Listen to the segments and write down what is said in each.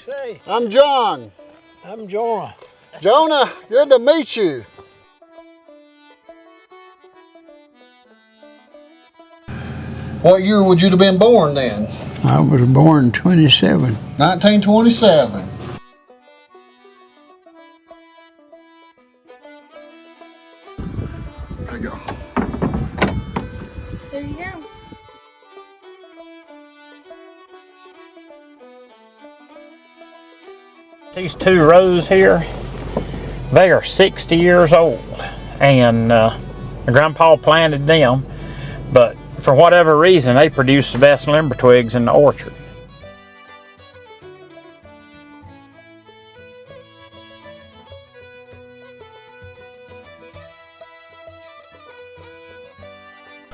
say? I'm John. I'm Jonah. Jonah, good to meet you. What year would you have been born then? I was born 27. 1927. There you go. There you go. These two rows here, they are 60 years old, and my grandpa planted them, but for whatever reason they produce the best limber twigs in the orchard.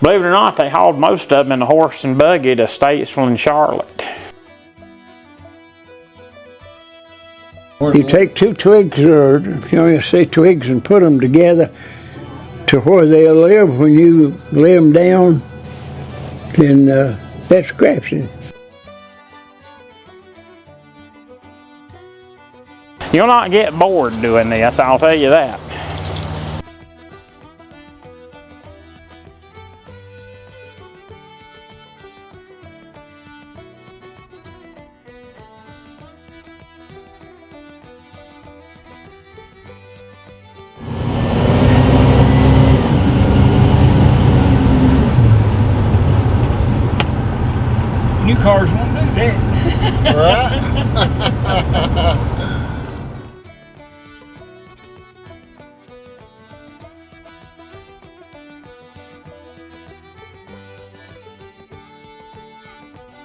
Believe it or not, they hauled most of them in a horse and buggy to Statesville and Charlotte. You take two twigs, or you say twigs, and put them together to where they'll live. When you lay them down, then that's grafting. You'll not get bored doing this, I'll tell you that. New cars won't do that. Right?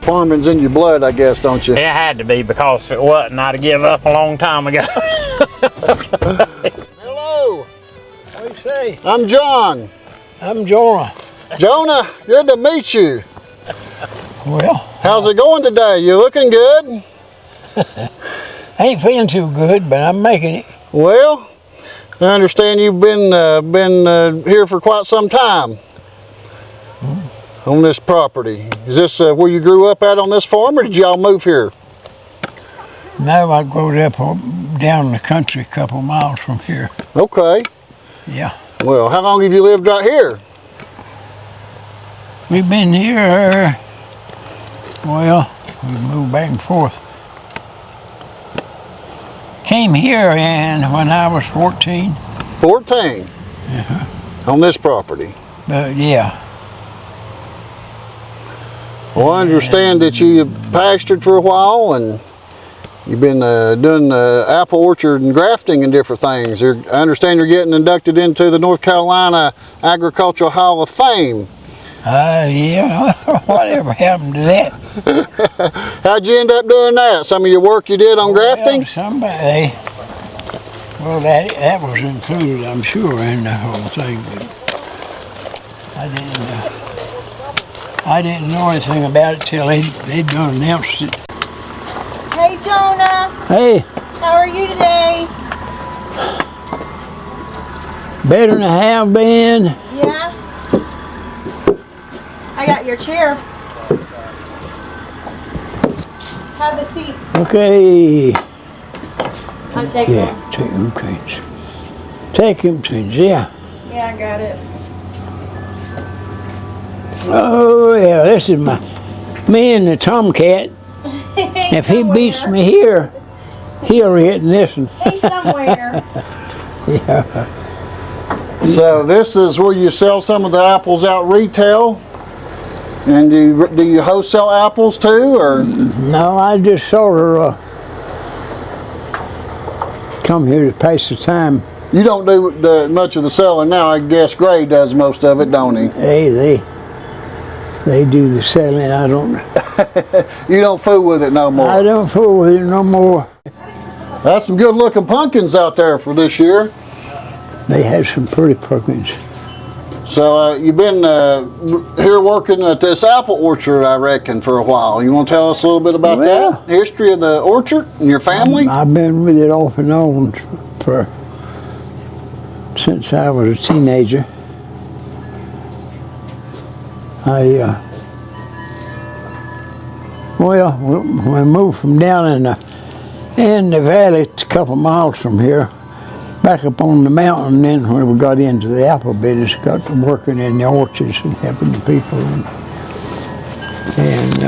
Farming's in your blood, I guess, don't you? It had to be, because if it wasn't, I'd have given up a long time ago. Hello. What do you say? I'm John. I'm Jonah. Jonah, good to meet you. Well, How's it going today? You looking good? I ain't feeling too good, but I'm making it. Well, I understand you've been here for quite some time on this property. Is this where you grew up at on this farm, or did y'all move here? No, I grew up down in the country a couple miles from here. Okay. Yeah. Well, how long have you lived right here? We've been here, well, we moved back and forth. Came here when I was 14. 14? On this property? But yeah. Well, I understand that you pastured for a while, and you've been doing apple orchard and grafting and different things. I understand you're getting inducted into the North Carolina Agricultural Hall of Fame. Yeah, whatever happened to that? How'd you end up doing that? Some of your work you did on grafting? Somebody, well, that was included, I'm sure, in the whole thing, but I didn't know anything about it till they done announced it. Hey, Jonah. Hey, How are you today? better than I have been. Yeah. I got your chair. Have a seat. Okay. I'll take Yeah, one. take them trains. Take them trains, yeah. Yeah, I got it. Oh, yeah, this is me and the tomcat. If he beats me here, he'll hit in this one. He's somewhere. Yeah. So this is where you sell some of the apples out retail? And do you wholesale apples too, or? No, I just sort of come here to pass the time. You don't do much of the selling now. I guess Gray does most of it, don't he? Hey, they do the selling. I don't. You don't fool with it no more. I don't fool with it no more. That's some good looking pumpkins out there for this year. They have some pretty pumpkins. So you've been here working at this apple orchard, I reckon, for a while. You want to tell us a little bit about that? The history of the orchard and your family? I've been with it off and on since I was a teenager. Well, we moved from down in the And the valley, it's a couple miles from here, back up on the mountain. Then when we got into the apple business, got to working in the orchards and helping the people. And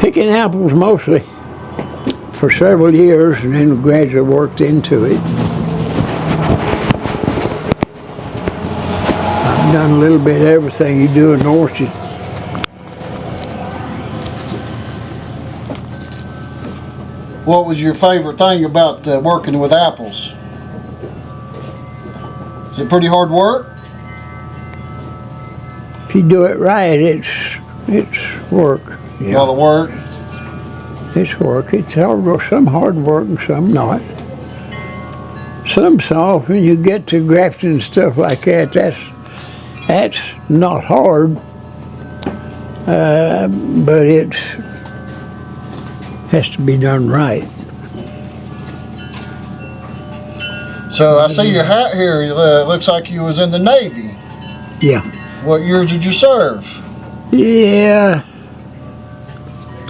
picking apples mostly for several years, and then gradually worked into it. I've done a little bit of everything you do in the orchard. What was your favorite thing about working with apples? Is it pretty hard work? If you do it right, it's work. A lot of work. It's work. It's hard work. Some hard work and some not. Some soft. When you get to grafting and stuff like that, that's not hard, but it has to be done right. So I see your hat here. Looks like you was in the Navy. Yeah. What years did you serve? Yeah.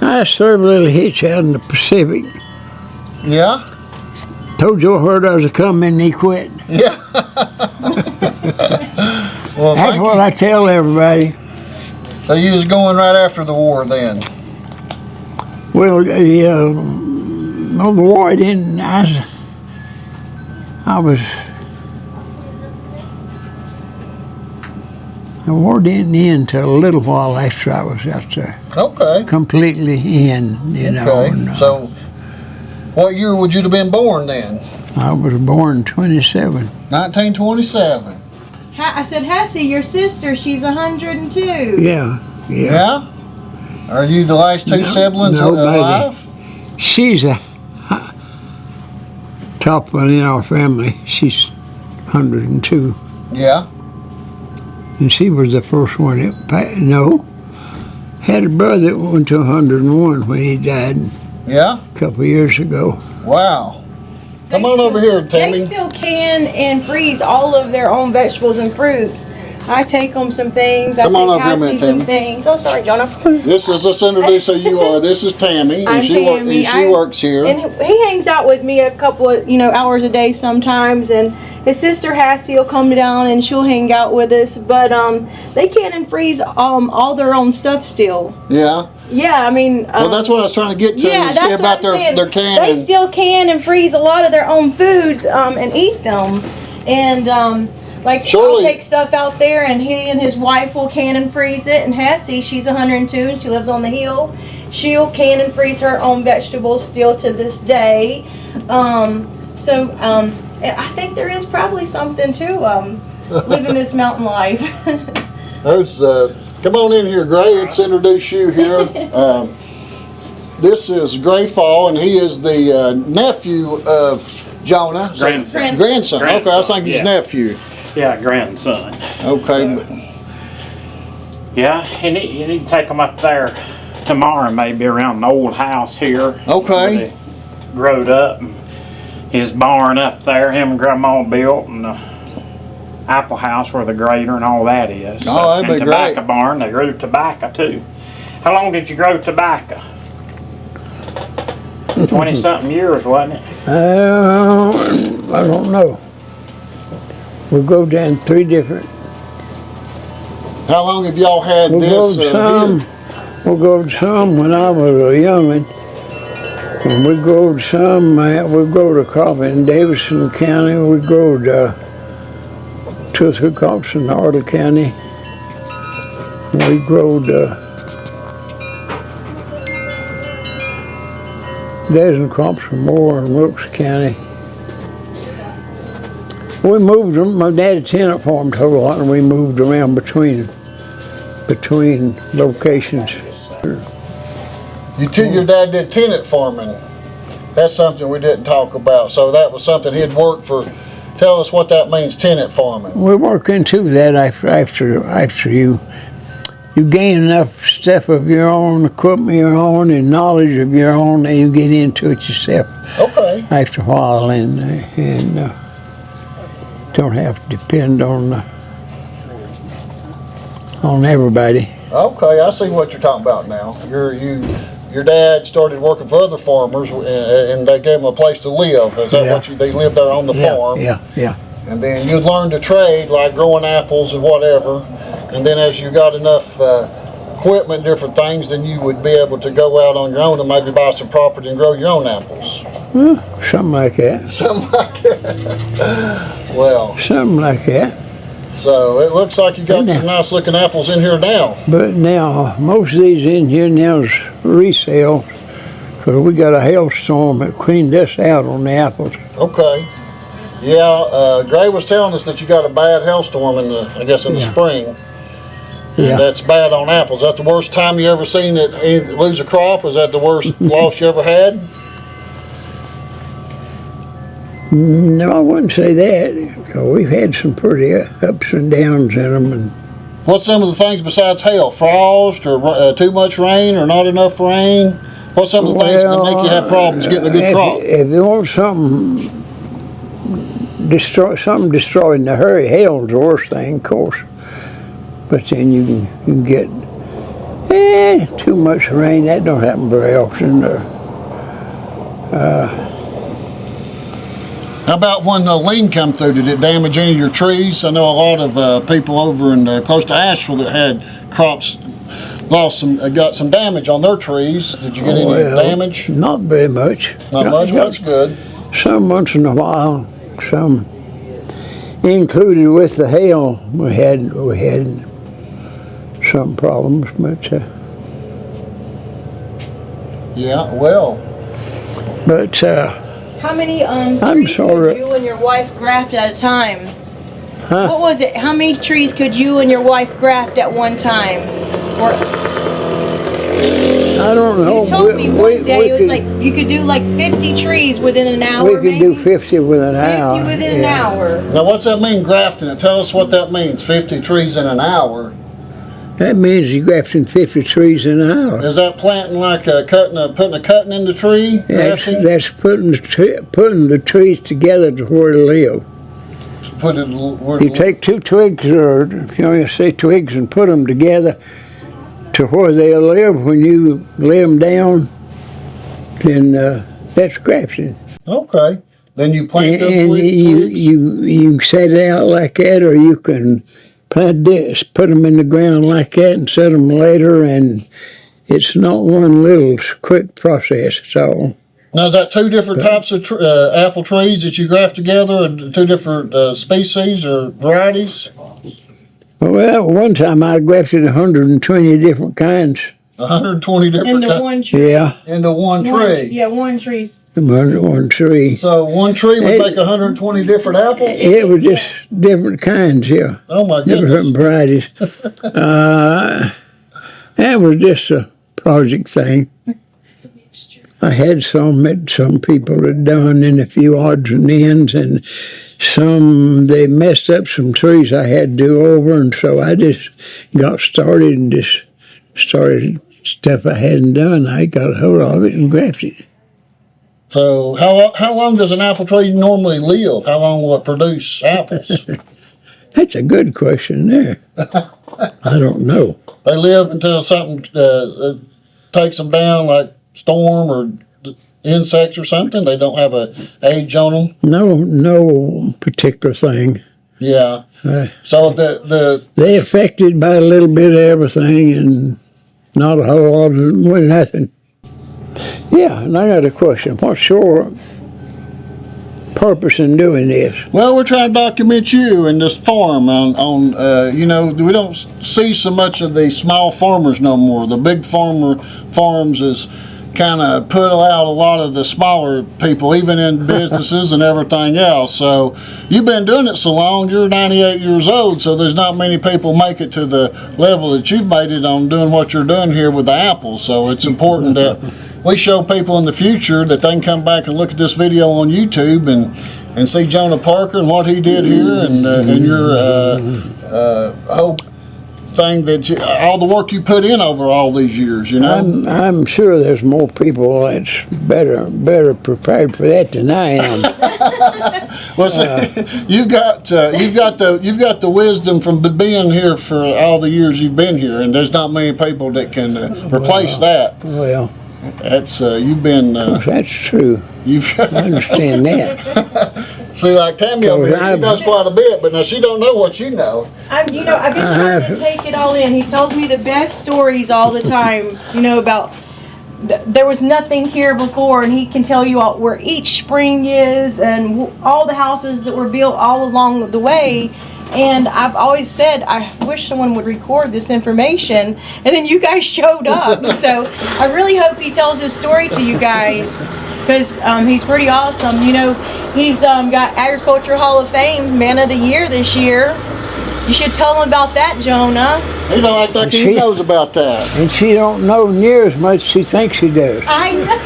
I served a little hitch out in the Pacific. Yeah? Told you I heard I was coming and he quit. Yeah. Well, That's what I tell everybody. So you was going right after the war then? Well, the war didn't. The war didn't end till a little while after I was out there. Okay. Completely in, you know. Okay. And, So, what year would you have been born then? I was born 27. 1927. I said, Hassie, your sister, she's 102. Yeah. Yeah? Are you the last two siblings alive? She's a top one in our family. She's 102. Yeah. And she was the first one that had a brother that went to 101 when he died Yeah? a couple of years ago. Wow. Come on over here, Tammy. They still can and freeze all of their own vegetables and fruits. I take them some things. Come on I over here a take minute, Hassie some Tammy. things. Oh, sorry, Jonah. Let's introduce who you are. This is Tammy, and I'm she Tammy. works here. And he hangs out with me a couple of hours a day sometimes. And his sister Hassie will come down and she'll hang out with us. But they can and freeze all their own stuff still. Yeah. Yeah, I mean. Well, that's what I was trying to get to. Yeah, See that's about what I'm saying. their canning. They still can and freeze a lot of their own foods and eat them. And like Surely. I'll take stuff out there and he and his wife will can and freeze it. And Hassie, she's 102 and she lives on the hill. She'll can and freeze her own vegetables still to this day. I think there is probably something to living this mountain life. Come on in here, Gray. Let's introduce you here. This is Gray Fall, and he is the nephew of Jonah. Grandson. Grandson. Okay, I was thinking his Yeah. nephew. Yeah, grandson. Okay. Yeah, you need to take them up there tomorrow, maybe around the old house here. Okay. Where they growed up. And his barn up there, him and Grandma built, and the apple house where the grater and all that is. Oh, that'd be and tobacco great. barn, they grew tobacco too. How long did you grow tobacco? 20-something years, wasn't it? I don't know. We'll go down 3 different. How long have y'all had We'll this go some. here? We'll go to some when I was a young'un. And we go to some. We go to crops in Davidson County. We go to 2 or 3 crops in Ardell County. We grow a dozen crops or more in Wilkes County. We moved them. My daddy tenant farmed a whole lot, and we moved around between locations. Your dad did tenant farming. That's something we didn't talk about. So that was something he'd worked for. Tell us what that means, tenant farming. We work into that after you gain enough stuff of your own, equipment of your own, and knowledge of your own, and you get into it yourself. Okay. After a while, and don't have to depend on everybody. Okay, I see what you're talking about now. Your dad started working for other farmers, and they gave him a place to live. Is that what they lived there on the farm? Yeah. And then you'd learn to trade, like growing apples and whatever. And then as you got enough equipment, different things, then you would be able to go out on your own and maybe buy some property and grow your own apples. Something like that. Something like that. Well. Something like that. So it looks like you got some nice looking apples in here now. But now, most of these in here now is resale, because we got a hailstorm that cleaned us out on the apples. Okay. Yeah, Gray was telling us that you got a bad hailstorm in the spring. Yeah. That's bad on apples. That's the worst time you ever seen it lose a crop? Was that the worst loss you ever had? No, I wouldn't say that. 'Cause we've had some pretty ups and downs in them. And What's some of the things besides hail? Frost or too much rain or not enough rain? What's some of the things that make you have problems getting a good crop? If you want something destroyed in a hurry, hail's the worst thing, of course. But then you can get too much rain. That don't happen very often. How about when the lean come through? Did it damage any of your trees? I know a lot of people over in close to Asheville that had crops got some damage on their trees. Did you get any damage? Not very much. Not much? Well, that's good. Some once in a while, some included with the hail. We had some problems, but yeah, well. But how many trees could you and your wife graft at a time? Huh? What was it? How many trees could you and your wife graft at one time? Or I don't know. you told me one day it was like you could do like 50 trees within an hour. We could do 50 within an hour. 50 within an hour. Now, what's that mean, grafting it? Tell us what that means. 50 trees in an hour. That means you're grafting 50 trees in an hour. Is that planting like putting a cutting in the tree? That's putting the trees together to where to live. You take two twigs, or you say twigs, and put them together to where they'll live. When you lay them down, then that's grafting. Okay. Then you plant them and twigs? You set it out like that, or you can plant this, put them in the ground like that, and set them later. And it's not one little quick process. So. Now, is that two different types of apple trees that you graft together, or two different species or varieties? Well, one time I grafted 120 different kinds. 120 different Into one tree. Yeah. Into one tree. One tree. One tree. So one tree would make 120 different apples? It was just different kinds, yeah. Oh my goodness. Different varieties. That was just a project thing. I had some that some people had done in a few odds and ends, and they messed up some trees I had to do over, and so I just got started and just started stuff I hadn't done. I got a hold of it and grafted it. So how long does an apple tree normally live? How long will it produce apples? That's a good question there. I don't know. They live until something takes them down, like storm or insects or something. They don't have a age on them. No particular thing. Yeah. So they affected by a little bit of everything, and not a whole lot of nothing. Yeah, and I got a question. What's your purpose in doing this? Well, we're trying to document you and this farm on we don't see so much of the small farmers no more. The big farms is kind of put out a lot of the smaller people, even in businesses and everything else. So you've been doing it so long, you're 98 years old, so there's not many people make it to the level that you've made it on doing what you're doing here with the apples. So it's important that we show people in the future that they can come back and look at this video on YouTube and see Jonah Parker and what he did here, and your whole thing all the work you put in over all these years. I'm sure there's more people that's better prepared for that than I am. Well, see, you've got the wisdom from being here for all the years you've been here, and there's not many people that can replace that. Well, That's you've been. that's true. You've I understand that. see, like Tammy over here, she knows quite a bit, but now she don't know what you know. I've been trying to take it all in. He tells me the best stories all the time, about there was nothing here before, and he can tell you all where each spring is and all the houses that were built all along the way. And I've always said, I wish someone would record this information, and then you guys showed up. So I really hope he tells his story to you guys, because he's pretty awesome. He's got Agriculture Hall of Fame Man of the Year this year. You should tell him about that, Jonah. He don't act like he knows about that. And she don't know near as much as she thinks she does. I know.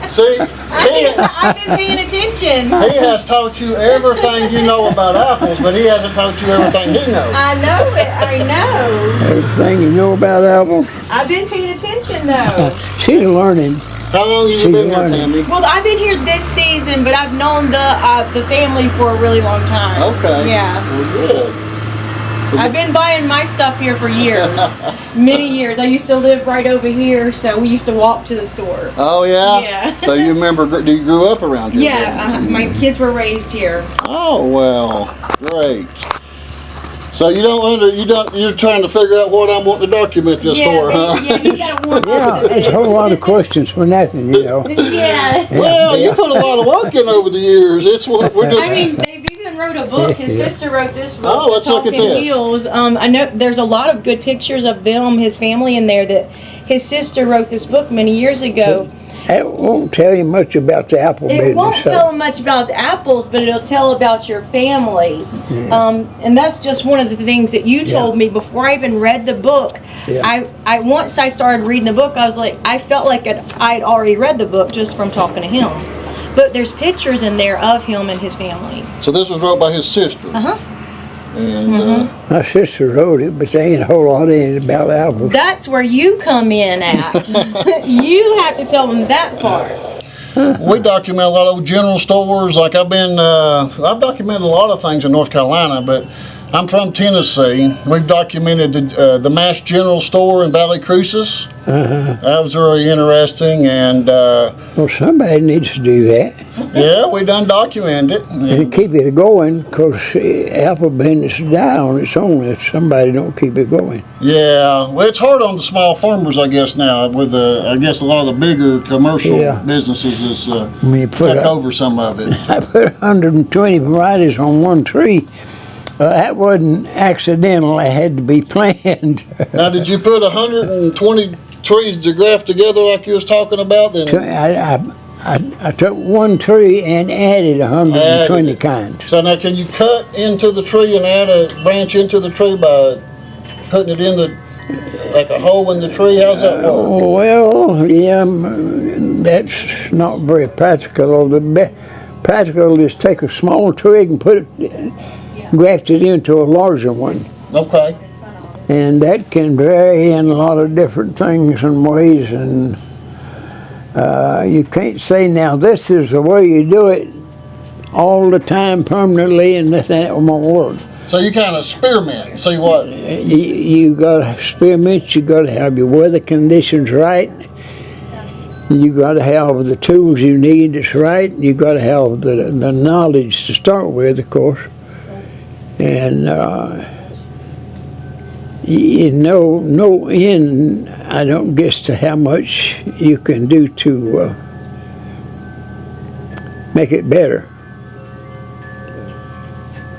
See, I've been paying attention. he has taught you everything you know about apples, but he hasn't taught you everything he knows. I know it. I know. Everything you know about apples, I've been paying attention, though. she's learning. How long have you She's been here, learning. Tammy? Well, I've been here this season, but I've known the family for a really long time. Okay. Yeah. Well, good. I've been buying my stuff here for years. Many years. I used to live right over here, so we used to walk to the store. Oh, yeah? Yeah. So you remember, you grew up around here? Yeah, my kids were raised here. Oh, well, great. So you're trying to figure out what I'm wanting to document this for, huh? Yeah, he's got a warm Yeah, it's a whole lot of questions for nothing, Yeah. Well, you put a lot of work in over the years. It's what we're just. I mean, they've even wrote a book. His sister wrote this book. Oh, let's look at Talking this. Heels. I know there's a lot of good pictures of them, his family in there. That his sister wrote this book many years ago. It won't tell you much about the apple business. It won't tell much about the apples, but it'll tell about your family. And that's just one of the things that you told me before I even read the book. Yeah. I once I started reading the book, I felt like I'd already read the book just from talking to him. But there's pictures in there of him and his family. So this was wrote by his sister. And My sister wrote it, but there ain't a whole lot in it about apples. That's where you come in at. You have to tell them that part. we document a lot of old general stores. Like I've documented a lot of things in North Carolina, but I'm from Tennessee. We've documented the Mass General Store in Valley Cruces. That was really interesting, and Well, somebody needs to do that yeah, we done documented it. and keep it going, because apple business die on its own if somebody don't keep it going. Yeah, well, it's hard on the small farmers, I guess, now. With I guess a lot of the bigger commercial businesses is took over some of it. I put 120 varieties on one tree. That wasn't accidental. It had to be planned. Now, did you put 120 trees to graft together like you was talking about? Then I took one tree and added 120 kinds. So now, can you cut into the tree and add a branch into the tree by putting it in like a hole in the tree? How's that work? Well, yeah, that's not very practical. The practical is take a small twig and graft it into a larger one. Okay. And that can vary in a lot of different things and ways, and you can't say now this is the way you do it all the time permanently and that won't work. So you kind of experiment, see what? You got to experiment, you got to have your weather conditions right, you got to have the tools you need that's right, you got to have the knowledge to start with, of course. And no end, I don't guess, to how much you can do to make it better.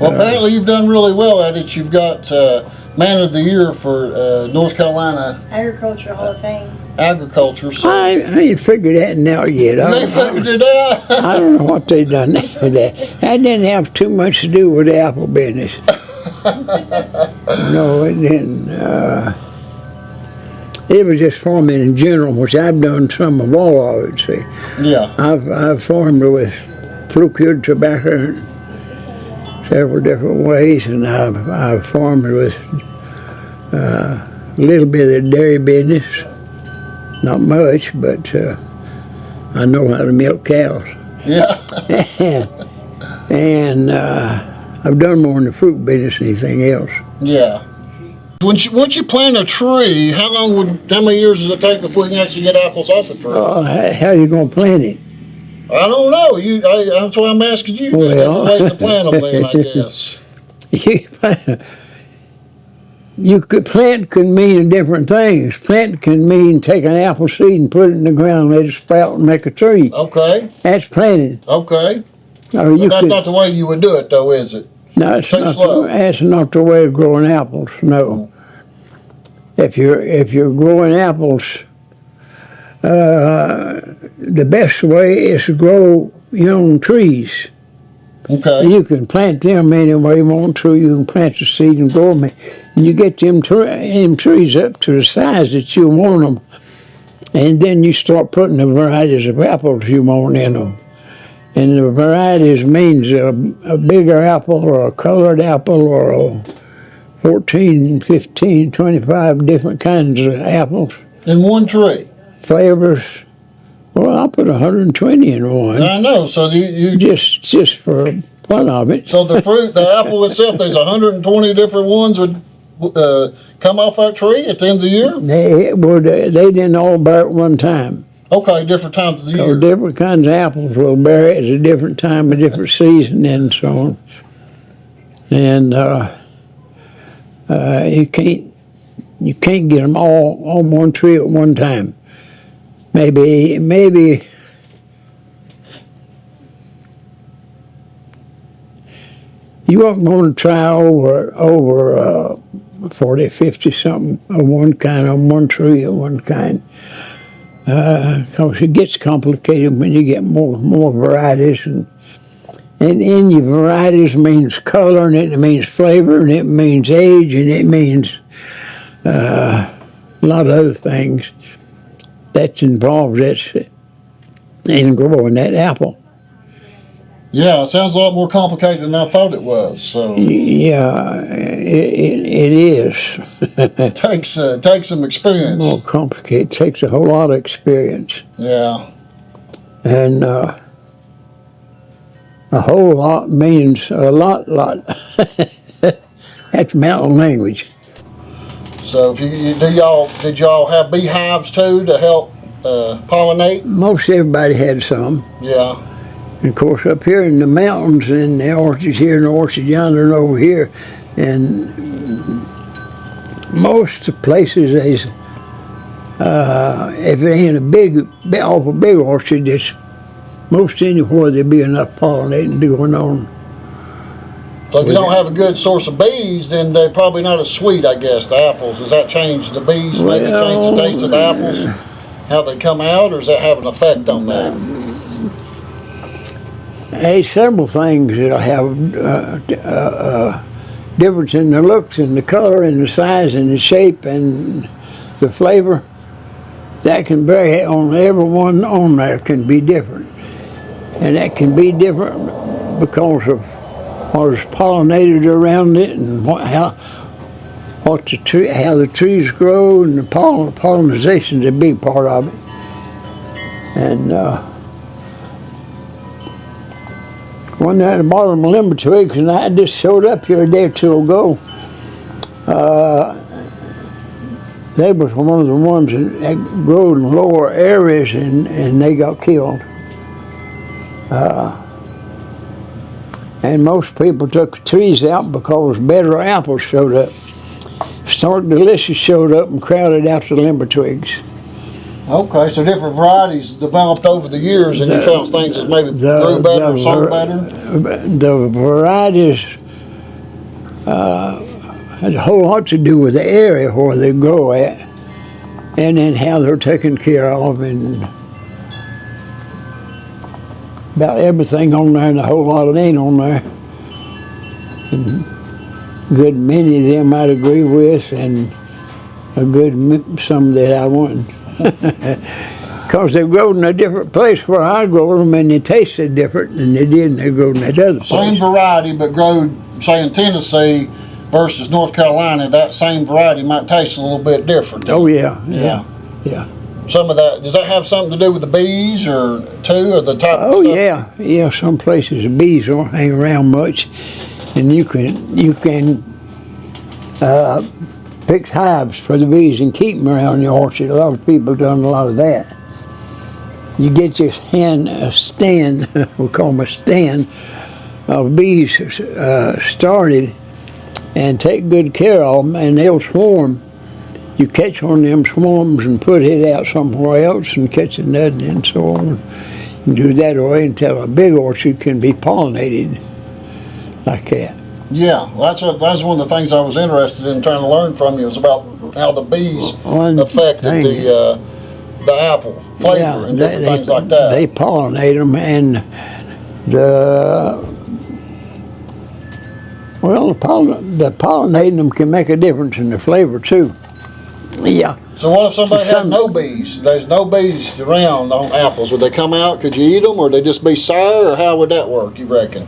Well, apparently you've done really well at it. You've got Man of the Year for North Carolina Agriculture Hall of Fame. Agriculture. So I ain't figured that out yet. you ain't figured it out. I don't know what they done with that. That didn't have too much to do with the apple business. No, it didn't. It was just farming in general, which I've done some of all of it. See, Yeah. I've farmed with flue-cured tobacco in several different ways, and I've farmed with a little bit of dairy business. Not much, but I know how to milk cows. Yeah. And I've done more in the fruit business than anything else. Yeah. Once you plant a tree, how many years does it take before you can actually get apples off a tree? How are you going to plant it? I don't know. That's why I'm asking you. There's different ways to plant them then, I guess. Plant can mean different things. Plant can mean take an apple seed and put it in the ground, let it sprout and make a tree. Okay. That's planting. Okay. Or That's not the way you would do it, though, is it? No, that's not the way of growing apples. No. If you're growing apples, the best way is to grow young trees. Okay. You can plant them any way you want to. You can plant the seed and grow them. And you get them trees up to the size that you want them. And then you start putting the varieties of apples you want in them. And the varieties means a bigger apple or a colored apple or a 14, 15, 25 different kinds of apples. In one tree? Flavors. Well, I put 120 in one. I know. So you just for fun of it. So the fruit, the apple itself, there's 120 different ones would come off that tree at the end of the year? They didn't all bear at one time. Okay, different times of the year. Different kinds of apples will bear it at a different time, a different season, and so on. And you can't get them all on one tree at one time. Maybe you weren't going to try over 40, 50 something of one kind on one tree of one kind. Because it gets complicated when you get more varieties, and in your varieties means color, and it means flavor, and it means age, and it means a lot of other things that's involved in growing that apple. Yeah, it sounds a lot more complicated than I thought it was. So yeah, it is. It takes some experience. More complicated. It takes a whole lot of experience. Yeah. And a whole lot means a lot. That's mountain language. So did y'all have beehives too to help pollinate? Most everybody had some. Yeah. And of course, up here in the mountains, and the orchards here and the orchard yonder and over here, and most places, if it ain't a awful big orchard, it's most anywhere there'd be enough pollinating going on. So if you don't have a good source of bees, then they're probably not as sweet, I guess, the apples. Does that change the bees, maybe change the taste of the apples, how they come out, or does that have an effect on that? Hey, several things that'll have difference in the looks and the color and the size and the shape and the flavor. That can vary on every one on there can be different. And that can be different because of what is pollinated around it and how the trees grow, and the pollination is a big part of it. And one night at the bottom of limber twigs, and I just showed up here a day or two ago. They was one of the ones that grew in lower areas, and they got killed. And most people took the trees out because better apples showed up. Snort Delicious showed up and crowded out the limber twigs. Okay, so different varieties developed over the years, and you found things that maybe grew better or sold better? The varieties has a whole lot to do with the area where they grow at, and then how they're taken care of, and about everything on there, and a whole lot of it ain't on there. And a good many of them I'd agree with, and a good some that I wouldn't. Because they grow in a different place where I grow them, and they tasted different than they did when they grew in that other place. Same variety, but grown, say, in Tennessee versus North Carolina, that same variety might taste a little bit different. Oh, yeah. some of that, does that have something to do with the bees or the type of Oh stuff? yeah. Some places the bees don't hang around much, and you can fix hives for the bees and keep them around your orchard. A lot of people done a lot of that. You get your stand, we call them a stand, of bees started, and take good care of them, and they'll swarm. You catch one of them swarms and put it out somewhere else and catch another and so on. And do that way until a big orchard can be pollinated like that. Yeah, that's one of the things I was interested in trying to learn from you, was about how the bees affected the apple flavor and different things like that. They pollinate them, and the pollinating them can make a difference in the flavor too. Yeah. So what if somebody had no bees? There's no bees around on apples. Would they come out? Could you eat them, or would they just be sour, or how would that work, you reckon?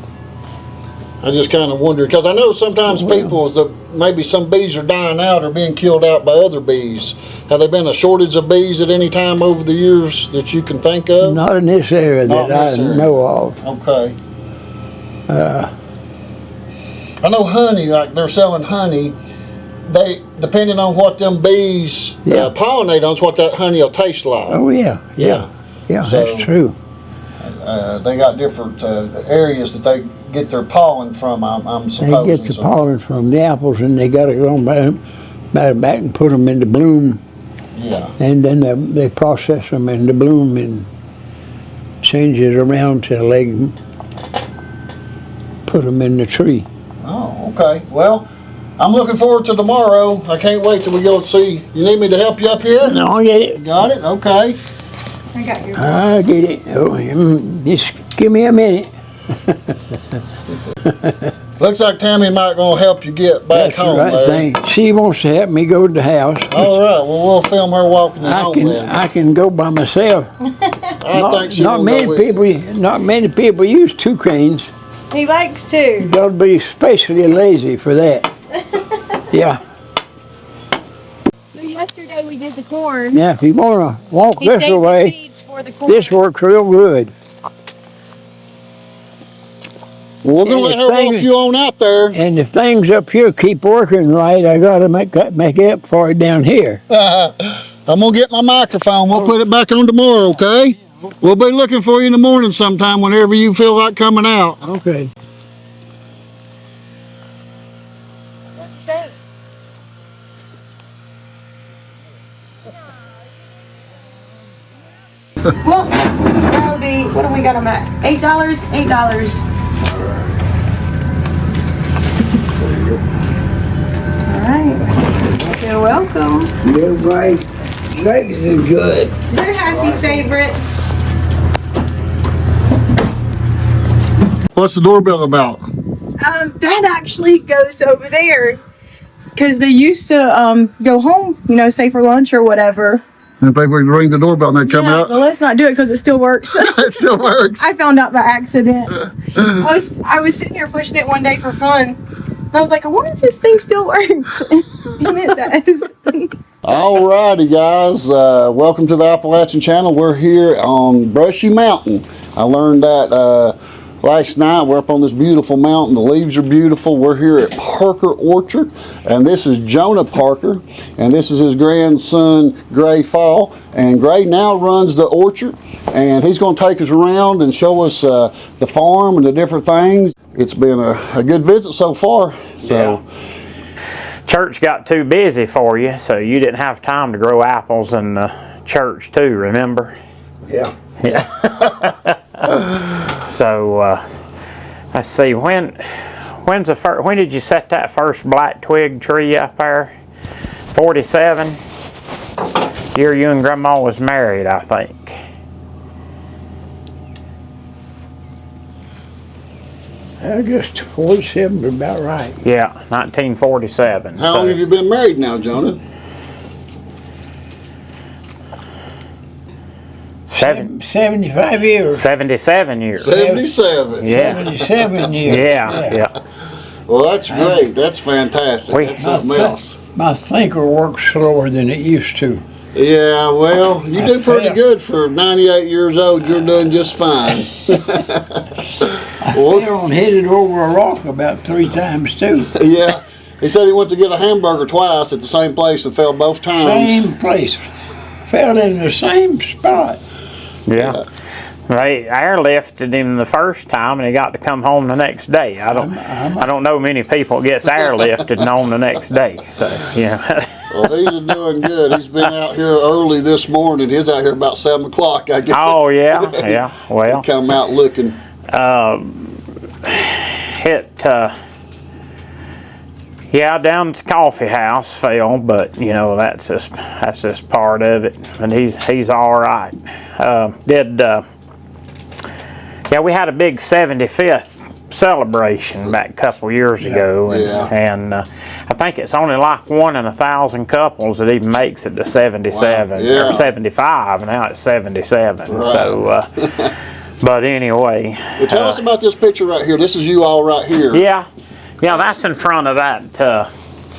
I just kind of wondered, because I know sometimes maybe some bees are dying out or being killed out by other bees. Have there been a shortage of bees at any time over the years that you can think of? Not in this area that I know of. Okay. I know honey, like they're selling honey. They, depending on what them bees pollinate on, is what that honey will taste like. Oh yeah. So, that's true. They got different areas that they get their pollen from, I'm supposing. They get the pollen from the apples, and they got to go back and put them into bloom. Yeah. And then they process them into bloom and change it around till they can put them in the tree. Oh, okay. Well, I'm looking forward to tomorrow. I can't wait till we go see. You need me to help you up here? No, I get it. Got it? Okay. I got your. I get it. Oh, just give me a minute. Looks like Tammy might gonna help you get back That's home. the right Larry. thing. She wants to help me go to the house. All right. Well, we'll film her walking you home then. I can go by myself. I think she Not will many go with people. you. Not many people use two canes. He likes to. You got to be especially lazy for that. Yeah. So yesterday we did the corn. Now, if you want to walk He this saved the way, seeds for the corn. this works real good. Well, we're gonna And let the her thing- walk you on out there. And if things up here keep working right, I got to make it up for it down here. I'm gonna get my microphone. We'll put it back on tomorrow, okay? We'll be looking for you in the morning sometime whenever you feel like coming out. Okay. Well, that'll be, what do we got them at? $8? $8. All right. You're welcome. You're right. Grapes is good. They're Hassie's favorite. What's the doorbell about? That actually goes over there. Because they used to go home, you know, say for lunch or whatever. And people would ring the doorbell and they'd come Yeah, out. but let's not do it because it still works. It still works. I found out by accident. I was sitting here pushing it one day for fun. And I was like, I wonder if this thing still works. And it does. Alrighty guys, welcome to the Appalachian channel. We're here on Brushy Mountain. I learned that last night. We're up on this beautiful mountain. The leaves are beautiful. We're here at Parker Orchard, and this is Jonah Parker, and this is his grandson Gray Fall. And Gray now runs the orchard, and he's going to take us around and show us the farm and the different things. It's been a good visit so far. So. Yeah. Church got too busy for you, so you didn't have time to grow apples in church too, remember? Yeah. Yeah. So, let's see, when did you set that first black twig tree up there? 47? Year you and Grandma was married, I think. I guess 47 is about right. Yeah, 1947. How long have you been married now, Jonah? 75 years. 77 years. 77. Yeah. 77 years. Yeah. Well, that's great. That's fantastic. That's something else. My thinker works slower than it used to. Yeah, well, you do pretty fell. good for 98 years old. You're doing just fine. I fell and hit it over a rock about 3 times too. Yeah. He said he went to get a hamburger twice at the same place and fell both times. Same place. Fell in the same spot. Yeah. They airlifted him the first time, and he got to come home the next day. I don't know many people that gets airlifted and on the next day. So yeah. Well, he's doing good. He's been out here early this morning. He's out here about 7 o'clock, I guess. Oh yeah, yeah. Well, He come out looking. Yeah, down at the coffee house fell, but you know that's just part of it, and he's all right. Yeah, we had a big 75th celebration back a couple years ago, and I think it's only like 1 in 1,000 couples that even makes it to 77 or 75. Now it's 77. Right. So, but anyway. Well, tell us about this picture right here. This is you all right here. Yeah, that's in front of that.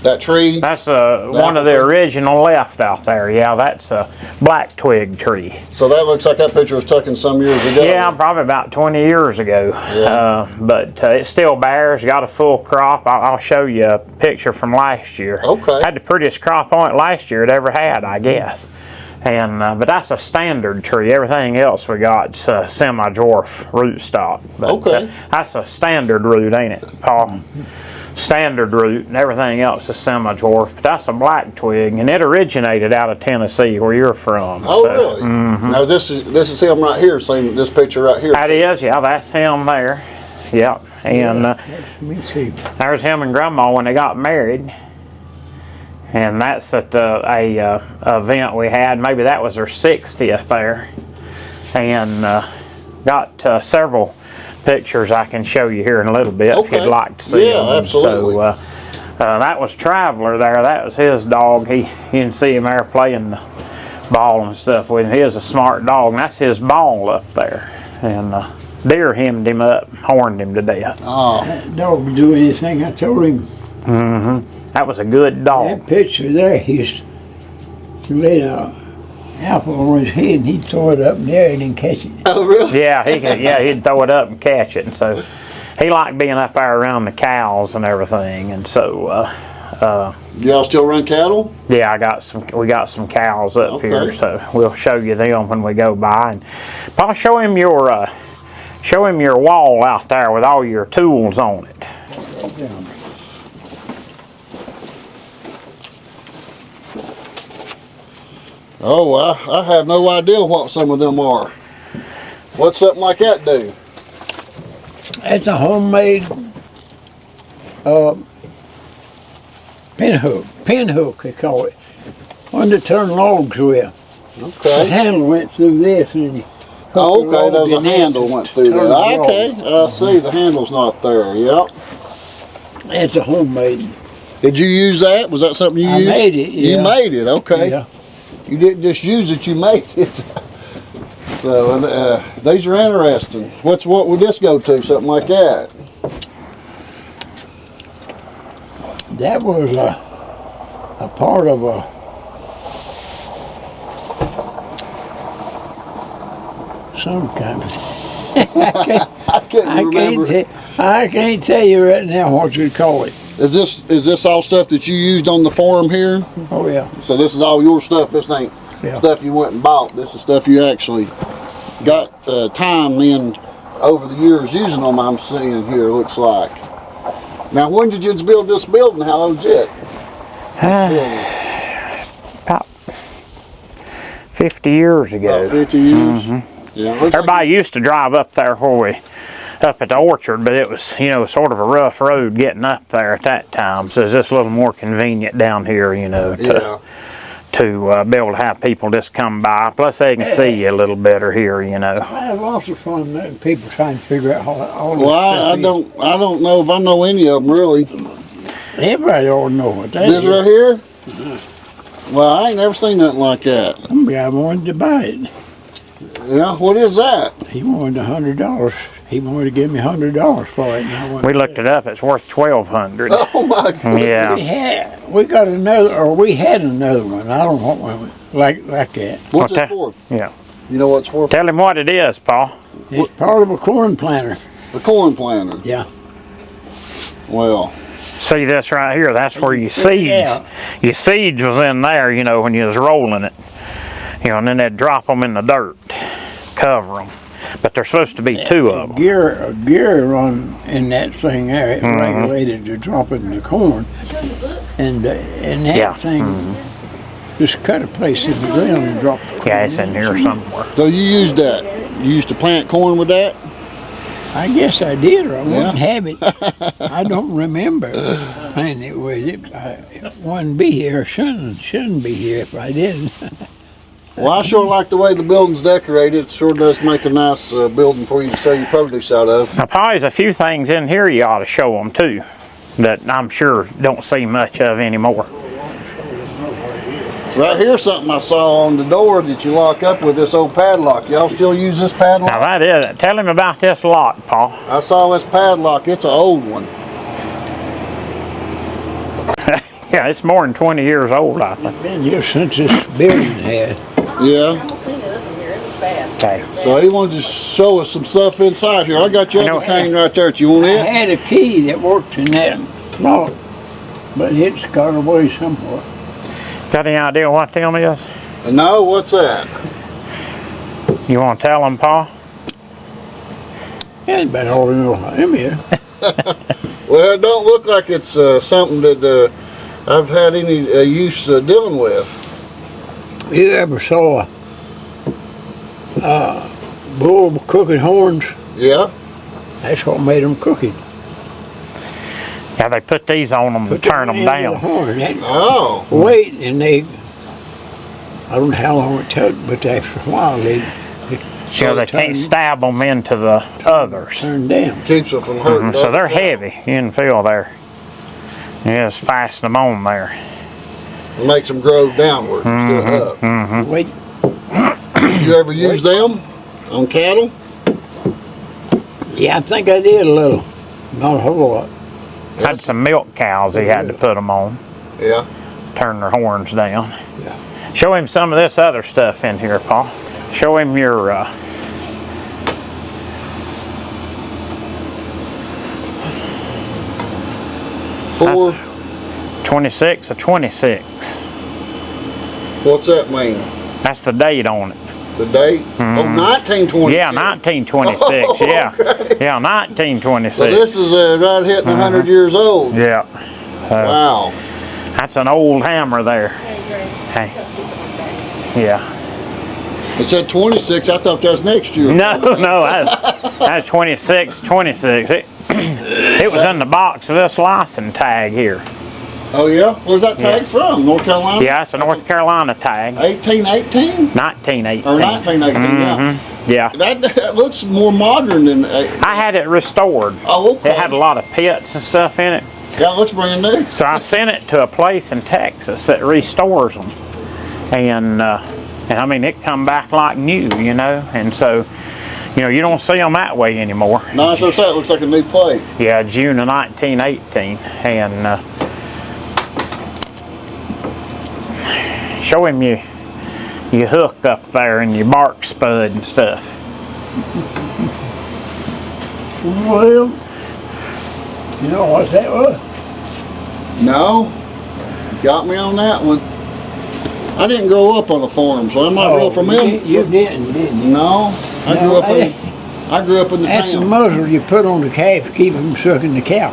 That tree. That's one of the original left out there. Yeah, that's a black twig tree. So that looks like that picture was taken some years ago. Yeah, probably about 20 years ago. Yeah. But it still bears, got a full crop. I'll show you a picture from last year. Okay. Had the prettiest crop on it last year it ever had, I guess. And but that's a standard tree. Everything else we got's semi-dwarf rootstock. But, Okay. That's a standard root, ain't it, Paul? Standard root, and everything else is semi-dwarf. But that's a black twig, and it originated out of Tennessee, where you're from. Oh, so. really? Now this is him right here. Same this picture right here. That is, yeah, that's him there. Yep. And Let me see. there's him and Grandma when they got married. And that's at a event we had. Maybe that was her 60th there. And got several pictures I can show you here in a little bit if you'd like to see them. Yeah, absolutely. So that was Traveler there. That was his dog. You can see him there playing the ball and stuff with him. He is a smart dog, and that's his ball up there. And deer hemmed him up, horned him to death. Oh, That dog would do anything I told him. That was a good dog. That picture there, he laid an apple on his head and he'd throw it up in the air and then catch it. oh really? Yeah, he'd throw it up and catch it, and so he liked being up there around the cows and everything, and so Y'all still run cattle? yeah, we got some cows up here, so we'll show you them when we go by. And Paul, show him your wall out there with all your tools on it. Oh, I have no idea what some of them are. What's something like that do? That's a homemade pinhook they call it. One to turn logs with. The Okay. handle went through this and you Oh, okay, there's a handle went through there. Okay, I see. The handle's not there. Yep. It's a homemade. Did you use that? Was that something you I used? made it, You yeah. made it. Okay. Yeah. You didn't just use it. You made it. So these are interesting. What would this go to? Something like that. That was a part of some kind of. I can't remember. I can't tell you right now what you'd call it. Is this all stuff that you used on the farm here? Oh yeah. So this is all your stuff. This ain't Yeah. stuff you went and bought. This is stuff you actually got time in over the years using them. I'm seeing here. Looks like. Now, when did you build this building? How old's it? About 50 years ago. About 50 years. Yeah. Looks Everybody used to drive up there up at the orchard, but it was, sort of a rough road getting up there at that time. So it's just a little more convenient down here, to be able to have people just come by. Plus they can see you a little better here, I have lots of fun letting people trying to figure out all this Well, I stuff don't know if I know any of them really. is. Everybody ought to know what that This is. right here? Well, I ain't never seen nothing like that. Some guy wanted to buy it. Yeah, what is that? He wanted $100. He wanted to give me $100 for it. And I went, We looked it up. It's worth $1,200. Oh my God. Yeah. we had another one. I don't know what one. like that. What's Okay. it for? Yeah. You know what it's for? Tell him what it is, Paul. It's part of a corn planter. The corn planter. Yeah. Well, See this right here? That's where your Pull it seeds. out. Your seeds was in there, you know, when you was rolling it. You know, and then they'd drop them in the dirt, cover them. But there's supposed to be two of them. A gear run in that thing there. It Mhm. regulated the dropping of the corn, and that Yeah. thing just cut a place in the ground and dropped the corn. Yeah, it's in here somewhere. so you used that. You used to plant corn with that? I guess I did, or I wouldn't have it. I don't remember planting it with it. I wouldn't be here. Shouldn't be here if I didn't. Well, I sure like the way the building's decorated. It sure does make a nice building for you to sell your produce out of. Now, Paul, there's a few things in here you ought to show them too, that I'm sure don't see much of anymore. Right here's something I saw on the door that you lock up with this old padlock. Y'all still use this padlock? Now that is it. Tell him about this lock, Paul. I saw this padlock. It's an old one. Yeah, it's more than 20 years old, I think. Been here since this building had. Yeah. Okay. So he wanted to show us some stuff inside here. I got your I know. other cane right there. Do you want I it? had a key that worked in that lock, but it's got away somewhere. Got any idea what them is? No, what's that? You want to tell them, Paul? Yeah, about all I know him here. Well, it don't look like it's something that I've had any use dealing with. You ever saw a bull cooking horns? Yeah. That's what made them crooked. Yeah, they put these on them to turn them The down. horn, that Oh. weight, and they, I don't know how long it took, but after a while So they can't stab them into the others. turned down. Keeps them from hurting. So they're heavy. You can feel there. You just fasten them on there. It makes them grow downward instead of up. Wait, Did you ever use them on cattle? yeah, I think I did a little, not a whole lot. Had some milk cows he had to put them on, Yeah. turn their horns down. Yeah. Show him some of this other stuff in here, Paul. Show him your 4. 26 or 26. What's that mean? That's the date on it. The date? Oh, 1926. Yeah, 1926. Oh, Yeah, okay. yeah, 1926. So this is right hitting 100 years old. Yeah, Wow. that's an old hammer there. Hey. Yeah. It said 26. I thought that was next year. No, that's 26, 26. It was in the box of this license tag here. Oh, yeah? Where's that tag from? North Carolina? Yeah, it's a North Carolina tag. 1818? 1918. Or 1918, yeah. Yeah. That looks more modern than... I had it restored. Oh, okay. It had a lot of pits and stuff in it. Yeah, it looks brand new. So I sent it to a place in Texas that restores them. And I mean, it come back like new, you know. And so, you know, you don't see them that way anymore. No, I sure say it looks like a new plate. Yeah, June of 1918. And show him your hook up there and your bark spud and stuff. Well, you know what that was? No. Got me on that one. I didn't grow up on a farm, so I'm not real familiar. You didn't, did you? No. I grew up in the That's the town. muzzle you put on the calf to keep them sucking the cow.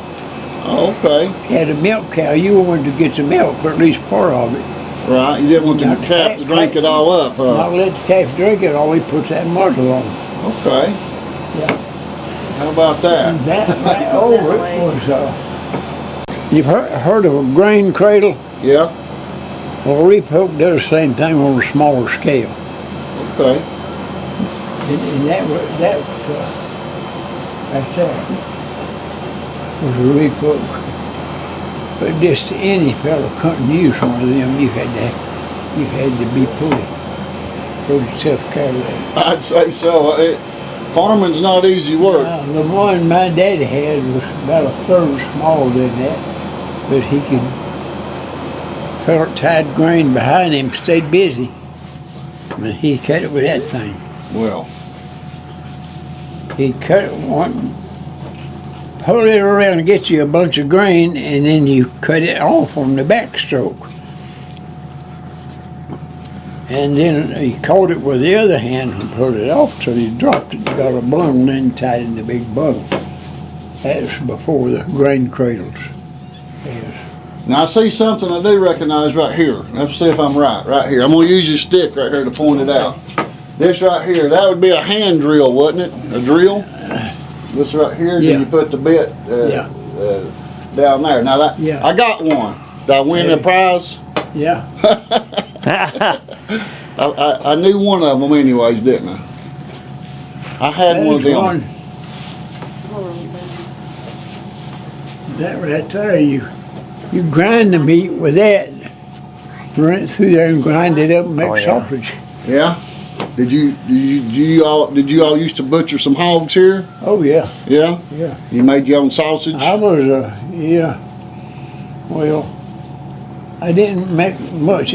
Oh, okay. Had a milk cow, you wanted to get the milk, or at least part of it. Right. You didn't want the Not the calf to calf. drink it all up, Not huh? let the calf drink it, all he puts that muzzle on. Okay. Yeah. How about that? That over it was, you've heard of a grain cradle? Yeah. Well, Reap Hope does the same thing on a smaller scale. Okay. And that was a Reap Hope. But just any fellow couldn't use one of them, you had to be pretty self-carried. I'd say so. Farming's not easy work. The one my daddy had was about a third smaller than that, but he could tied grain behind him, stayed busy. And he cut it with that thing. Well, He cut it one, pull it around and get you a bunch of grain, and then you cut it off on the backstroke. And then he caught it with the other hand and pulled it off till he dropped it, got a bundle, and then tied it in the big bundle. That was before the grain cradles. Yes. now I see something I do recognize right here. Let's see if I'm right here. I'm gonna use your stick right here to point it out. This right here, that would be a hand drill, wouldn't it? A drill? This right here, Yeah. then you put the bit down there. Now that, Yeah. I got one. Did I win a prize? Yeah. I knew one of them anyways, didn't I? I had one of There's them. one. That right there, you grind the meat with that, run it through there and grind it up and make Oh, yeah. sausage. Yeah? Did you all used to butcher some hogs here? Oh yeah, Yeah? yeah. You made your own sausage? I was yeah. Well, I didn't make much.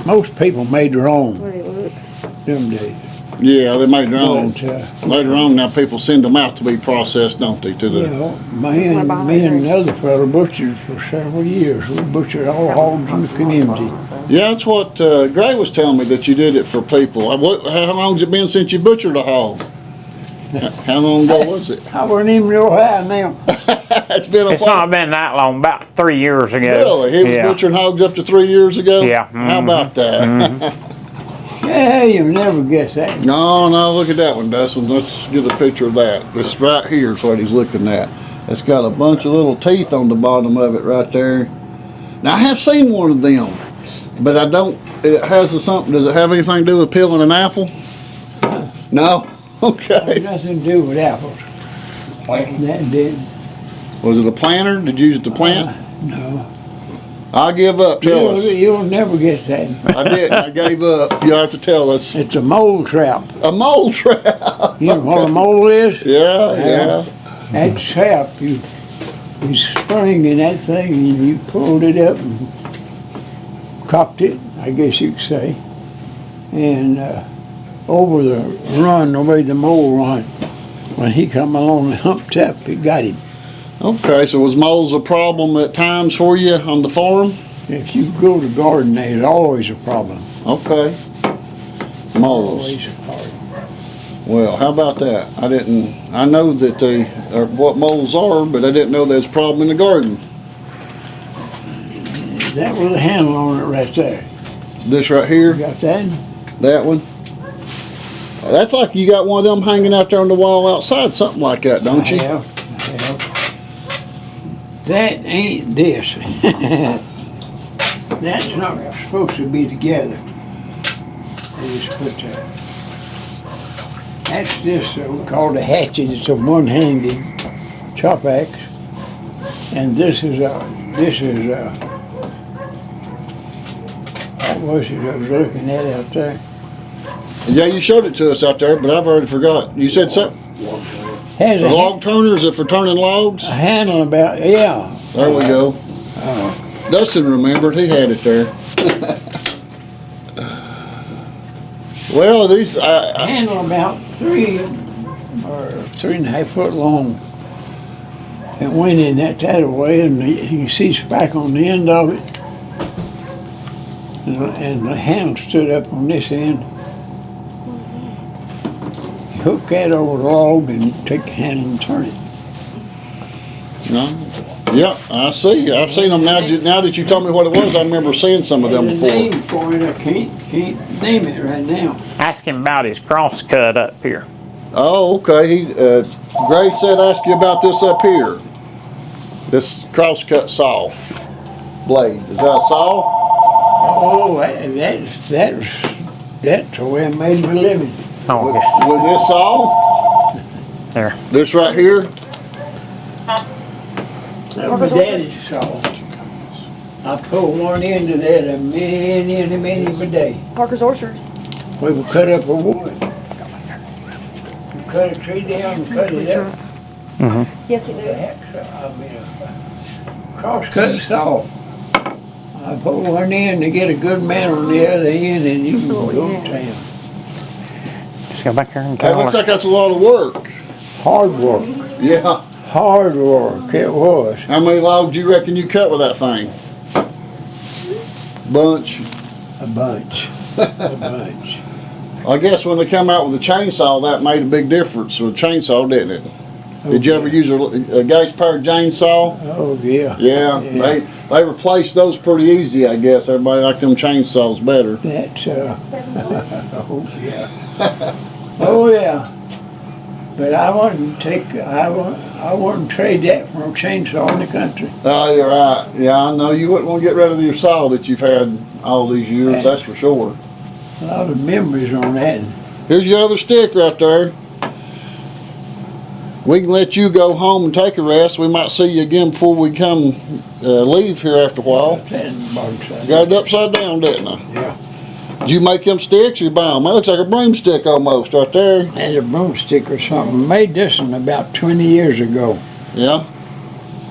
Most people made their own them days. Yeah, they made their own. But, Later on, now people send them out to be processed, don't they? To the you know, me and another fellow butchered for several years. We butchered all hogs in the community. Yeah, that's what Gray was telling me, that you did it for people. How long's it been since you butchered a hog? How long ago was it? I wouldn't even know how now. It's been a It's while. not been that long, about 3 years ago. Really? He was Yeah. butchering hogs up to 3 years ago? Yeah. How about that? Yeah, you'll never guess that. No, look at that one, Dustin. Let's get a picture of that. This right here is what he's looking at. It's got a bunch of little teeth on the bottom of it right there. Now, I have seen one of them, but I don't, it has something, does it have anything to do with peeling an apple? No? Okay. Nothing to do with apples. That did. Was it a planter? Did you use it to plant? No. I give up, tell us. You'll never get that. I didn't, I gave up. You have to tell us. It's a mole trap. A mole trap. You know what a mole is? Yeah. That trap, you spring in that thing and you pulled it up and cocked it, I guess you could say. And over the run, the way the mole run, when he come along the hump tap, it got him. Okay, so was moles a problem at times for you on the farm? If you go to garden, there's always a problem. Okay. Moles. Always a problem. Well, how about that? I know that they are what moles are, but I didn't know there's a problem in the garden. That was a handle on it right there. This right here, You got that? that one. That's like you got one of them hanging out there on the wall outside, something like that, don't you? I have. That ain't this. That's not supposed to be together. They just put that. That's this called a hatchet. It's a one-handed chop axe, and this is what was it I was looking at out there? Yeah, you showed it to us out there, but I've already forgot. You said something. Has A log turner, is it for turning logs? a handle about, yeah. There we go. Dustin remembered, he had it there. Well, these, A handle about 3 or 3.5 foot long. It went in that way, and you can see spack on the end of it. And the handle stood up on this end. Hook that over the log and take the handle and turn it. yeah, I see. I've seen them now. Now that you told me what it was, I remember seeing some of them There's a before. name for it, I can't name it right now. Ask him about his cross cut up here. Oh, okay. Gray said ask you about this up here. This crosscut saw blade. Is that a saw? Oh, that's the way I made my living. Oh, With, yeah. with this saw? There. This right here? That was my daddy's saw. I pulled one end of that a many a day. Parker's Orchard. We would cut up a wood. We cut a tree down and cut it up. Yes, we do. I mean, a cross-cut saw. I I put one in to get a good man on the other end, and you can go to town. Just go back here and That tell looks her. like that's a lot of work. Hard work. Yeah. Hard work, it was. How many logs you reckon you cut with that thing? Bunch. A bunch. A bunch. I guess when they come out with a chainsaw, that made a big difference with a chainsaw, didn't it? Did you ever use a gas-powered chainsaw? Oh, yeah. Yeah, they replaced those pretty easy, I guess. Everybody liked them chainsaws better. That's, oh, yeah. Oh, yeah. But I wouldn't trade that for a chainsaw in the country. Oh, you're right. Yeah, I know. You wouldn't want to get rid of your saw that you've had all these years, that's for sure. A lot of memories on that. Here's your other stick right there. We can let you go home and take a rest. We might see you again before we come leave here after a while. Got it upside down, didn't I? Yeah. Did you make them sticks or you buy them? It looks like a broomstick almost right there. And a broomstick or something. Made this one about 20 years ago. Yeah.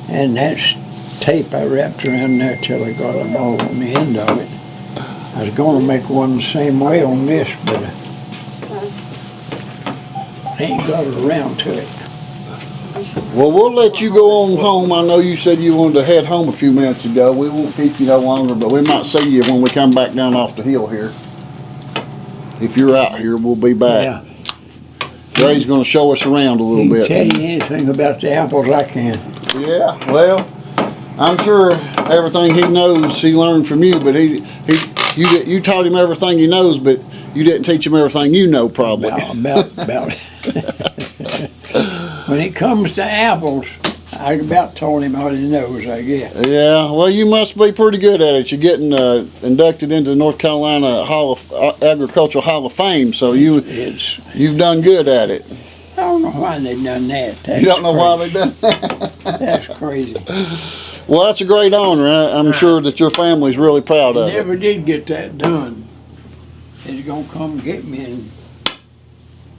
And that's tape I wrapped around there till I got a ball on the end of it. I was going to make one the same way on this, but I ain't got around to it. Well, we'll let you go on home. I know you said you wanted to head home a few minutes ago. We won't keep you no longer, but we might see you when we come back down off the hill here. If you're out here, we'll be back. Yeah. Ray's going to show us around a little He can bit. tell you anything about the apples I can. Yeah, well, I'm sure everything he knows he learned from you, but you taught him everything he knows, but you didn't teach him everything you know, probably. About When it comes to apples, I about told him what he knows, I guess. Yeah, well, you must be pretty good at it. You're getting inducted into the North Carolina Agricultural Hall of Fame, so you've done good at it. I don't know why they done that. You don't know why they done that? That's crazy. Well, that's a great honor. I'm sure that your family's really proud of it. Never did get that done. He's gonna come get me and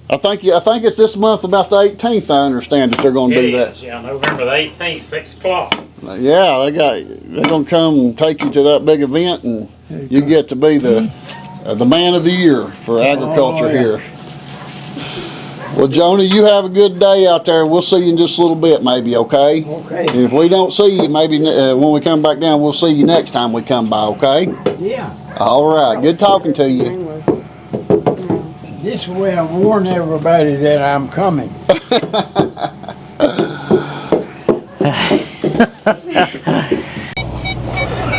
I think it's this month, about the 18th. I understand that they're going to do that. Yeah, November the 18th, 6 o'clock. Yeah, they're going to come and take you to that big event, and you get to be the man of the year for agriculture here. Well, Jonah, you have a good day out there. We'll see you in just a little bit, maybe. Okay. Okay. And if we don't see you, maybe when we come back down, we'll see you next time we come by. Okay. Yeah. All right. Good talking to you. This way I warn everybody that I'm coming.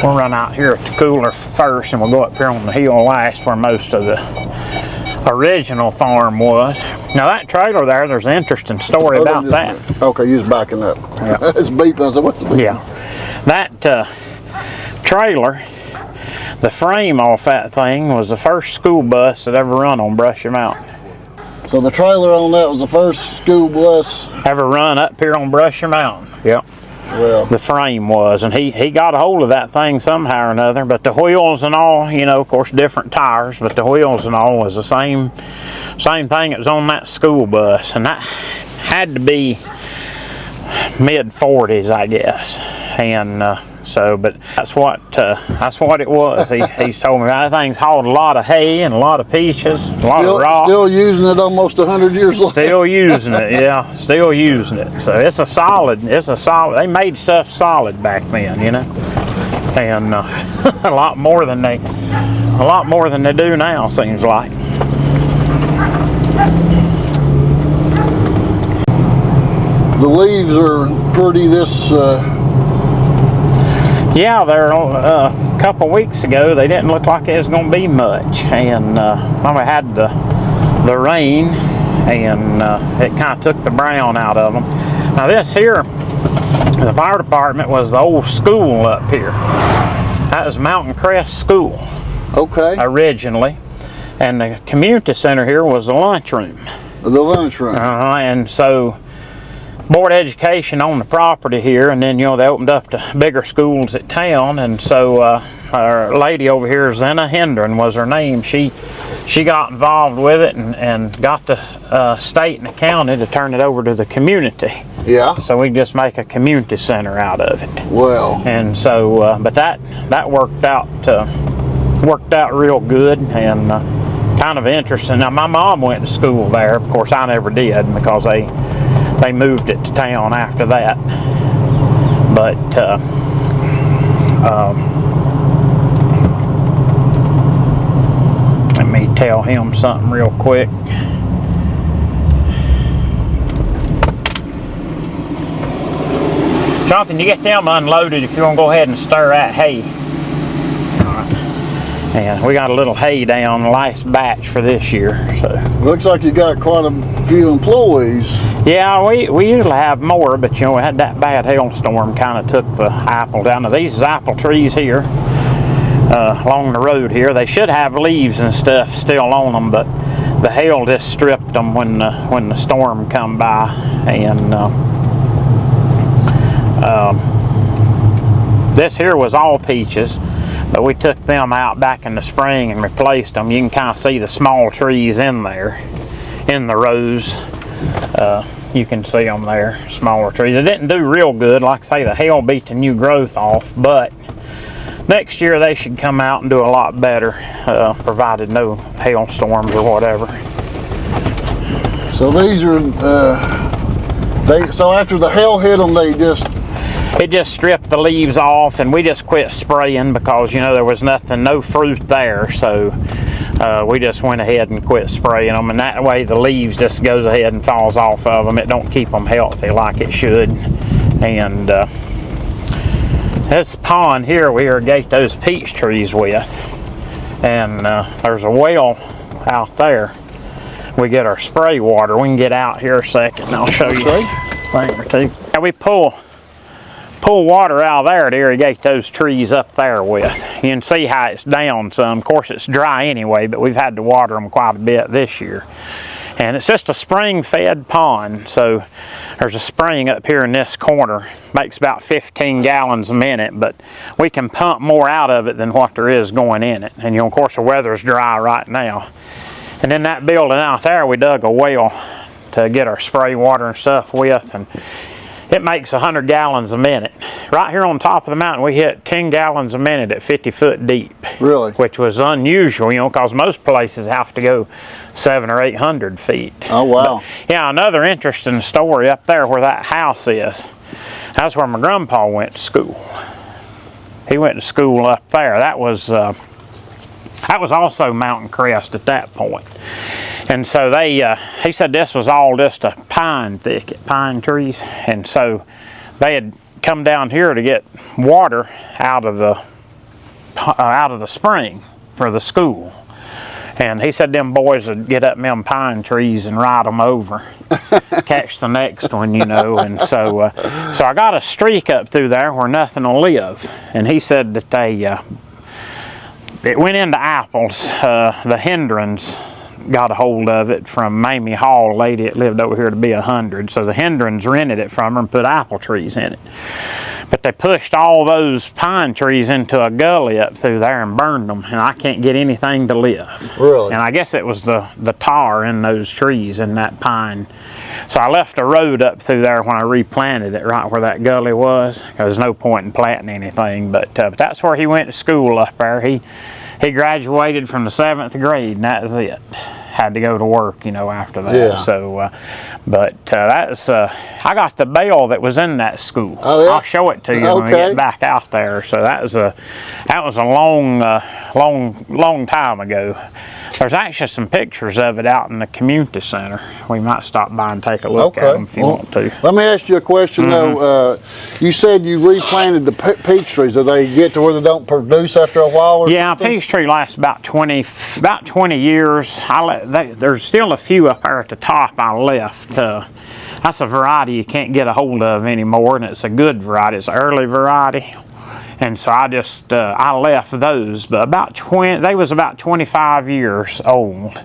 We'll run out here at the cooler first, and we'll go up here on the hill last where most of the original farm was. Now that trailer there's an interesting story about that. Okay, you was backing up. Yeah. It's beeping. I said, what's the beep? Yeah. That trailer, the frame off that thing was the first school bus that ever run on Brushy Mountain. So the trailer on that was the first school bus Ever run up here on Brushy Mountain. Yep. Well, The frame was, and he got a hold of that thing somehow or another, but the wheels and all, of course different tires, but the wheels and all was the same thing that was on that school bus, and that had to be mid-40s, I guess. And but that's what it was. He's told me that thing's hauled a lot of hay and a lot of peaches, a lot of rocks. still using it almost 100 years later. Still using it, yeah. Still using it. So it's a solid. They made stuff solid back then, and a lot more than they do now. Seems like. The leaves are pretty this. Yeah, there a couple weeks ago they didn't look like it was going to be much, and when we had the rain, and it kind of took the brown out of them. Now this here, the fire department was the old school up here. That was Mountain Crest School. Okay. Originally, and the community center here was the lunchroom. The lunchroom. And so board education on the property here, and then, you know, they opened up to bigger schools at town, and so our lady over here, Zena Hendren was her name, she got involved with it and got the state and the county to turn it over to the community. Yeah. So we just make a community center out of it. Well. And so, but that worked out real good, and kind of interesting. Now my mom went to school there. Of course, I never did because they moved it to town after that. But let me tell him something real quick. Jonathan, you get them unloaded if you want to go ahead and stir that hay. And we got a little hay down the last batch for this year. So Looks like you got quite a few employees. yeah, we usually have more, but you know, we had that bad hailstorm kind of took the apple down. Now these is apple trees here along the road here. They should have leaves and stuff still on them, but the hail just stripped them when the storm come by. And this here was all peaches, but we took them out back in the spring and replaced them. You can kind of see the small trees in there, in the rows. You can see them there, smaller trees. They didn't do real good. Like I say, the hail beat the new growth off, but next year they should come out and do a lot better, provided no hailstorms or whatever. So these are, so after the hail hit them, It just stripped the leaves off, and we just quit spraying because, you know, there was no fruit there. So we just went ahead and quit spraying them, and that way the leaves just goes ahead and falls off of them. It don't keep them healthy like it should. And this pond here we irrigate those peach trees with, and there's a well out there. We get our spray water. We can get out here a second and I'll show you a thing or two. Now we pull water out of there to irrigate those trees up there with. You can see how it's down some. Of course it's dry anyway, but we've had to water them quite a bit this year. And it's just a spring fed pond. So there's a spring up here in this corner. Makes about 15 gallons a minute, but we can pump more out of it than what there is going in it. And you know, of course the weather's dry right now. And in that building out there, we dug a well to get our spray water and stuff with, and it makes 100 gallons a minute. Right here on top of the mountain, we hit 10 gallons a minute at 50 foot deep. Really? Which was unusual, you know, because most places have to go 700 or 800 feet. Oh, wow. But, yeah, another interesting story up there where that house is. That's where my grandpa went to school. He went to school up there. That was also Mountain Crest at that point. And so he said this was all just a pine thicket, pine trees. And so they had come down here to get water out of the spring for the school. And he said them boys would get up in them pine trees and ride them over, catch the next one, you know. And so I got a streak up through there where nothing will live. And he said that it went into apples. The Hendrens got a hold of it from Mamie Hall, a lady that lived over here to be 100. So the Hendrens rented it from her and put apple trees in it. But they pushed all those pine trees into a gully up through there and burned them, and I can't get anything to live. Really? And I guess it was the tar in those trees in that pine. So I left a road up through there when I replanted it, right where that gully was. There's no point in planting anything, but that's where he went to school up there. He graduated from the 7th grade, and that was it. Had to go to work, you know, after that. Yeah. So, that's I got the bell that was in that school. Oh, yeah? I'll show it to you when we get back out there. So that was a long time ago. There's actually some pictures of it out in the community center. We might stop by and take a look at them if you want to. Let me ask you a question though. You said you replanted the peach trees. Do they get to where they don't produce after a while? Or yeah, something? peach tree lasts about 20 years. There's still a few up there at the top I left. That's a variety you can't get a hold of anymore, and it's a good variety. It's an early variety. And so I just, I left those, but they was about 25 years old.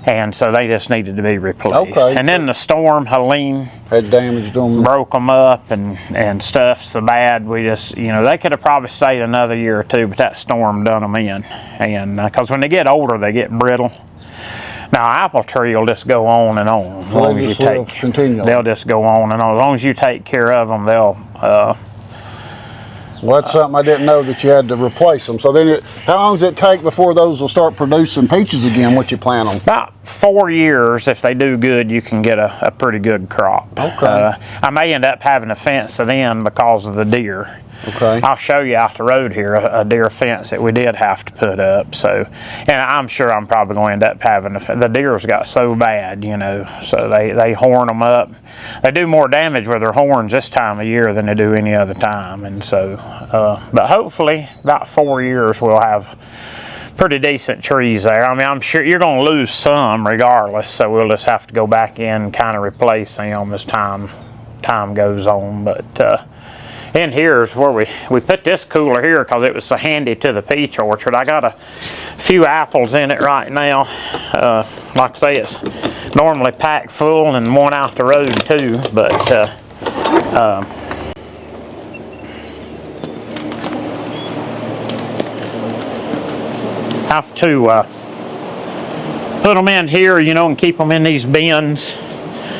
And so they just needed to be replaced. Okay. And then the storm, Helene, Had damaged them. broke them up and stuff so bad. We just, they could have probably stayed another year or two, but that storm done them in. And because when they get older, they get brittle. Now, apple tree will just go on and on. As long as you take, they'll just go on and on. As long as you take care of them, they'll. Well, that's something I didn't know, that you had to replace them. So then, how long does it take before those will start producing peaches again? What you plant them? About 4 years. If they do good, you can get a pretty good crop. Okay. I may end up having to fence it in because of the deer. Okay. I'll show you out the road here a deer fence that we did have to put up. So, and I'm sure I'm probably going to end up having the deer's got so bad, so they horn them up. They do more damage with their horns this time of year than they do any other time. And so, but hopefully about 4 years we'll have pretty decent trees there. I mean, I'm sure you're going to lose some regardless, so we'll just have to go back in and kind of replace them as time goes on. But in here is where we put this cooler here because it was so handy to the peach orchard. I got a few apples in it right now. Like I say, it's normally packed full and one out the road too, but have to put them in here, and keep them in these bins.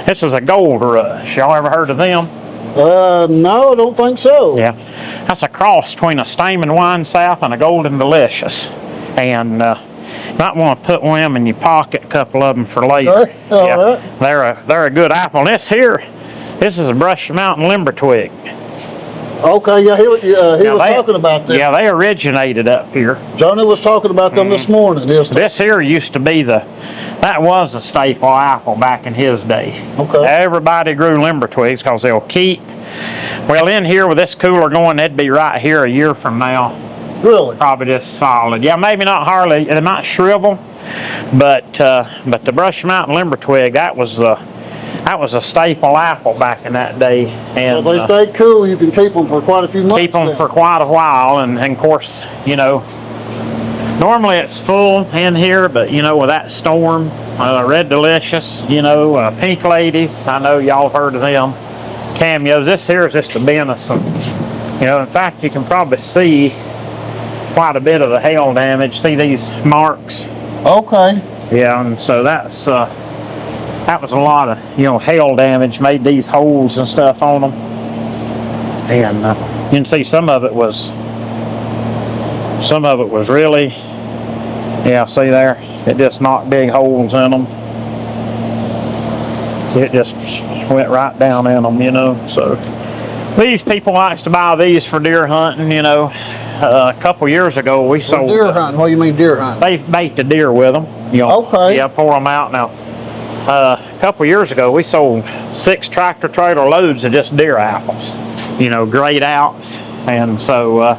This is a Gold Rush. Y'all ever heard of them? No, I don't think so. Yeah, that's a cross between a Stamen Wine Sap and a Golden Delicious. And you might want to put one of them in your pocket, a couple of them for later. Okay, all right. They're a good apple. And this is a Brushy Mountain Limber Twig. Okay, yeah, he was talking about that. Yeah, they originated up here. Jonah was talking about them this morning. This here used to be that was a staple apple back in his day. Okay. Everybody grew limber twigs because they'll keep. Well, in here with this cooler going, they'd be right here a year from now. Really? Probably just solid. Yeah, maybe not hardly. They might shrivel, but the Brushy Mountain Limber Twig, that was a staple apple back in that day. And well, they stay cool. You can keep them for quite a few months. Keep them for quite a while, and of course, normally it's full in here, but with that storm, Red Delicious, Pink Ladies, I know y'all heard of them. Cameos. This here is just a bin of some, in fact, you can probably see quite a bit of the hail damage. See these marks? Okay. Yeah, and so that was a lot of hail damage, made these holes and stuff on them. And you can see some of it was really, yeah, see there, it just knocked big holes in them. It just went right down in them, so these people likes to buy these for deer hunting. A couple years ago we sold deer hunting. What do you mean deer hunting? They bait the deer with them. Okay. Yeah, pour them out. Now a couple years ago we sold 6 tractor trailer loads of just deer apples, grayed outs. And so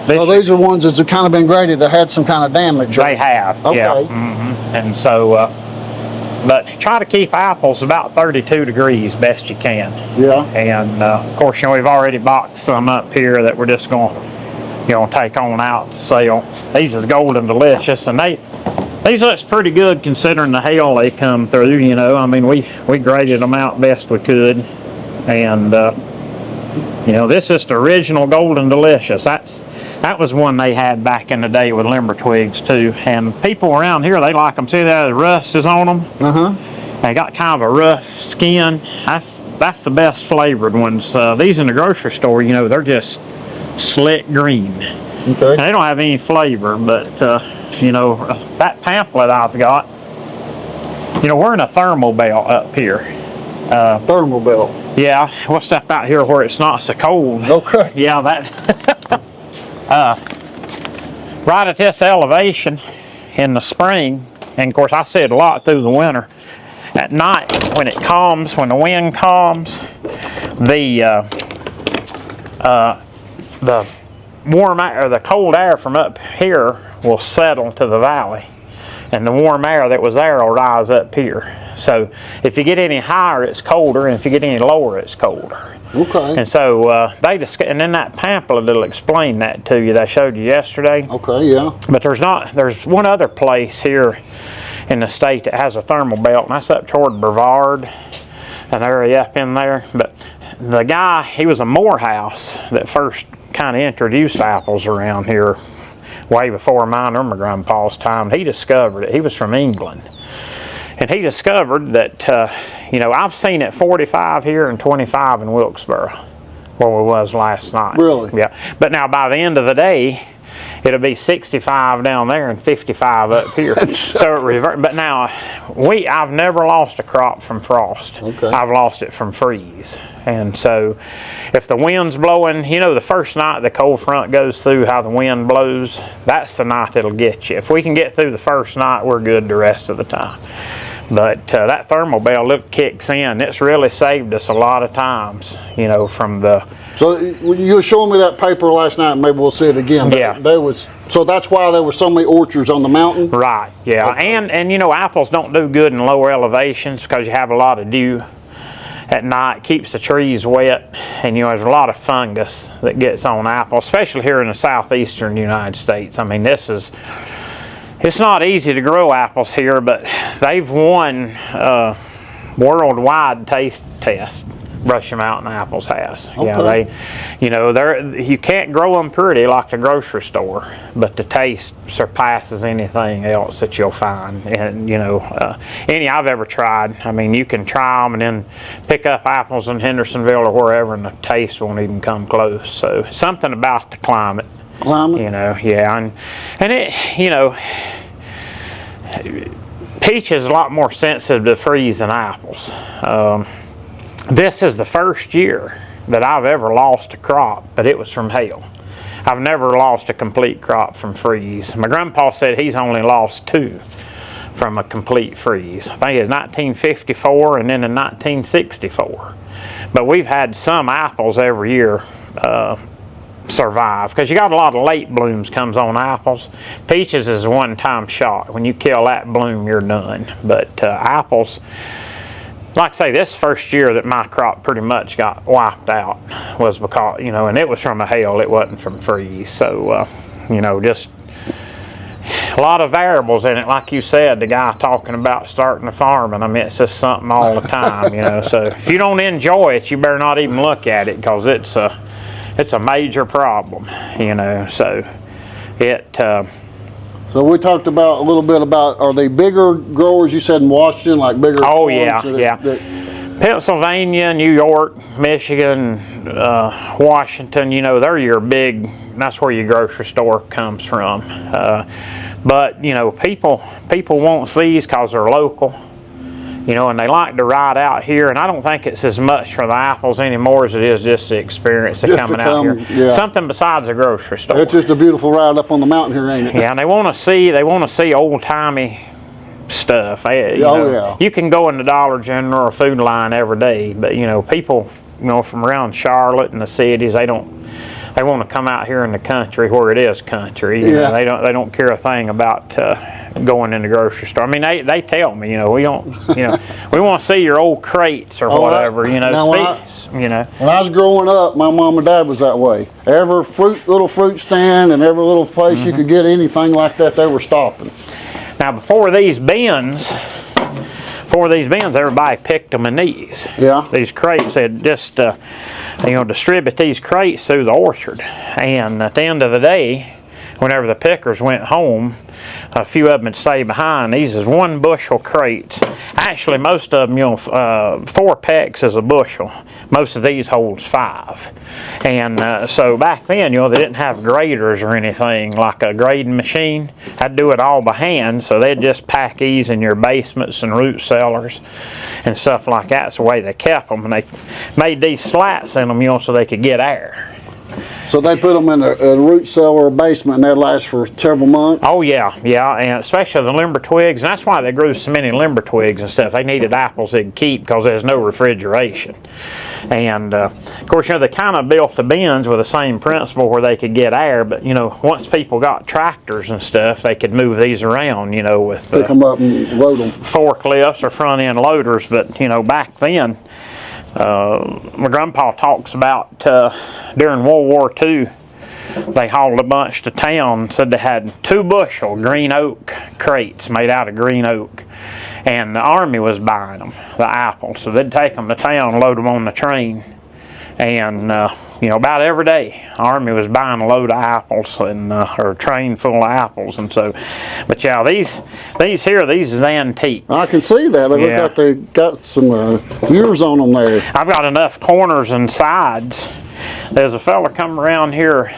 these are ones that have kind of been graded that had some kind of damage. They have. Okay. Yeah. And so but try to keep apples about 32 degrees best you can. Yeah. And of course, we've already boxed some up here that we're just going to take on out to sell. These is Golden Delicious, and these looks pretty good considering the hail they come through. I mean, we graded them out best we could, and this is the original Golden Delicious. That was one they had back in the day with limber twigs too. And people around here, they like them. See that the rust is on them? They got kind of a rough skin. That's the best flavored ones. These in the grocery store, they're just slick green. Okay. They don't have any flavor, but that pamphlet I've got, we're in a thermal belt up here. Thermal belt. Yeah, we'll step out here where it's not so cold. Okay. Yeah, that. Right at this elevation in the spring, and of course I see it a lot through the winter. At night, when it calms, when the wind calms, the warm air or the cold air from up here will settle to the valley. and the warm air that was there will rise up here. So if you get any higher, it's colder, and if you get any lower, it's colder. Okay. And so and then that pamphlet will explain that to you that I showed you yesterday. Okay, yeah. But there's one other place here in the state that has a thermal belt, and that's up toward Brevard, an area up in there. But the guy, he was a Morehouse that first kind of introduced apples around here way before mine or my grandpa's time. He discovered it. He was from England. And he discovered that, I've seen it 45 here and 25 in Wilkesboro, where we was last night. Really? Yeah. But now by the end of the day, it'll be 65 down there and 55 up here. So it reverts. But now, I've never lost a crop from frost. Okay. I've lost it from freeze. And so if the wind's blowing, the first night the cold front goes through, how the wind blows, that's the night that'll get you. If we can get through the first night, we're good the rest of the time. But that thermal belt, it kicks in. It's really saved us a lot of times, from the... So you were showing me that paper last night, and maybe we'll see it again. But Yeah. So that's why there were so many orchards on the mountain? Right, yeah. Okay. And apples don't do good in lower elevations because you have a lot of dew at night. It keeps the trees wet, and there's a lot of fungus that gets on apples, especially here in the southeastern United States. I mean, it's not easy to grow apples here, but they've won worldwide taste test. Brushy Mountain apples has. Okay. Yeah, you can't grow them pretty like the grocery store, but the taste surpasses anything else that you'll find. And any I've ever tried. I mean, you can try them and then pick up apples in Hendersonville or wherever, and the taste won't even come close. So something about the climate. Yeah, and it, peach is a lot more sensitive to freeze than apples. This is the first year that I've ever lost a crop, but it was from hail. I've never lost a complete crop from freeze. My grandpa said he's only lost 2 from a complete freeze. I think it was 1954 and then in 1964. But we've had some apples every year survive, because you got a lot of late blooms comes on apples. Peaches is a one-time shot. When you kill that bloom, you're done. But apples, like I say, this first year that my crop pretty much got wiped out was because, and it was from a hail, it wasn't from freeze. So, just a lot of variables in it. Like you said, the guy talking about starting a farm, and I mean, it's just something all the time, So if you don't enjoy it, you better not even look at it, because it's a major problem, So So we talked about a little bit about, are they bigger growers, you said, in Washington, like bigger? Oh, yeah. Pennsylvania, New York, Michigan, Washington, they're your big, that's where your grocery store comes from. But, people want these because they're local, and they like to ride out here. And I don't think it's as much for the apples anymore as it is just the experience of coming out here. Yeah. Something besides a grocery store. It's just a beautiful ride up on the mountain here, ain't it? Yeah, and they want to see old-timey stuff. You can go in the Dollar General or Food Line every day, but people from around Charlotte and the cities, they want to come out here in the country where it is country. They don't care a thing about going in the grocery store. I mean, they tell me, we don't, we want to see your old crates or whatever, When I was growing up, my mom and dad was that way. Every little fruit stand and every little place you could get anything like that, they were stopping. Now, before these bins, everybody picked them in these. Yeah. These crates, they'd just, distribute these crates through the orchard. And at the end of the day, whenever the pickers went home, a few of them would stay behind. These is 1 bushel crates. Actually, most of them, 4 pecks is a bushel. Most of these holds 5. And so back then, they didn't have graders or anything like a grading machine. I'd do it all by hand, so they'd just pack these in your basements and root cellars and stuff like that. That's the way they kept them. And they made these slats in them, so they could get air. So they put them in a root cellar or basement, and they last for several months? Oh yeah, yeah, and especially the limber twigs, and that's why they grew so many limber twigs and stuff. They needed apples they could keep because there's no refrigeration. And of course, they kind of built the bins with the same principle where they could get air, but once people got tractors and stuff, they could move these around, with Pick them up and load them. forklifts or front end loaders. But back then, my grandpa talks about during World War II, they hauled a bunch to town, said they had 2 bushel green oak crates made out of green oak, and the army was buying them, the apples. So they'd take them to town, load them on the train, and about every day, army was buying a load of apples and or a train full of apples. And so, but yeah, these is antique. I can see that. They look like they got some years on them there. I've got enough corners and sides. There's a fella come around here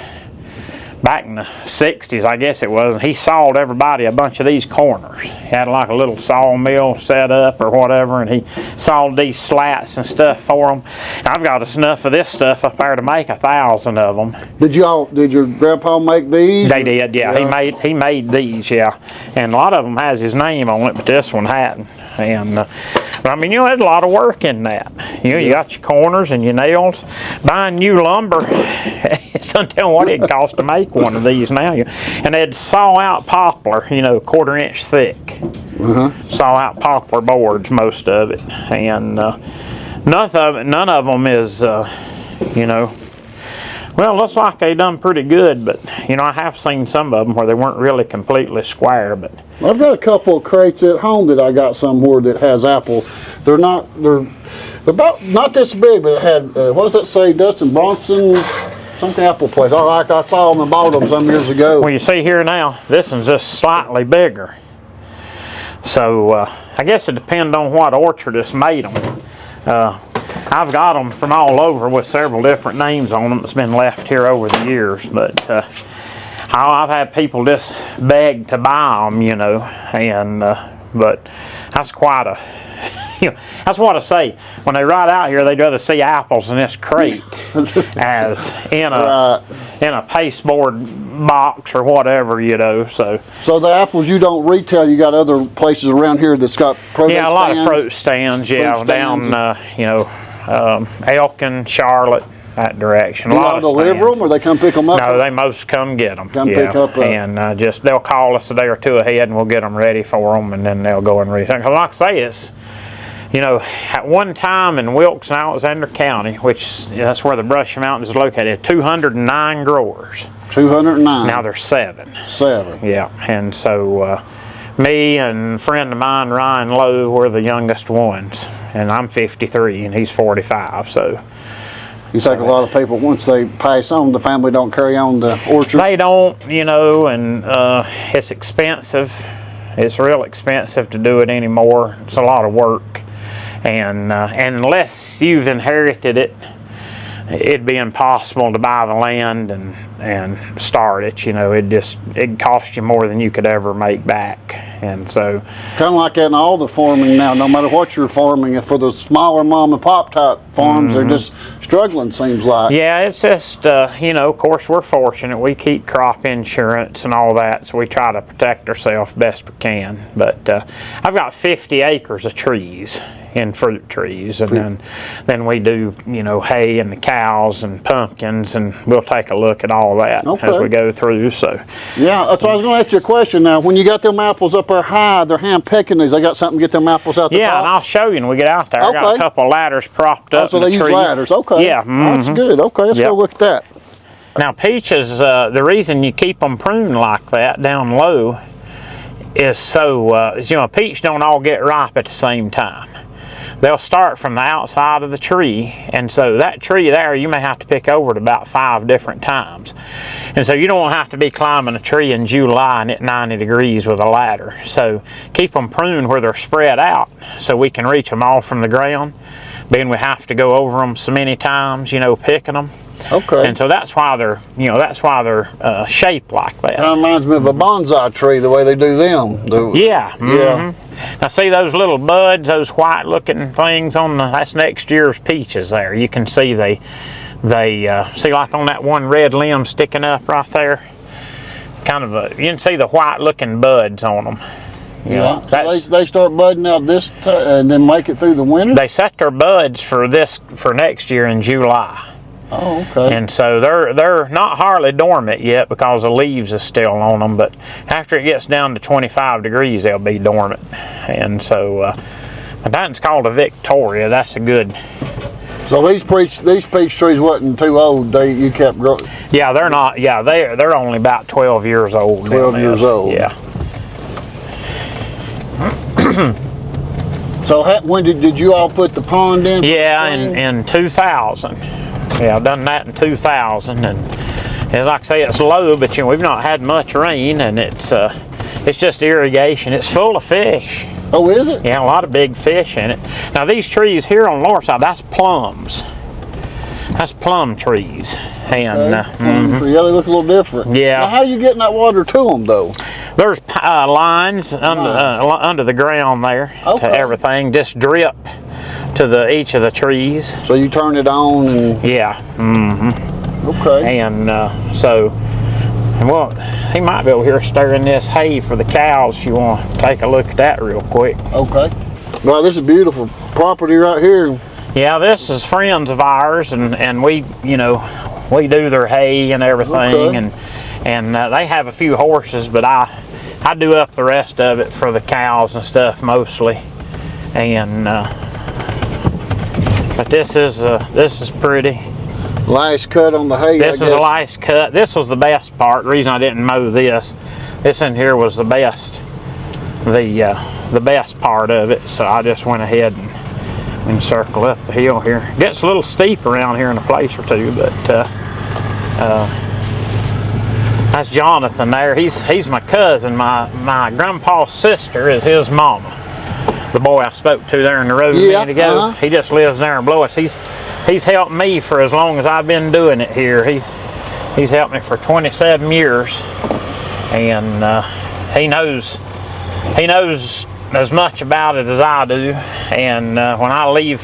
back in the 60s, I guess it was, and he sawed everybody a bunch of these corners. He had like a little sawmill set up or whatever, and he sawed these slats and stuff for them. And I've got enough of this stuff up there to make 1,000 of them. Did your grandpa make these? They did, yeah. He made these, yeah. And a lot of them has his name on it, but this one hadn't. And but I mean, there's a lot of work in that. You got your corners and your nails. Buying new lumber, it's until what it costs to make one of these now. And they'd saw out poplar, 1/4 inch thick. Saw out poplar boards, most of it. And none of them is, well, looks like they done pretty good, but I have seen some of them where they weren't really completely square. But I've got a couple of crates at home that I got somewhere that has apple. They're about not this big, but it had what does that say, Dustin Bronson, some apple place. I saw them and bought them some years ago. well, you see here now, this one's just slightly bigger. So I guess it depends on what orchard it's made them. I've got them from all over with several different names on them that's been left here over the years, but I've had people just beg to buy them, and but that's quite a, that's what I say. When they ride out here, they'd rather see apples in this crate as in a pasteboard box or whatever, So the apples you don't retail, you got other places around here that's got produce yeah, a lot stands? of fruit stands, down Elkin, Charlotte, that direction. Do y'all deliver them, or they come pick them up? No, they most come get them. Come pick up. And they'll call us a day or two ahead, and we'll get them ready for them, and then they'll go and resell. Because like I say, it's at one time in Wilkes and Alexander County, which that's where the Brushy Mountains is located, 209 growers. 209. Now there's 7. 7. Yeah, and so me and a friend of mine, Ryan Lowe, were the youngest ones, and I'm 53 and he's 45. So you think a lot of people, once they pass on, the family don't carry on the orchard? they don't, and it's expensive. It's real expensive to do it anymore. It's a lot of work, and unless you've inherited it, it'd be impossible to buy the land and start it. It'd cost you more than you could ever make back. And so kind of like that in all the farming now, no matter what you're farming, and for the smaller mom and pop type farms, they're just struggling, seems like. yeah, it's just of course we're fortunate. We keep crop insurance and all that, so we try to protect ourselves best we can. But I've got 50 acres of trees, in fruit trees, and then we do hay and the cows and pumpkins, and we'll take a look at all that as we go through. So yeah, that's why I was going to ask you a question now. When you got them apples up there high, they're hand picking these. They got something to get them apples out the top? Yeah, and I'll show you when we get out there. I got a couple of ladders propped up. So they use ladders. Okay. Yeah. That's good. Okay, let's go look at that. Now peaches, the reason you keep them pruned like that down low is so peach don't all get ripe at the same time. They'll start from the outside of the tree, and so that tree there you may have to pick over it about 5 different times. And so you don't have to be climbing a tree in July and at 90 degrees with a ladder. So keep them pruned where they're spread out so we can reach them all from the ground. Being we have to go over them so many times, picking them. Okay. And so that's why they're shaped like that. Kind of reminds me of a bonsai tree, the way they do them. Yeah. Yeah. Now see those little buds, those white looking things that's next year's peaches there. You can see they see, like on that one red limb sticking up right there, kind of a, you can see the white looking buds on them. Yeah, so they start budding out and then make it through the winter? They set their buds for next year in July. Oh, okay. And so they're not hardly dormant yet because the leaves are still on them, but after it gets down to 25 degrees, they'll be dormant. And so that's called a Victoria. That's a good. So these peach trees wasn't too old. You kept growing. Yeah, they're not. Yeah, they're only about 12 years old. 12 years old. Yeah. So when did you all put the pond in? Yeah, in 2000. Yeah, I've done that in 2000, and like I say, it's low, but we've not had much rain, and it's just irrigation. It's full of fish. Oh, is it? Yeah, a lot of big fish in it. Now these trees here on the lower side, that's plums. That's plum trees, and yeah, they look a little different. Yeah. Now, how are you getting that water to them though? There's lines under the ground there to everything. Just drip to each of the trees. So you turn it on and. Yeah. Okay. And well, he might be over here stirring this hay for the cows. If you want to take a look at that real quick. Okay. Well, this is beautiful property right here. Yeah, this is friends of ours, and we we do their hay and everything, and they have a few horses, but I do up the rest of it for the cows and stuff mostly. And but this is pretty. Last cut on the hay. This is the last cut. This was the best part. The reason I didn't mow this in here was the best, the best part of it. So I just went ahead and circle up the hill here. Gets a little steep around here in a place or two, but that's Jonathan there. He's my cousin. My grandpa's sister is his mama. The boy I spoke to there in the road a minute ago. He just lives there in Blois. He's helped me for as long as I've been doing it here. He's helped me for 27 years, and he knows as much about it as I do. And when I leave,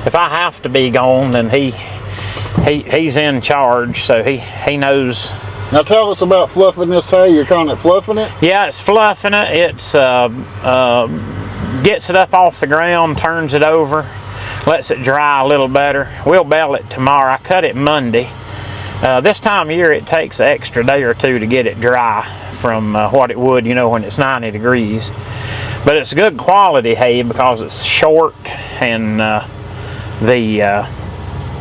if I have to be gone, then he's in charge, so he knows. Now tell us about fluffing this hay. You're calling it fluffing it? Yeah, it's fluffing it. It's gets it up off the ground, turns it over, lets it dry a little better. We'll bale it tomorrow. I cut it Monday. This time of year it takes an extra day or two to get it dry from what it would, when it's 90 degrees. But it's good quality hay because it's short, and a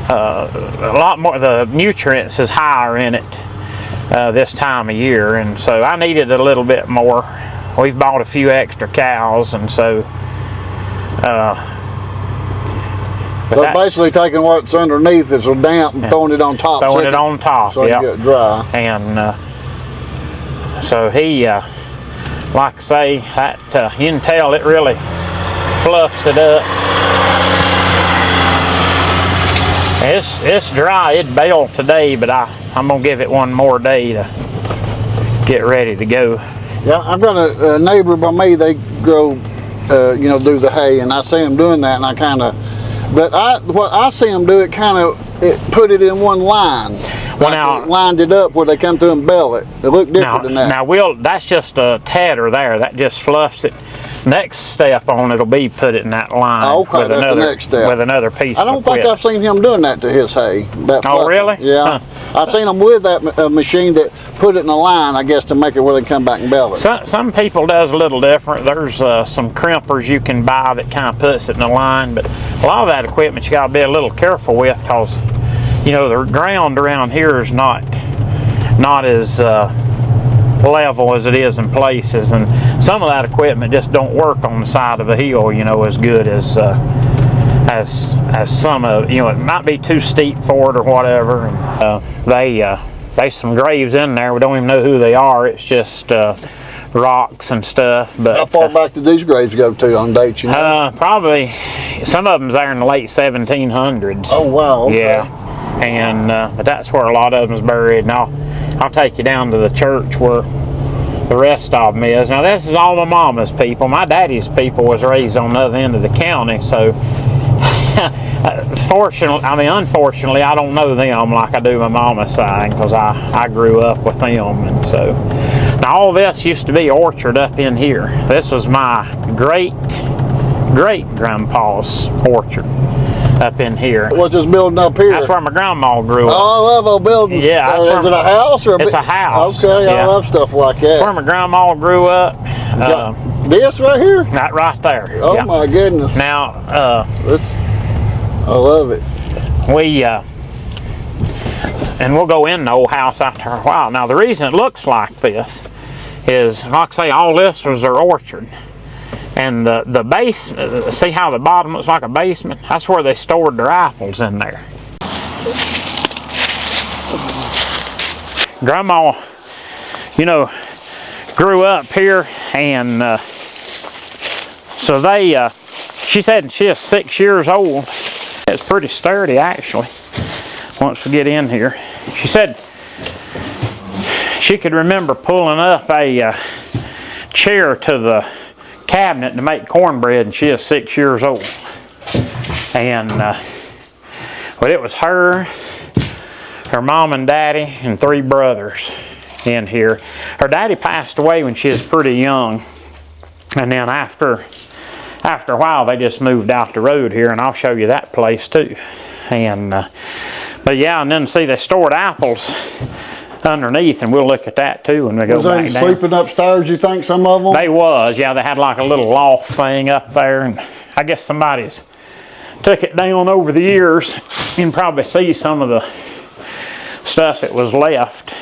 lot more, the nutrients is higher in it this time of year, and so I needed a little bit more. We've bought a few extra cows, and so so basically taking what's underneath that's damp and throwing it on top. Throwing it on top, so you get dry. And so he, like I say, that you can tell it really fluffs it up. It's dry. It baled today, but I'm gonna give it one more day to get ready to go. Yeah, I've got a neighbor by me. They grow, do the hay, and I see them doing that, and I kind of. But what I see them do, it put it in one line. Well, now, lined it up where they come through and bale it. It looked different than that. Now, that's just a tadder there. That just fluffs it. Next step on it'll be put it in that line. Oh, okay, that's the next step. With another piece. I don't think I've seen him doing that to his hay. Oh, really? Yeah. Huh. I've seen him with that machine that put it in a line, I guess, to make it where they come back and bale it. Some people does a little different. There's some crimpers you can buy that kind of puts it in a line, but a lot of that equipment you got to be a little careful with, because the ground around here is not as level as it is in places, and some of that equipment just don't work on the side of a hill as good as some of it might be too steep for it or whatever. There's some graves in there. We don't even know who they are. It's just rocks and stuff. But how far back did these graves go to on dates? Probably some of them's there in the late 1700s. Oh wow. Okay. Yeah. And but that's where a lot of them's buried. And I'll take you down to the church where the rest of them is. Now this is all my mama's people. My daddy's people was raised on the other end of the county, so Unfortunately, I don't know them like I do my mama's side, because I grew up with them, and so. Now all this used to be orchard up in here. This was my great-grandpa's orchard up in here. What's this building up here? That's where my grandma grew up. Oh, I love old buildings. Yeah. Is it a house or a It's a house. Okay, Yeah. I love stuff like that. That's where my grandma grew up. This right here? That right there. Oh yeah. my goodness. Now, I love it. And we'll go in the old house after a while. Now the reason it looks like this is, like I say, all this was their orchard. And the base, see how the bottom looks like a basement? That's where they stored their apples in there. Grandma, grew up here, and so she said she is 6 years old. It's pretty sturdy, actually, once we get in here. She said she could remember pulling up a chair to the cabinet to make cornbread, and she is 6 years old. And but it was her mom and daddy, and 3 brothers in here. Her daddy passed away when she was pretty young, and then after a while they just moved out the road here, and I'll show you that place too. And but yeah, and then see, they stored apples underneath, and we'll look at that too when we go back down. Was they sleeping upstairs, you think, some of them? They was, yeah. They had like a little loft thing up there, and I guess somebody's took it down over the years. You can probably see some of the stuff that was left.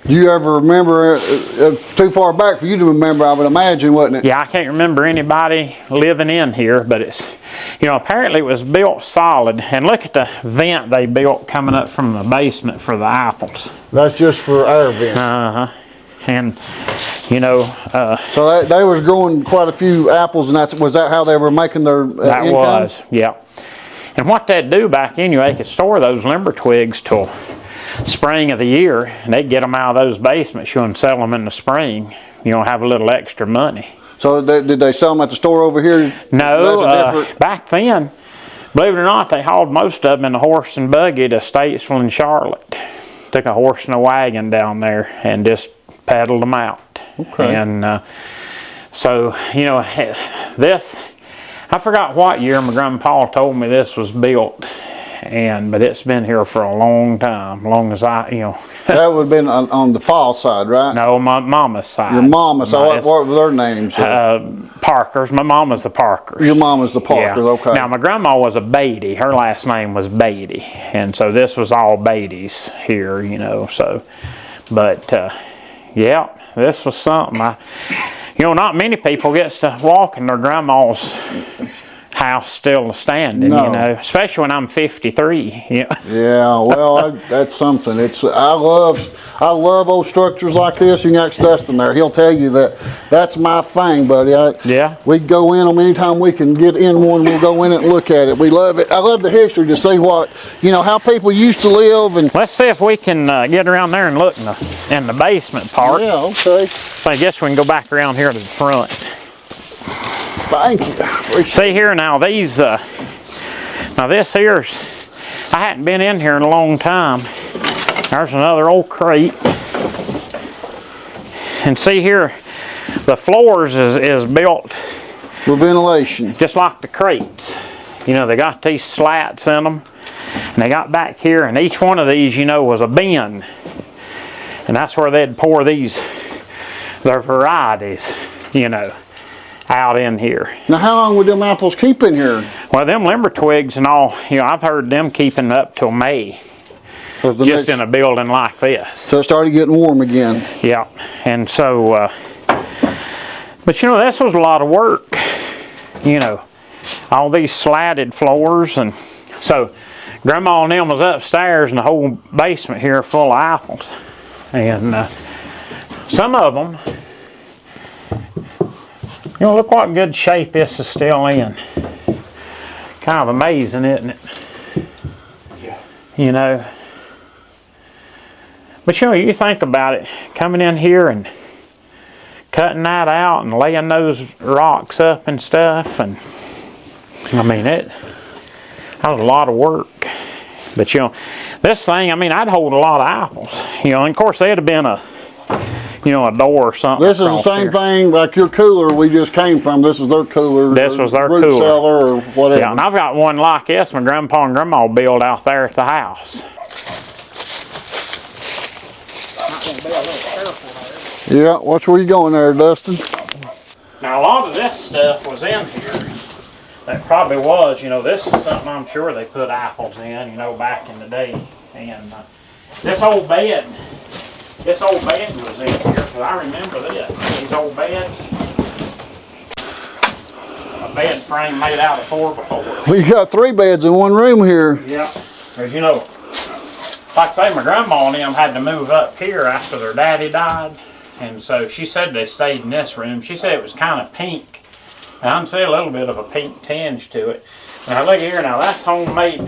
Do you ever remember, it's too far back for you to remember, I would imagine, wasn't it? Yeah, I can't remember anybody living in here, but it's, apparently it was built solid. And look at the vent they built coming up from the basement for the apples. That's just for air vent. And, so they was growing quite a few apples, and was that how they were making their that income? was, yeah. And what they'd do back in, they could store those limber twigs till spring of the year, and they'd get them out of those basements and sell them in the spring, have a little extra money. So did they sell them at the store over here? No, back then, believe it or not, they hauled most of them in a horse and buggy to Statesville and Charlotte. Took a horse and a wagon down there and just paddled them out. Okay. And so, this, I forgot what year my grandpa told me this was built. But it's been here for a long time, long as I, That would have been on the Falls side, right? No, my mama's side. Your mama, so what were their names? Parkers. My mama's the Parkers. Your mama's the Parkers, yeah. Okay. Now, my grandma was a Beatty. Her last name was Beatty. And so this was all Beatty's here, so. But, yeah, this was something. Not many people gets to walk in their grandma's house still standing, especially when I'm 53. Yeah, well, that's something. I love old structures like this. You can ask Dustin there; he'll tell you that's my thing, buddy. We go in them anytime we can get in one. We'll go in it and look at it. We love it. I love the history to see how people used to live. And let's see if we can get around there and look in the basement part. Yeah, okay. So I guess we can go back around here to the front. Thank you. See here now, these, now this here's, I hadn't been in here in a long time. There's another old crate. And see here, the floors is built for ventilation. Just like the crates. They got these slats in them. And they got back here, and each one of these, was a bin. And that's where they'd pour their varieties, out in here. Now, how long would them apples keep in here? Well, them limber twigs and all, I've heard them keeping up till May. Just in a building like this. So it started getting warm again. Yeah, and so, but this was a lot of work. All these slatted floors, and so Grandma and them was upstairs, and the whole basement here full of apples. And some of them, look what good shape this is still in. Kind of amazing, isn't it? Yeah. But you think about it, coming in here and cutting that out and laying those rocks up and stuff, and I mean That was a lot of work. But you know, this thing, I mean, I'd hold a lot of apples. You know, and of course there'd have been a, you know, a door or something. This is the same thing like your cooler we just came from. This is their cooler. This was their root cooler. cellar or whatever. Yeah, and I've got one like this my grandpa and grandma built out there at the house. Yeah, watch where you going there, Dustin. Now a lot of this stuff was in here. That probably was, you know, this is something I'm sure they put apples in, you know, back in the day. And this old bed was in here, because I remember this. These old beds. A bed frame made out of 4x4. Well, you got 3 beds in one room here. Yeah, because you know, like I say, my grandma and them had to move up here after their daddy died. And so she said they stayed in this room. She said it was kind of pink. And I can see a little bit of a pink tinge to it. Now look here, now that's homemade.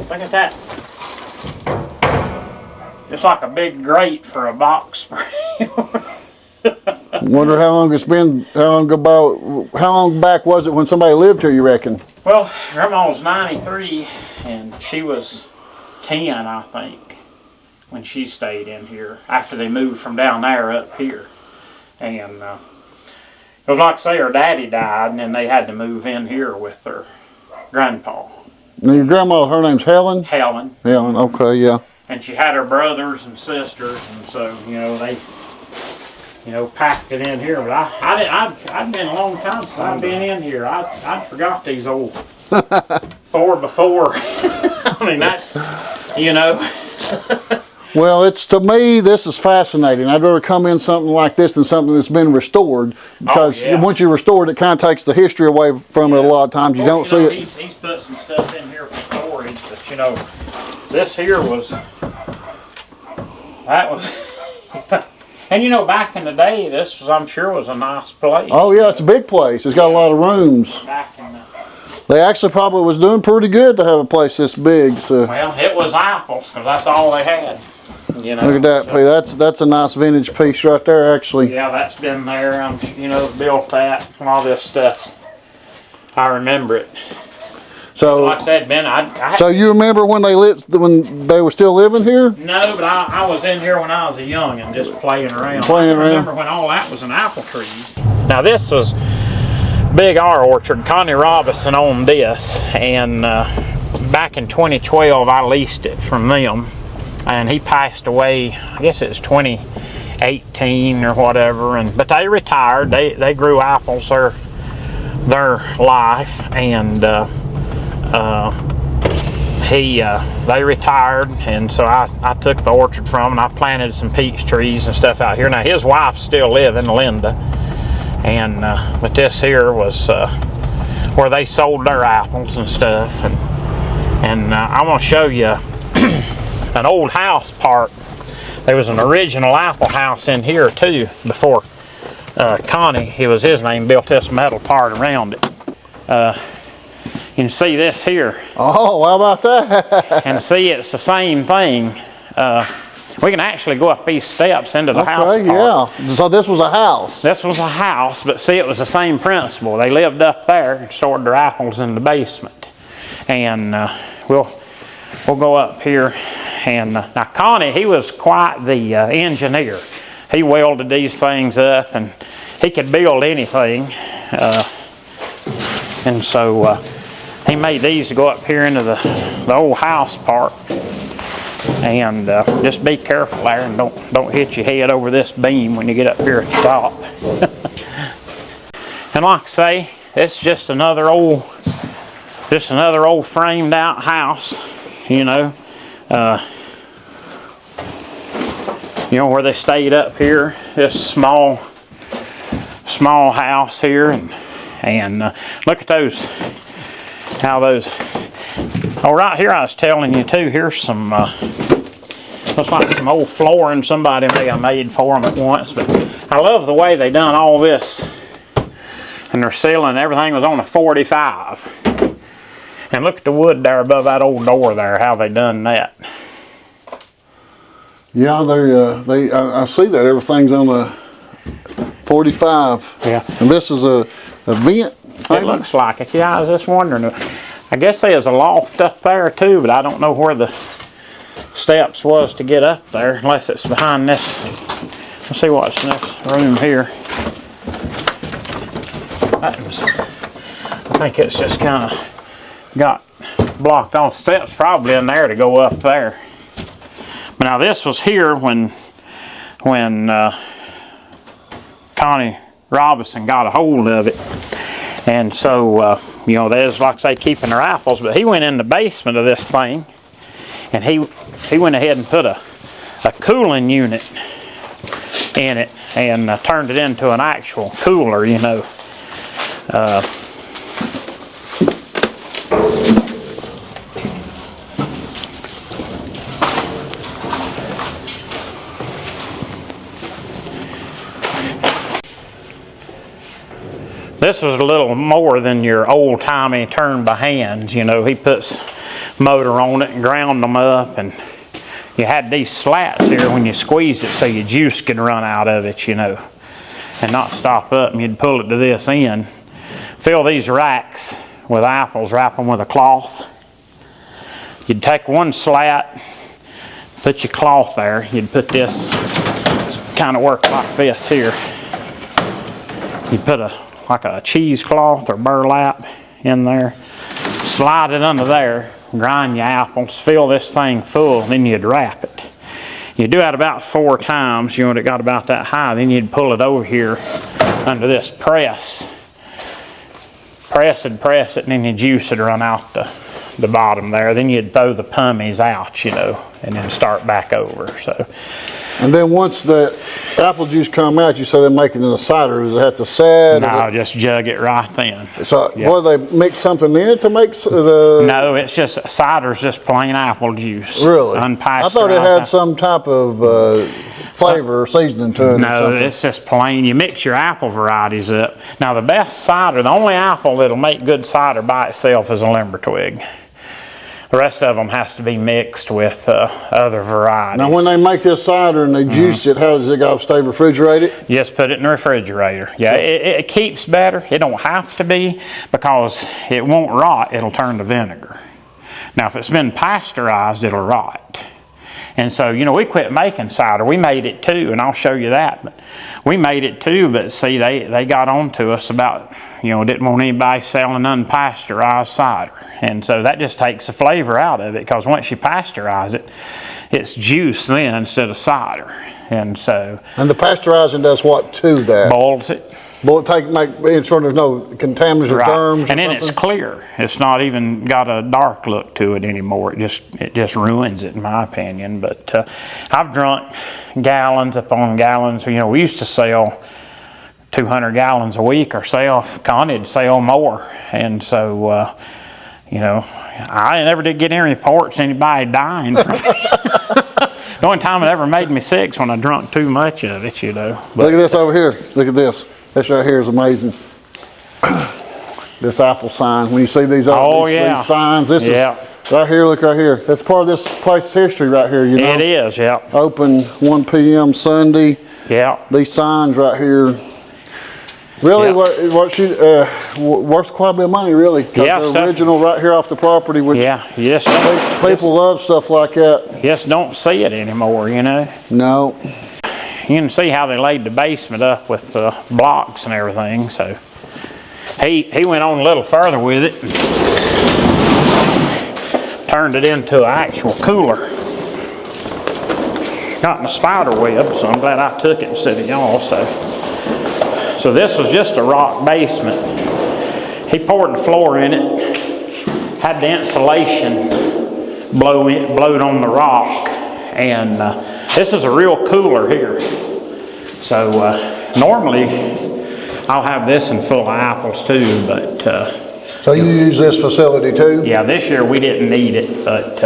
Look at that. It's like a big grate for a box spring. Wonder how long it's been, how long back was it when somebody lived here, you reckon? Well, Grandma was 93 and she was 10, I think, when she stayed in here after they moved from down there up here. And it was like I say, her daddy died and then they had to move in here with their grandpa. Now your grandma, her name's Helen? Helen. Helen, okay, yeah. And she had her brothers and sisters, and so, you know, they, you know, packed it in here. But I'd been a long time since I've been in here. I'd forgot these old 4x4. I mean, that, you know. Well, it's, to me, this is fascinating. I'd rather come in something like this than something that's been restored, because once you restore it, it kind of takes the history away from it a lot of times. You don't see it. He's put some stuff in here for storage, but you know, this here was, that was, and you know, back in the day, this was, I'm sure, was a nice place. Oh yeah, it's a big place. It's got a lot of rooms. Back in the, They actually probably was doing pretty good to have a place this big. So. Well, it was apples, because that's all they had. You know, look at that, so, that's a nice vintage piece right there, actually. Yeah, that's been there. You know, built that and all this stuff. I remember it. So, like I said, Ben, so you remember when they were still living here? No, but I was in here when I was a young and just playing around. I remember when all that was an apple trees. Now this was Big R Orchard. Connie Robinson owned this, and back in 2012 I leased it from them. And he passed away, I guess it was 2018 or whatever. But they retired. They grew apples their life, and they retired. And so I took the orchard from him, and I planted some peach trees and stuff out here. Now his wife's still living, Linda, and but this here was where they sold their apples and stuff. And I want to show you an old house part. There was an original apple house in here too before Connie, it was his name, built this metal part around it. You can see this here. Oh, how about that? And see, it's the same thing. We can actually go up these steps into the house part. Yeah. So this was a house. This was a house, but see, it was the same principle. They lived up there and stored their apples in the basement. And we'll go up here. And now Connie, he was quite the engineer. He welded these things up, and he could build anything. And so he made these to go up here into the old house part. And just be careful there, and don't hit your head over this beam when you get up here at the top. And like I say, it's just another old framed out house, you know. You know, where they stayed up here, this small house here, and look at those, how those. Oh, right here I was telling you too. Here's some looks like some old flooring somebody may have made for them at once. But I love the way they done all this, and their ceiling, everything was on a 45. And look at the wood there above that old door there, how they done that. Yeah, I see that everything's on a 45. Yeah. And this is a vent. It looks like it. Yeah, I was just wondering. I guess there's a loft up there too, but I don't know where the steps was to get up there, unless it's behind this. Let's see what's in this room here. That was, I think it's just kind of got blocked off. Steps probably in there to go up there. But now this was here when Connie Robinson got a hold of it. And so, you know, there's, like I say, keeping their apples, but he went in the basement of this thing, and he went ahead and put a cooling unit in it, and turned it into an actual cooler, you know. This was a little more than your old-timey turn by hands, you know. He puts motor on it and ground them up, and you had these slats here when you squeezed it so your juice could run out of it, you know, and not stop up, and you'd pull it to this end. Fill these racks with apples, wrap them with a cloth. You'd take one slat, put your cloth there, you'd put this, kind of work like this here. You'd put like a cheesecloth or burlap in there, slide it under there, grind your apples, fill this thing full, then you'd wrap it. You do that about 4 times, you know, when it got about that high, then you'd pull it over here under this press. Press it, and then your juice would run out the bottom there. Then you'd throw the pummies out, you know, and then start back over. So. And then once the apple juice come out, you say they're making it a cider. Does it have to set? No, just jug it right then. So, Yeah. what, they mix something in it to make the... No, it's just, cider's just plain apple juice. Really? Unpasteurized. I thought it had some type of flavor or seasoning to it or No, something. it's just plain. You mix your apple varieties up. Now, the best cider, the only apple that'll make good cider by itself is a limber twig. The rest of them has to be mixed with other varieties. Now, when they make this cider and they juice it, how does it go? Stay refrigerated? Just put it in the refrigerator. Yeah, it keeps better. It don't have to be, because it won't rot. It'll turn to vinegar. Now, if it's been pasteurized, it'll rot. And so, you know, we quit making cider. We made it too, and I'll show you that. But we made it too, but see, they got on to us about, you know, didn't want anybody selling unpasteurized cider. And so that just takes the flavor out of it, because once you pasteurize it, it's juice then instead of cider. And so... And the pasteurizing does what to that? Boils it. Well, make sure there's no contaminants or germs or and then something? it's clear. It's not even got a dark look to it anymore. It just ruins it, in my opinion. But I've drunk gallons upon gallons. You know, we used to sell 200 gallons a week ourselves. Connie'd sell more. And so, you know, I never did get any reports anybody dying from it. The only time it ever made me sick is when I drunk too much of it, you know. But, look at this over here. Look at this. This right here is amazing. This apple sign. When you see these, these signs, this is right here. Look right here. That's part of this place's history right here. You know, it is. Yeah. Open 1 p.m. Sunday. Yeah. These signs right here. Really, worth quite a bit of money, really. Yeah, the original right here off the property. Which people love stuff like that. Just don't see it anymore, you know. No. You can see how they laid the basement up with blocks and everything. So he went on a little further with it, and turned it into an actual cooler. Got in a spider web, so I'm glad I took it instead of y'all. So this was just a rock basement. He poured the floor in it, had the insulation blowed on the rock, and this is a real cooler here. So normally I'll have this in full of apples too, but so you use this facility too? Yeah, this year we didn't need it, but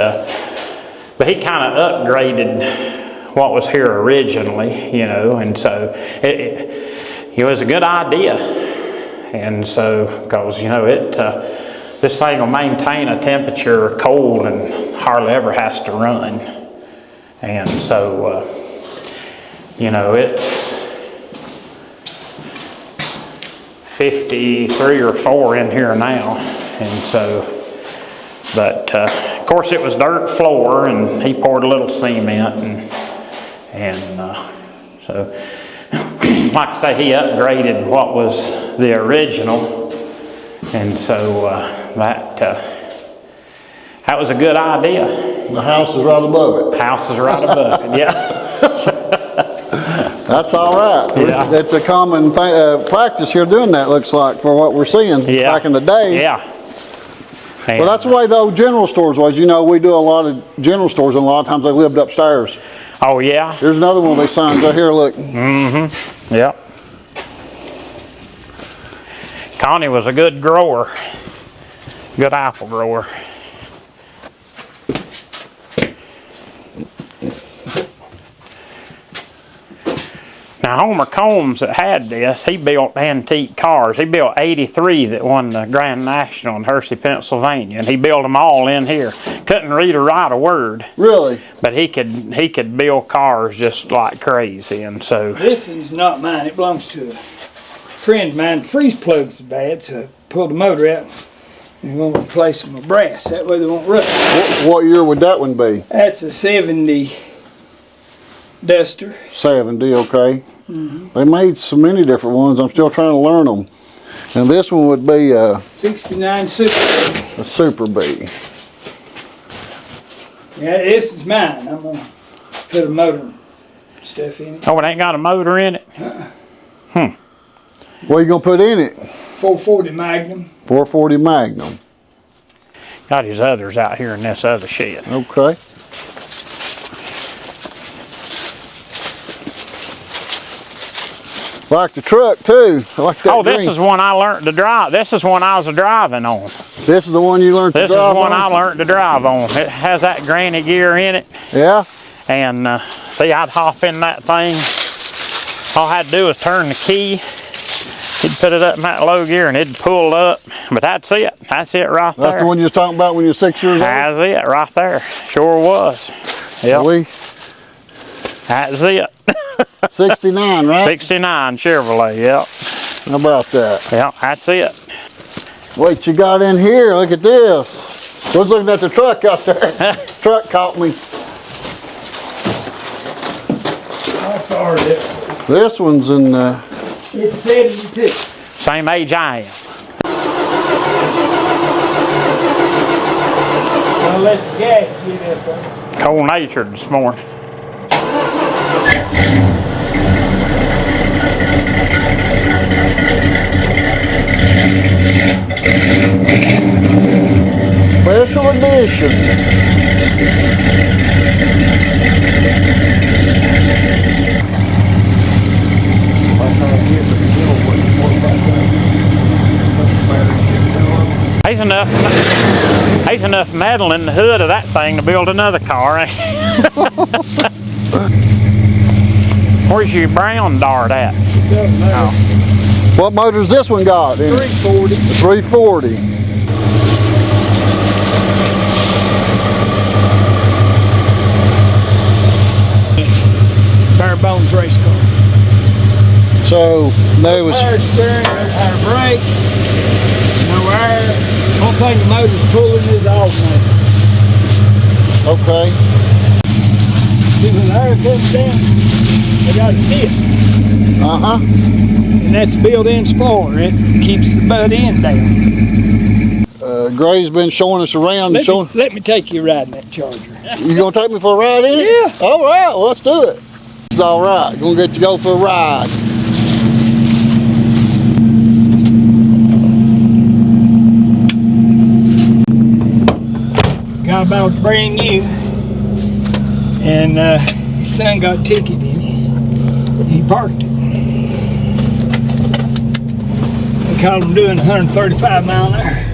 he kind of upgraded what was here originally, you know, and so it was a good idea. And so, because, you know, this thing will maintain a temperature cold and hardly ever has to run. And so, you know, it's 53 or 4 in here now. And so But of course it was dirt floor, and he poured a little cement, and so like I say, he upgraded what was the original, and so that was a good idea. The house is right above it. House is right above it, yeah. That's all right. Yeah. It's a common practice here doing that, looks like, for what we're seeing back in the day. Yeah. And, Well, that's the way the old general stores was. You know, we do a lot of general stores, and a lot of times they lived upstairs. oh, yeah. Here's another one of these signs right here, look. Mm-hmm. Yep. Connie was a good grower. Good apple grower. Now, Homer Combs that had this, he built antique cars. He built 83 that won the Grand National in Hershey, Pennsylvania, and he built them all in here. Couldn't read or write a word. Really? But he could build cars just like crazy, and so. This is not mine. It belongs to a friend of mine. The freeze plugs are bad, so I pulled the motor out and we're going to replace them with brass. That way they won't rust. What year would that one be? That's a 70 Duster. 70, okay. They made so many different ones. I'm still trying to learn them. And this one would be a 69 Super. Super B. Yeah, this is mine. I'm going to put a motor and stuff in it. Oh, it ain't got a motor in it? What are you going to put in it? 440 Magnum. 440 Magnum. Got his others out here in this other shed. Okay. Like the truck too. I like that. Oh, this green. is one I learned to drive. This is one I was driving on. This is the one you learned to This is drive one I on? learned to drive on. It has that granny gear in it. Yeah? And see, I'd hop in that thing. All I had to do was turn the key. He'd put it up in that low gear and it'd pull up. But that's it. That's it right there. That's the one you was talking about when you were 6 years old? That's it right there. Sure was. Yep. That's it. 69, right? 69 Chevrolet, yep. How about that? Yep, that's it. What you got in here? Look at this. I was looking at the truck out there. Truck caught me. How far is it? This one's in It's 72. Same age I am. I'll let the gas get up there. Cold natured this morning. special edition. There's enough metal in the hood of that thing to build another car, ain't it? Where's your brown dart at? Oh. What motor's this one got? 340. 340. Bare bones race car. So there was. Power steering, our brakes, no air. One thing the motor's pulling is the alternator. Okay. See, when the air comes down, they got a tip. Uh-huh. And that's a built-in spoiler. It keeps the butt end down. Gray's been showing us around. Let me take you riding that Charger. You gonna take me for a ride in it? Yeah. All right, well, let's do it. It's all right. Gonna get to go for a ride. Got about brand new, and his son got a ticket in it. He parked it. They called him doing 135 mile an hour.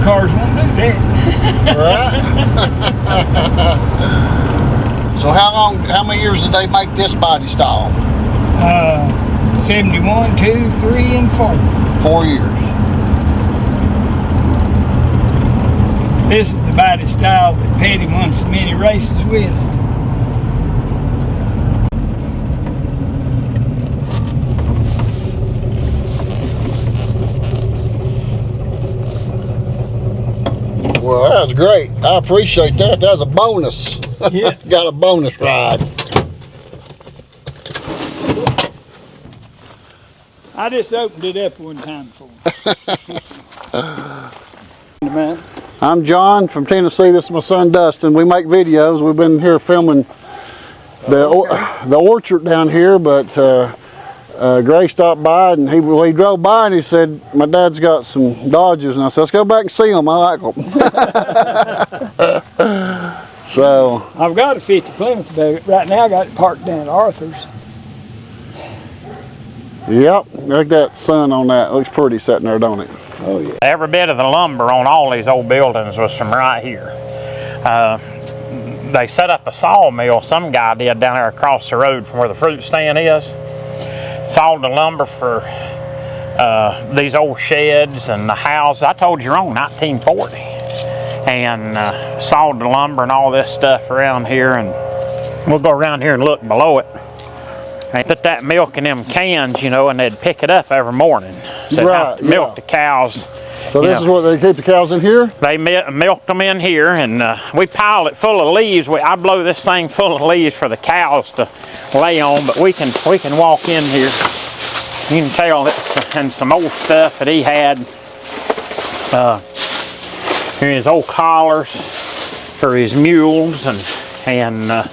cars won't do that. Right. So how many years did they make this body style? 71, 2, 3, and 4. 4 years. This is the body style that Petty won so many races with. Well, that was great. I appreciate that. That was a bonus. Yeah. Got a bonus ride. I just opened it up one time for him. I'm John from Tennessee. This is my son Dustin. We make videos. We've been here filming the orchard down here, but Gray stopped by and he drove by and he said, my dad's got some Dodges, and I said, let's go back and see them. I like them. So I've got a 50 Plymouth, but right now I got it parked down at Arthur's. yep, look at that sun on that. Looks pretty sitting there, don't it? Oh yeah. Every bit of the lumber on all these old buildings was from right here. They set up a sawmill, some guy did down there across the road from where the fruit stand is. Sawed the lumber for these old sheds and the houses. I told you wrong, 1940. And sawed the lumber and all this stuff around here, and we'll go around here and look below it. They put that milk in them cans, you know, and they'd pick it up every morning. So they'd have to milk the cows. So this is what they keep the cows in here? They milked them in here, and we pile it full of leaves. I blow this thing full of leaves for the cows to lay on, but we can walk in here. You can tell it's and some old stuff that he had. Here his old collars for his mules, and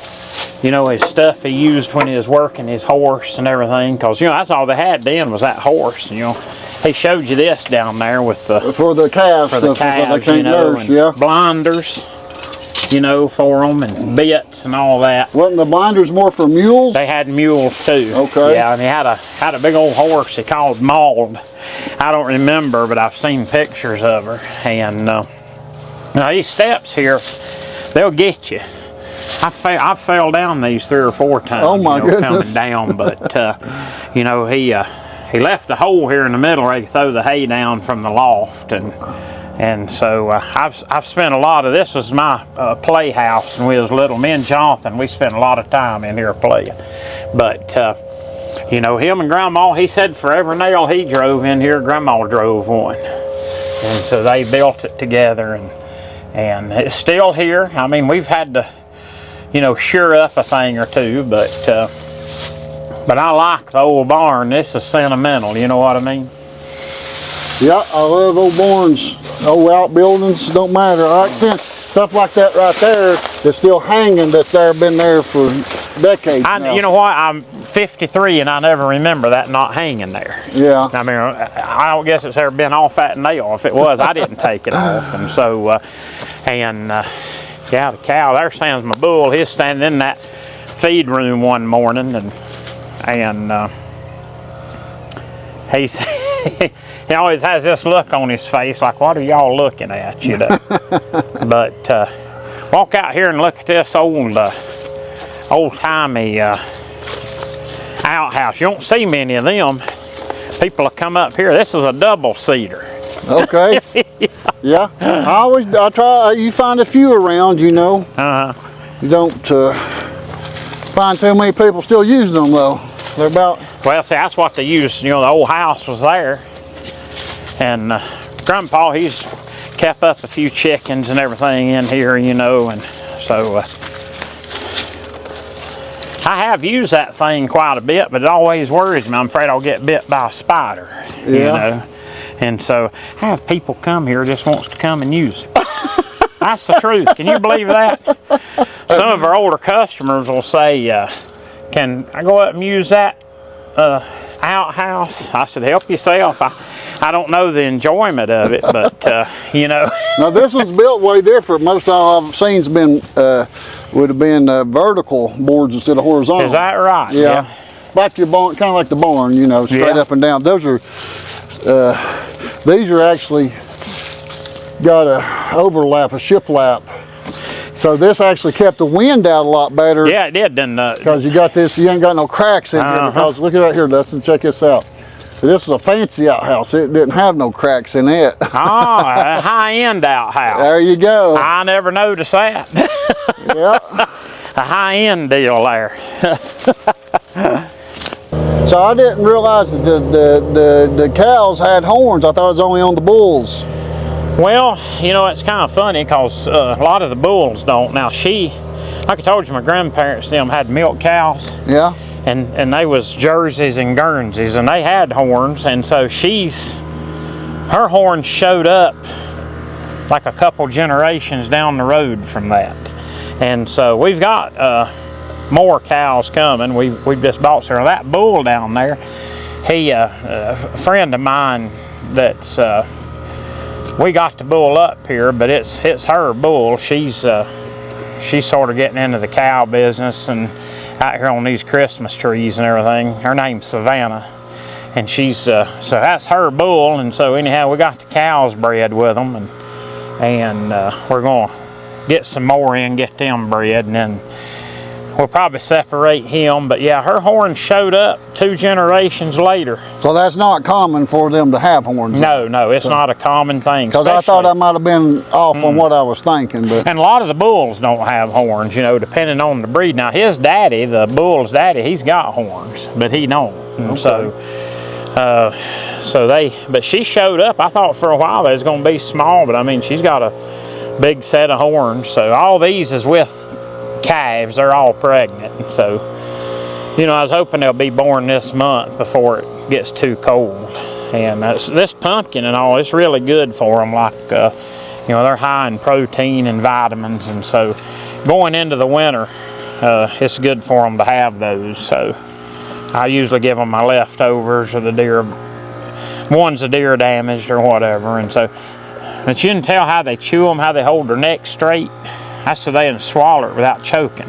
you know, his stuff he used when he was working his horse and everything, because, you know, that's all they had then was that horse, you know. He showed you this down there with the... For the calves, for the calves, you know, nurse, and yeah. blinders, you know, for them, and bits and all that. Wasn't the blinders more for mules? They had mules too. Okay. Yeah, and he had a big old horse he called Maud. I don't remember, but I've seen pictures of her. And now these steps here, they'll get you. I fell down these 3 or 4 times. Oh my goodness. Coming down, but you know, he left a hole here in the middle where he could throw the hay down from the loft, and so I've spent a lot of this was my playhouse when we was little. Me and Jonathan, we spent a lot of time in here playing. But you know, him and Grandma, he said for every nail he drove in here, Grandma drove one, and so they built it together, and it's still here. I mean, we've had to, you know, sure up a thing or two, but I like the old barn. This is sentimental, you know what I mean? Yeah, I love old barns, old outbuildings, don't matter. I like seeing stuff like that right there that's still hanging, that's been there for decades now. You know what, I'm 53 and I never remember that not hanging there. Yeah. I mean, I don't guess it's ever been off that nail. If it was, I didn't take it off. And so, yeah, the cow, there stands my bull. He's standing in that feed room one morning, and he always has this look on his face like, what are y'all looking at, you know? But walk out here and look at this old-timey outhouse. You don't see many of them. People will come up here. This is a double seater. Okay. Yeah. I try. You find a few around, you know. You don't find too many people still using them though. They're about. Well, see, that's what they used. You know, the old house was there, and Grandpa, he's kept up a few chickens and everything in here, you know, and so I have used that thing quite a bit, but it always worries me. I'm afraid I'll get bit by a spider, you know. And so I have people come here just wants to come and use it. That's the truth. Can you believe that? Some of our older customers will say, can I go up and use that outhouse? I said, help yourself. I don't know the enjoyment of it, but you know. Now this one's built way different. Most all I've seen's been would have been vertical boards instead of horizontal. Is that right? Yeah. Like your barn, kind of like the barn, you know, straight up and down. Those are these are actually got a overlap, a shiplap. So this actually kept the wind out a lot better. Yeah, it did, didn't it? Because you got this, you ain't got no cracks in here. Because look at right here, Dustin, check this out. This is a fancy outhouse. It didn't have no cracks in it. Oh, a high-end outhouse. There you go. I never noticed that. Yeah. A high-end deal there. So I didn't realize that the cows had horns. I thought it was only on the bulls. Well, you know, it's kind of funny because a lot of the bulls don't. Now like I told you, my grandparents, them had milk cows. Yeah. And they was Jerseys and Guernseys, and they had horns, and so her horns showed up like a couple generations down the road from that. And so we've got more cows coming. We've just bought some. That bull down there, a friend of mine that's we got the bull up here, but it's her bull. She's sort of getting into the cow business and out here on these Christmas trees and everything. Her name's Savannah, and so that's her bull. And so anyhow, we got the cows bred with them, and we're gonna get some more in, get them bred, and then we'll probably separate him. But yeah, her horns showed up 2 generations later. So that's not common for them to have horns. No, it's not a common thing. Because I thought I might have been off on what I was thinking. But and a lot of the bulls don't have horns, you know, depending on the breed. Now his daddy, the bull's daddy, he's got horns, but he don't. And but she showed up. I thought for a while they was gonna be small, but I mean she's got a big set of horns. So all these is with calves. They're all pregnant. And so, you know, I was hoping they'll be born this month before it gets too cold. And this pumpkin and all, it's really good for them. Like, you know, they're high in protein and vitamins. And so going into the winter, it's good for them to have those. So I usually give them my leftovers or the deer damaged or whatever. And so, but you can tell how they chew them, how they hold their neck straight. That's so they can swallow it without choking.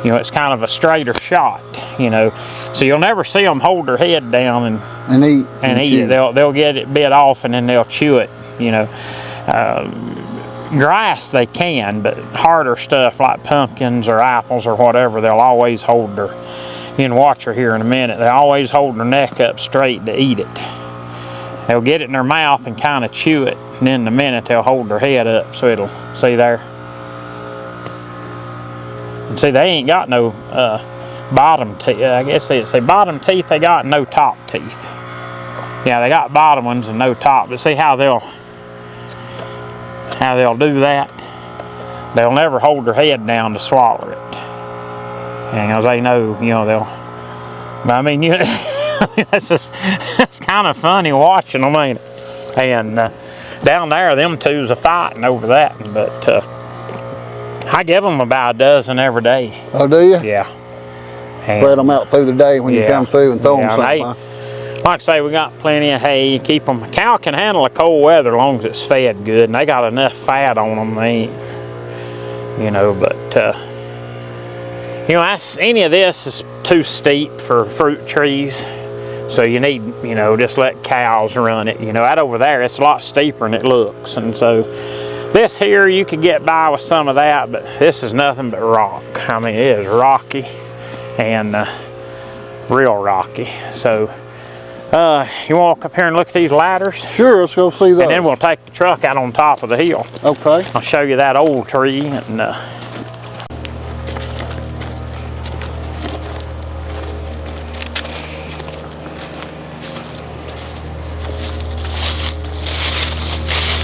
You know, it's kind of a straighter shot, you know. So you'll never see them hold their head down and eat it. They'll get it bit off and then they'll chew it, you know. Grass they can, but harder stuff like pumpkins or apples or whatever, they'll always hold you can watch her here in a minute, they always hold their neck up straight to eat it. They'll get it in their mouth and kind of chew it, and then in a minute they'll hold their head up so it'll, see there. And see, they ain't got no bottom teeth. I guess they'd say bottom teeth they got, no top teeth. Yeah, they got bottom ones and no top. But see how they'll do that? They'll never hold their head down to swallow it. And as they know, you know, but I mean, it's kind of funny watching them, ain't it? And down there, them two's a fighting over that. But I give them about a dozen every day. Oh, do you? Yeah. Spread them out through the day when you come through and throw them something. Like I say, we got plenty of hay. Keep them. A cow can handle the cold weather as long as it's fed good, and they got enough fat on them. They ain't, you know. But you know, any of this is too steep for fruit trees. So you need, you know, just let cows run it. You know, out over there, it's a lot steeper than it looks, and so. This here, you could get by with some of that, but this is nothing but rock. I mean, it is rocky and real rocky. So, you want to come up here and look at these ladders? Sure, let's go see those. And then we'll take the truck out on top of the hill. Okay. I'll show you that old tree. And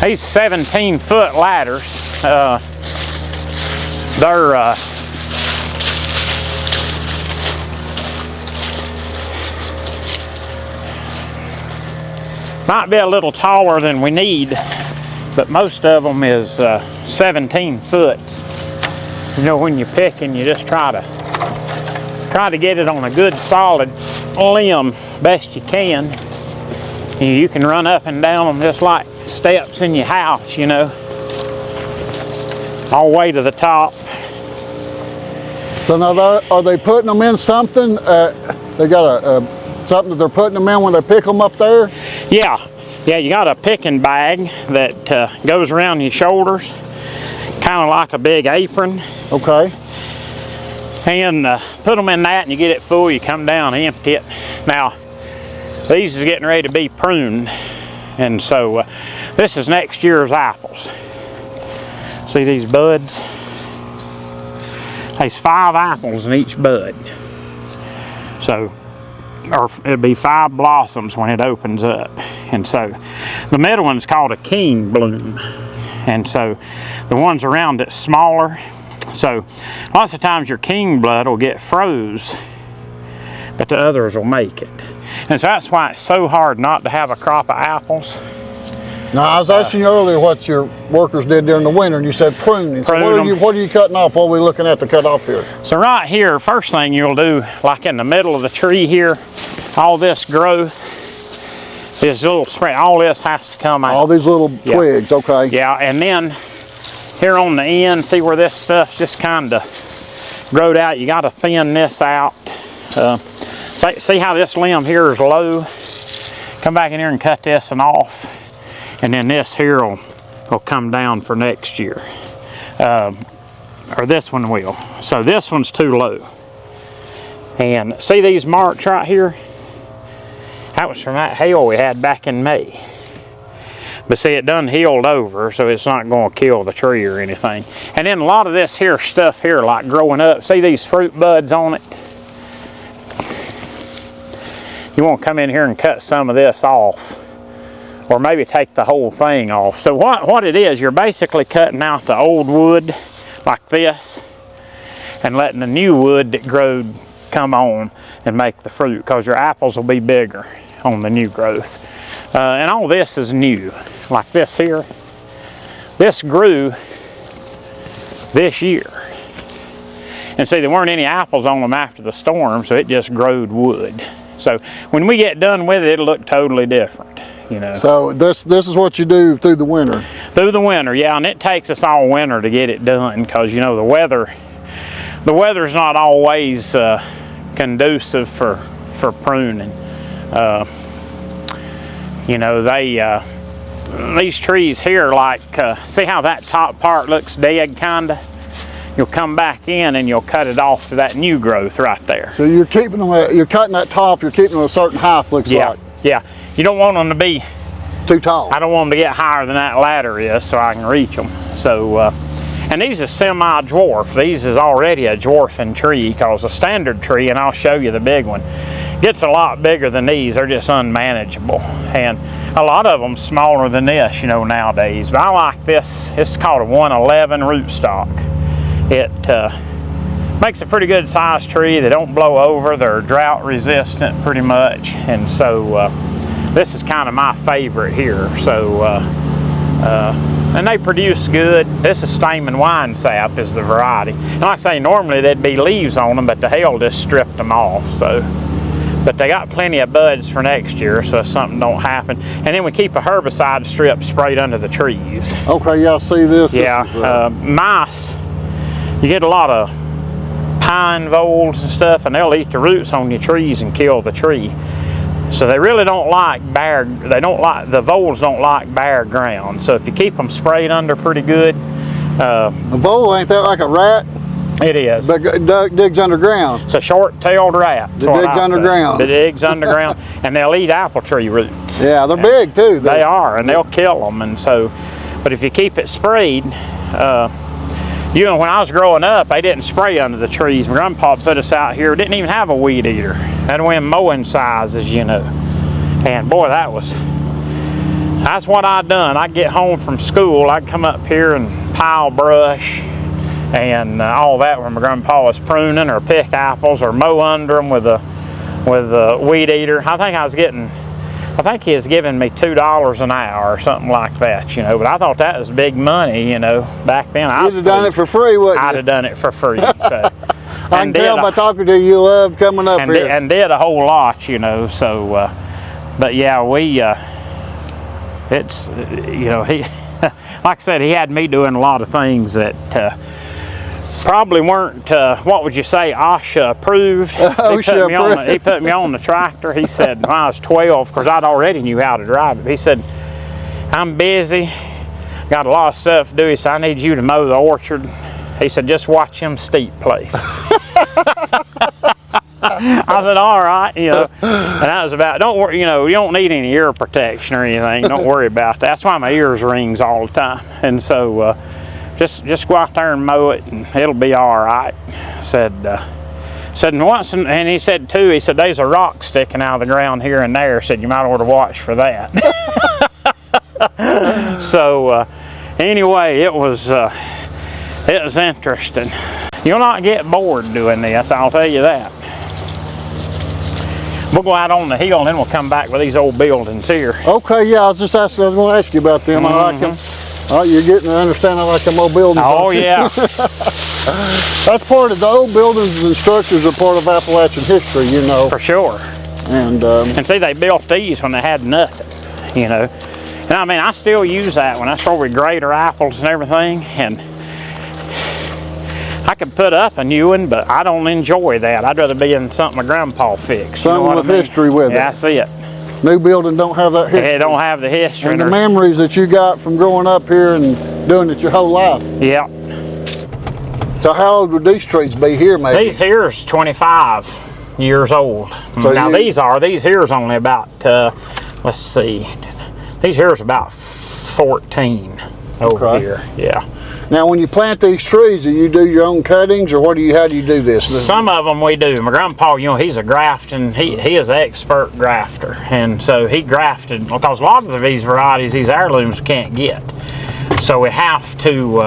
these 17-foot ladders, they're might be a little taller than we need, but most of them is 17 foot. You know, when you're picking, you just try to get it on a good solid limb best you can. You can run up and down them just like steps in your house, you know, all the way to the top. So now, are they putting them in something? They got something that they're putting them in when they pick them up there? Yeah, Yeah, you got a picking bag that goes around your shoulders, kind of like a big apron. Okay. And put them in that and you get it full, you come down, empty it. Now, these is getting ready to be pruned. And so this is next year's apples. See these buds? There's 5 apples in each bud. So, or it'll be 5 blossoms when it opens up. And so the middle one's called a king bloom. And so the ones around it smaller. So lots of times your king blood will get froze, but the others will make it. And so that's why it's so hard not to have a crop of apples. Now, I was asking you earlier what your workers did during the winter, and you said pruning. So what are you cutting off? What are we looking at to cut off here? So right here, first thing you'll do, like in the middle of the tree here, all this growth, this little spray, all this has to come out. All these little twigs, okay. Yeah, and then here on the end, see where this stuff's just kind of growed out. You got to thin this out. See how this limb here is low? Come back in here and cut this one off. And then this here will come down for next year. Or this one will. So this one's too low. And see these marks right here? That was from that hail we had back in May. But see, it done healed over, so it's not going to kill the tree or anything. And then a lot of this here stuff here, like growing up, see these fruit buds on it? You want to come in here and cut some of this off, or maybe take the whole thing off. So what it is, you're basically cutting out the old wood like this and letting the new wood that growed come on and make the fruit, because your apples will be bigger on the new growth. And all this is new, like this here. This grew this year. And see, there weren't any apples on them after the storm, so it just growed wood. So when we get done with it, it'll look totally different, you know. So this is what you do through the winter? Through the winter, yeah, and it takes us all winter to get it done, because, you know, the weather's not always conducive for pruning. You know, these trees here, like, see how that top part looks dead, kinda? You'll come back in and you'll cut it off to that new growth right there. So you're keeping them, you're cutting that top, you're keeping them a certain height, looks like. Yeah, you don't want them to be too tall. I don't want them to get higher than that ladder is, so I can reach them. So, and these are semi-dwarf. These is already a dwarfing tree, because a standard tree, and I'll show you the big one, gets a lot bigger than these. They're just unmanageable, and a lot of them smaller than this, you know, nowadays. But I like this. It's called a 111 rootstock. It makes a pretty good sized tree. They don't blow over. They're drought resistant pretty much, and so this is kind of my favorite here. So and they produce good. This is Stamen Wine Sap is the variety. And like I say, normally there'd be leaves on them, but the hail just stripped them off. So, but they got plenty of buds for next year, so if something don't happen. And then we keep a herbicide strip sprayed under the trees. Okay, y'all see this? Yeah, mice. You get a lot of pine voles and stuff, and they'll eat the roots on your trees and kill the tree. So they really don't like bare, the voles don't like bare ground. So if you keep them sprayed under pretty good. A vole, ain't that like a rat? It is. But digs underground. It's a short-tailed rat. It digs underground. It digs underground, and they'll eat apple tree roots. Yeah, they're big too. They are, and they'll kill them. And so, but if you keep it sprayed, you know, when I was growing up, they didn't spray under the trees. My grandpa put us out here, didn't even have a weed eater. Had one mowing sizes, you know. And boy, that's what I done. I'd get home from school, I'd come up here and pile brush and all that when my grandpa was pruning, or pick apples, or mow under them with a weed eater. I think he was giving me $2 an hour or something like that, you know. But I thought that was big money, you know, back then. You'd have done it for free, wouldn't you? I'd have done it for free. So. I can tell by talking to you, you love coming up here. And did a whole lot, you know. So, but yeah, it's, you know, he, like I said, he had me doing a lot of things that probably weren't, what would you say, OSHA approved. He put me on the tractor. He said, when I was 12, because I'd already knew how to drive it. He said, I'm busy, got a lot of stuff to do. He said, I need you to mow the orchard. He said, just watch them steep places. I said, all right, you know, and that was about, don't worry, you know, you don't need any ear protection or anything. Don't worry about that. That's why my ears rings all the time. And so, just go out there and mow it, and it'll be all right. Said once, and he said too. He said there's a rock sticking out of the ground here and there. Said you might ought to watch for that. So anyway, it was interesting. You'll not get bored doing this, I'll tell you that. We'll go out on the hill and then we'll come back with these old buildings here. Okay, yeah, I was going to ask you about them. I like them. All right, you're getting to understand I like them old buildings. Oh, yeah. That's part of the old buildings and structures are part of Appalachian history, you know. For sure. And see, they built these when they had nothing, you know. And I mean, I still use that when I start with grater apples and everything. And I could put up a new one, but I don't enjoy that. I'd rather be in something my grandpa fixed. Something with history with it. Yeah, that's it. New building don't have that history. They don't have the history. And the memories that you got from growing up here and doing it your whole life. Yeah. So how old would these trees be here, maybe? These here's 25 years old. So now these here's only about, let's see, these here's about 14 over here, yeah. Now when you plant these trees, do you do your own cuttings, or how do you do this? Some of them we do. My grandpa, you know, he's a grafting, he is an expert grafter, and so he grafted, because a lot of these varieties, these heirlooms, can't get. So we have to,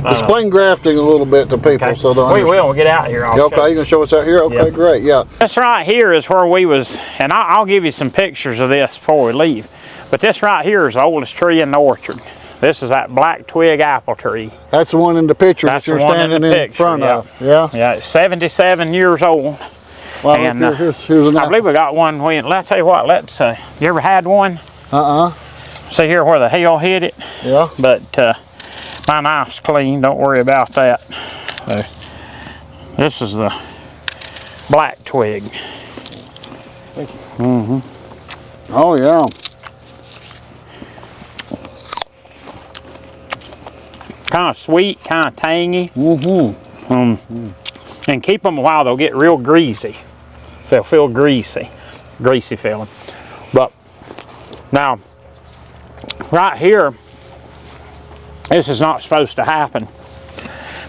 explain grafting a little bit to people. Okay. So they'll we'll get out here. Okay, you're going to show us out here? Okay, yep. Great, yeah. This right here is where we was, and I'll give you some pictures of this before we leave, but this right here is the oldest tree in the orchard. This is that black twig apple tree. That's the one in the picture that you're standing in front of. Yeah. Yeah, it's 77 years old. Well, and here's an I believe we got one. Let's tell you what. You ever had one? See here where the hail hit it? Yeah. But my knife's clean. Don't worry about that. This is the black twig. Oh yeah. Kind of sweet, kind of tangy. And keep them a while, they'll get real greasy. They'll feel greasy feeling. But now, right here, this is not supposed to happen,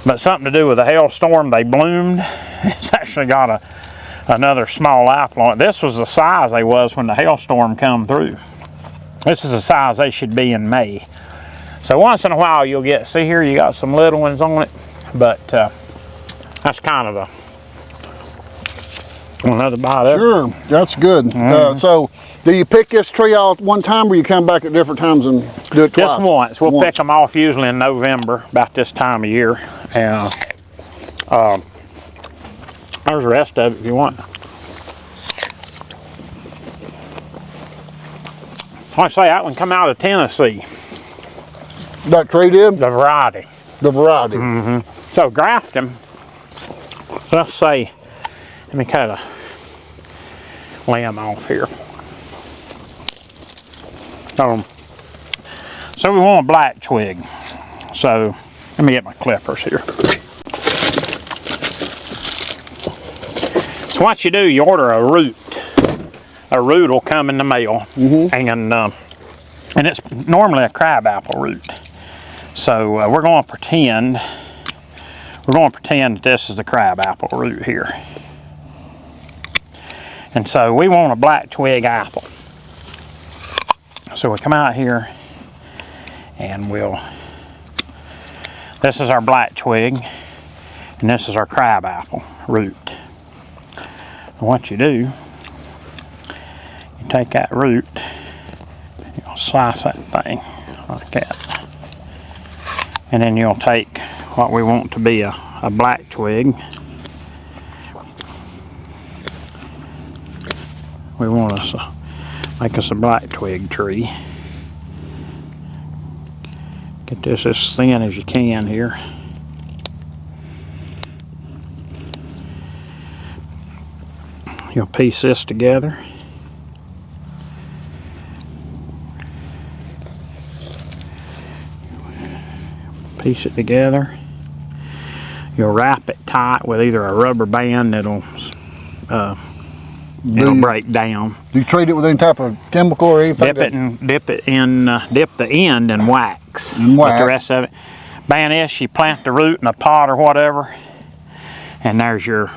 but something to do with a hailstorm, they bloomed. It's actually got another small apple on it. This was the size they was when the hailstorm come through. This is the size they should be in May. So once in a while you'll get, see here, you got some little ones on it, but that's kind of another bite of it. Sure, that's good. So do you pick this tree all at one time, or you come back at different times and do it twice? Just once. We'll pick them off usually in November, about this time of year. And there's the rest of it if you want. Like I say, that one come out of Tennessee. That tree did? The variety. The variety. So graft them. Let's say, let me cut a limb off here. So we want a black twig. So let me get my clippers here. So what you do, you order a root. A root will come in the mail, and it's normally a crabapple root. So we're going to pretend that this is the crabapple root here. And so we want a black twig apple. So we come out here and this is our black twig, and this is our crabapple root. And what you do, you take that root, you'll slice that thing like that. And then you'll take what we want to be a black twig. We want to make us a black twig tree. Get this as thin as you can here. You'll piece this together. Piece it together. You'll wrap it tight with either a rubber band that'll it'll break down. Do you treat it with any type of chemical or anything? Dip the end in wax. In wax. With the rest of it. Ban this, you plant the root in a pot or whatever, and there's your.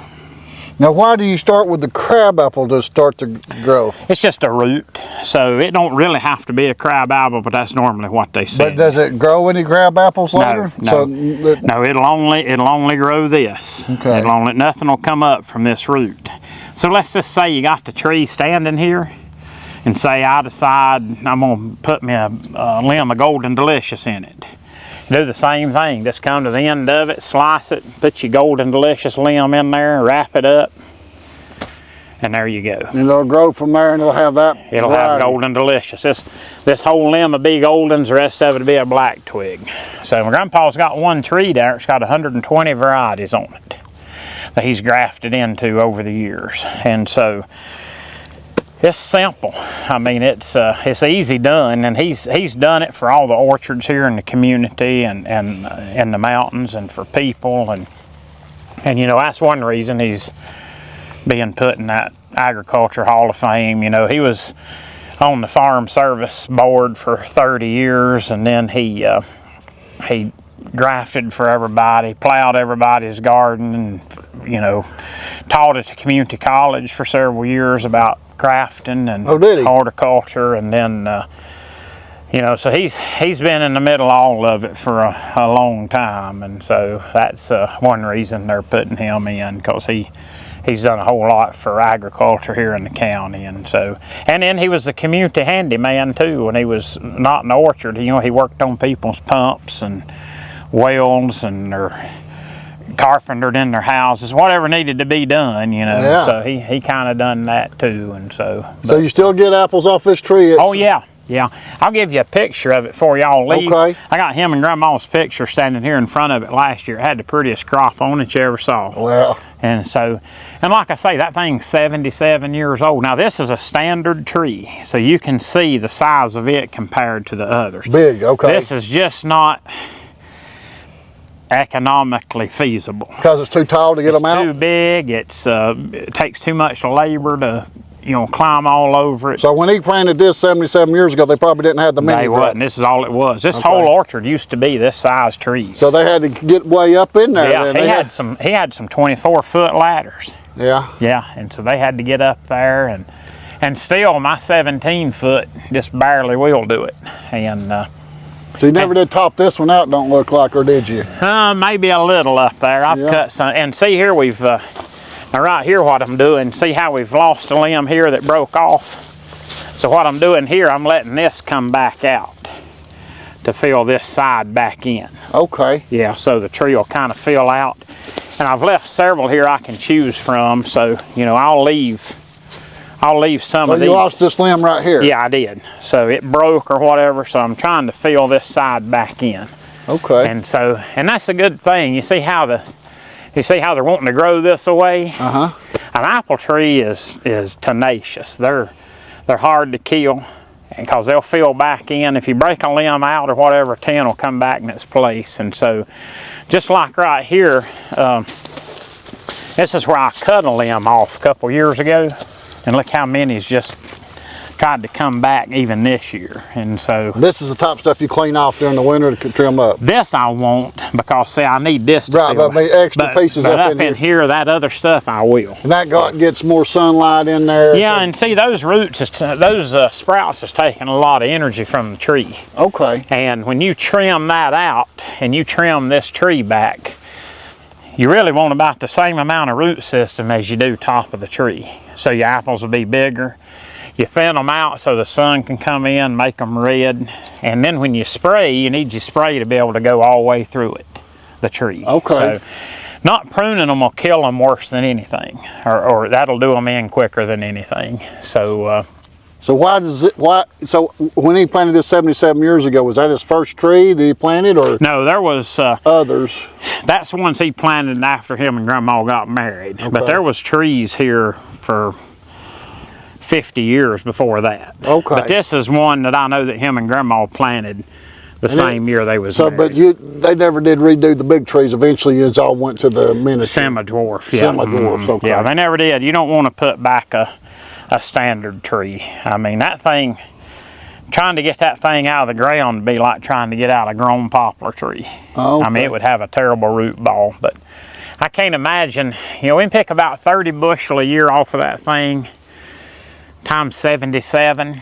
Now, why do you start with the crab apple to start the growth? It's just a root, so it don't really have to be a crab apple, but that's normally what they say. But does it grow any crab apples later? No, it'll only grow this. Okay. Nothing will come up from this root. So let's just say you got the tree standing here, and say I decide I'm gonna put me a limb of Golden Delicious in it. Do the same thing, just come to the end of it, slice it, put your Golden Delicious limb in there, wrap it up, and there you go. And it'll grow from there and it'll have that. It'll have Golden Delicious. This whole limb will be Goldens, the rest of it will be a black twig. So my grandpa's got one tree there, it's got 120 varieties on it that he's grafted into over the years. And so it's simple. I mean, it's easy done, and he's done it for all the orchards here in the community and in the mountains and for people, and you know, that's one reason he's being put in that Agriculture Hall of Fame. You know, he was on the Farm Service Board for 30 years, and then he grafted for everybody, plowed everybody's garden, and you know, taught at the community college for several years about grafting and horticulture, and then you know, so he's been in the middle of all of it for a long time, and so that's one reason they're putting him in, because he's done a whole lot for agriculture here in the county. And so, and then he was a community handyman too when he was not in the orchard. You know, he worked on people's pumps and wells and their carpentered in their houses, whatever needed to be done, you know. Yeah. So he kind of done that too. And so So you still get apples off this tree? Oh yeah, yeah. I'll give you a picture of it before y'all leave. Okay. I got him and Grandma's picture standing here in front of it last year. It had the prettiest crop on it you ever saw. Well. And so, and like I say, that thing's 77 years old. Now this is a standard tree, so you can see the size of it compared to the others. Big, okay. This is just not economically feasible. Because it's too tall to get them out? It's too big. It takes too much labor to, you know, climb all over it. So when he planted this 77 years ago, they probably didn't have the mini. They wasn't. This is all it was. This whole orchard used to be this size trees. So they had to get way up in there. Yeah, he had some 24-foot ladders. Yeah. Yeah, and so they had to get up there, and still my 17-foot just barely will do it. And so you never did top this one out, don't look like, or did you? maybe a little up there. I've cut some, and see here we've now right here what I'm doing. See how we've lost a limb here that broke off. So what I'm doing here, I'm letting this come back out to fill this side back in. Okay. Yeah, so the tree will kind of fill out. And I've left several here I can choose from, so you know, I'll leave some of these. You lost this limb right here? Yeah, I did. So it broke or whatever, so I'm trying to fill this side back in. Okay. And so, and that's a good thing. You see how they're wanting to grow this away? Uh-huh. An apple tree is tenacious. They're hard to kill, because they'll fill back in. If you break a limb out or whatever, 10 will come back in its place. And so, just like right here, this is where I cut a limb off a couple years ago, and look how many's just tried to come back even this year. And so this is the top stuff you clean off during the winter to trim up. This I won't, because see, I need this to right, fill. but extra pieces but up in here, that other stuff I will. And that gets more sunlight in there. Yeah, and see those roots, those sprouts is taking a lot of energy from the tree. Okay. And when you trim that out and you trim this tree back, you really want about the same amount of root system as you do top of the tree. So your apples will be bigger. You thin them out so the sun can come in, make them red. And then when you spray, you need your spray to be able to go all the way through it, the tree. Okay. So not pruning them will kill them worse than anything, or that'll do them in quicker than anything. So So so when he planted this 77 years ago, was that his first tree that he planted, or No, there was others? that's the ones he planted after him and Grandma got married. Okay. But there was trees here for 50 years before that. Okay. But this is one that I know that him and Grandma planted the same year they was So, married. but they never did redo the big trees. Eventually, it's all went to the miniature. Semi-dwarf, yeah. Semi-dwarfs, okay. Yeah, they never did. You don't want to put back a standard tree. I mean, that thing, trying to get that thing out of the ground would be like trying to get out a grown poplar tree. Okay. I mean, it would have a terrible root ball, but I can't imagine, you know, we can pick about 30 bushel a year off of that thing, times 77.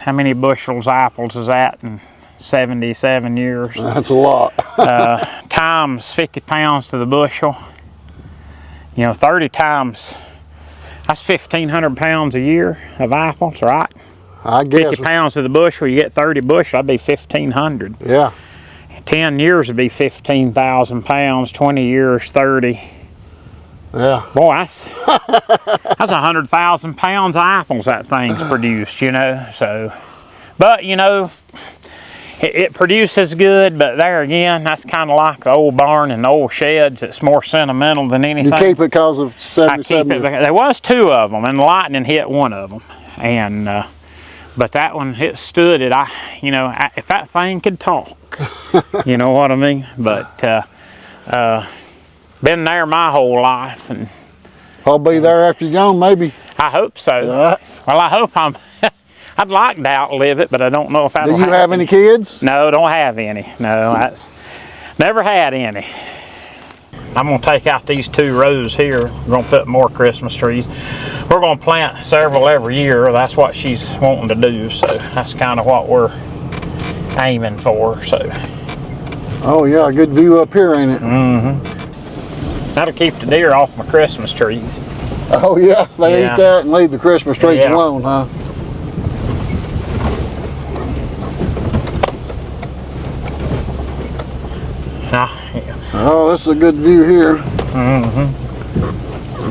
How many bushels of apples is that in 77 years? That's a lot. Times 50 pounds to the bushel. You know, 30 times, that's 1,500 pounds a year of apples, right? I guess. 50 pounds to the bushel, you get 30 bushel, that'd be 1,500. Yeah. 10 years would be 15,000 pounds, 20 years, 30. Yeah. Boy, that's 100,000 pounds of apples that thing's produced, you know, so. But, you know, it produces good, but there again, that's kind of like the old barn and the old sheds. It's more sentimental than anything. You keep it because of I keep 77 it. years. There was two of them, and lightning hit one of them, and but that one, it stood it. If that thing could talk, you know what I mean. But been there my whole life, and I'll be there after you're gone, maybe. I hope so. Yeah. Well, I hope I'm. I'd like to outlive it, but I don't know if that'll Do you have happen. any kids? No, don't have any. No, that's never had any. I'm gonna take out these 2 rows here. We're gonna put more Christmas trees. We're gonna plant several every year. That's what she's wanting to do. So that's kind of what we're aiming for. So. Oh yeah, good view up here, ain't it? That'll keep the deer off my Christmas trees. Oh yeah, they Yeah. eat that and leave the Christmas trees Yeah. alone, huh? Yeah. Oh, this is a good view here.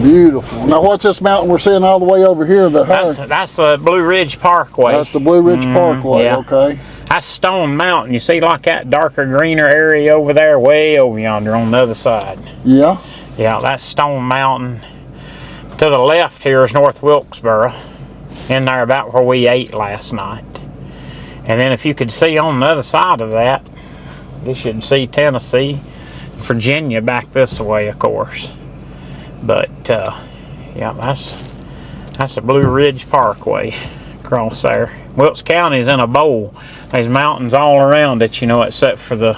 Beautiful. Now, what's this mountain we're seeing all the way over here? That's the Blue Ridge Parkway. That's the Blue Ridge Parkway. yeah. Okay. That's Stone Mountain. You see like that darker, greener area over there, way over yonder on the other side. Yeah. Yeah, that's Stone Mountain. To the left here is North Wilkesboro, in there about where we ate last night. And then if you could see on the other side of that, you should see Tennessee, Virginia back this way, of course. But yeah, that's the Blue Ridge Parkway across there. Wilkes County's in a bowl. There's mountains all around it, you know, except for the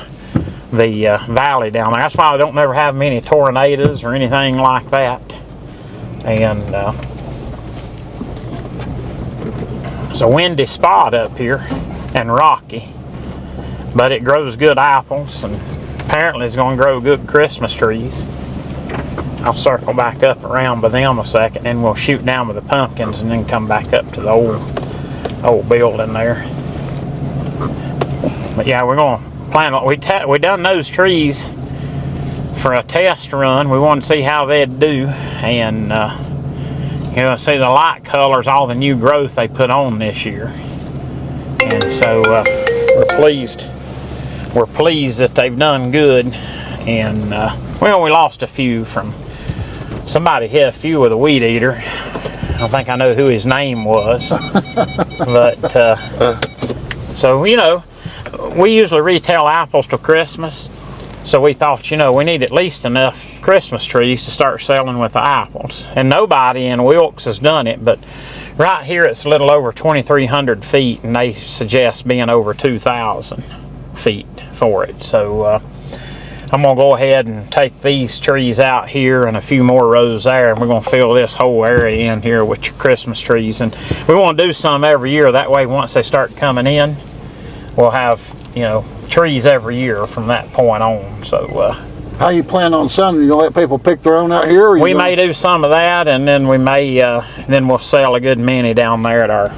valley down there. That's why I don't never have many tornadoes or anything like that. And it's a windy spot up here and rocky, but it grows good apples, and apparently it's going to grow good Christmas trees. I'll circle back up around by them a second, and we'll shoot down with the pumpkins and then come back up to the old building there. But yeah, we're going to plant. We done those trees for a test run. We wanted to see how they'd do, and you know, see the light colors, all the new growth they put on this year, and so we're pleased. We're pleased that they've done good, and we only lost a few from somebody hit a few with a weed eater. I don't think I know who his name was, but so you know, we usually retail apples till Christmas. So we thought, you know, we need at least enough Christmas trees to start selling with the apples. And nobody in Wilkes has done it, but right here it's a little over 2,300 feet, and they suggest being over 2,000 feet for it. So I'm gonna go ahead and take these trees out here and a few more rows there, and we're gonna fill this whole area in here with your Christmas trees. And we want to do some every year. That way, once they start coming in, we'll have, you know, trees every year from that point on. So how you plan on selling? You gonna let people pick their own out here? Or we may do some of that, and then we may then we'll sell a good many down there at our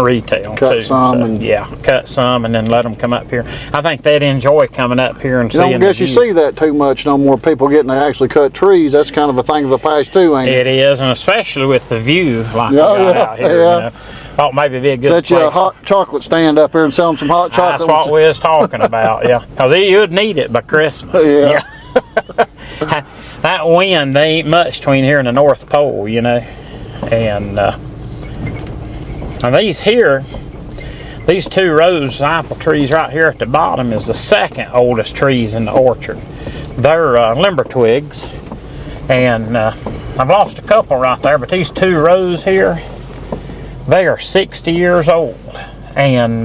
retail Cut too. some So, and- yeah, cut some and then let them come up here. I think they'd enjoy coming up here and I seeing don't guess the you view. see that too much no more. People getting to actually cut trees. That's kind of a thing of the past too, ain't it? It is, and especially with the view like Yeah, we got yeah, out here. yeah. You know. Thought maybe it'd be a good Set you place. a hot chocolate stand up here and sell them some hot chocolate. That's what we was talking about, yeah. Because you would need it by Christmas. Yeah. That wind, they ain't much between here and the North Pole, you know. And these here, these 2 rows of apple trees right here at the bottom is the second oldest trees in the orchard. They're limber twigs. And I've lost a couple right there, but these 2 rows here, they are 60 years old. And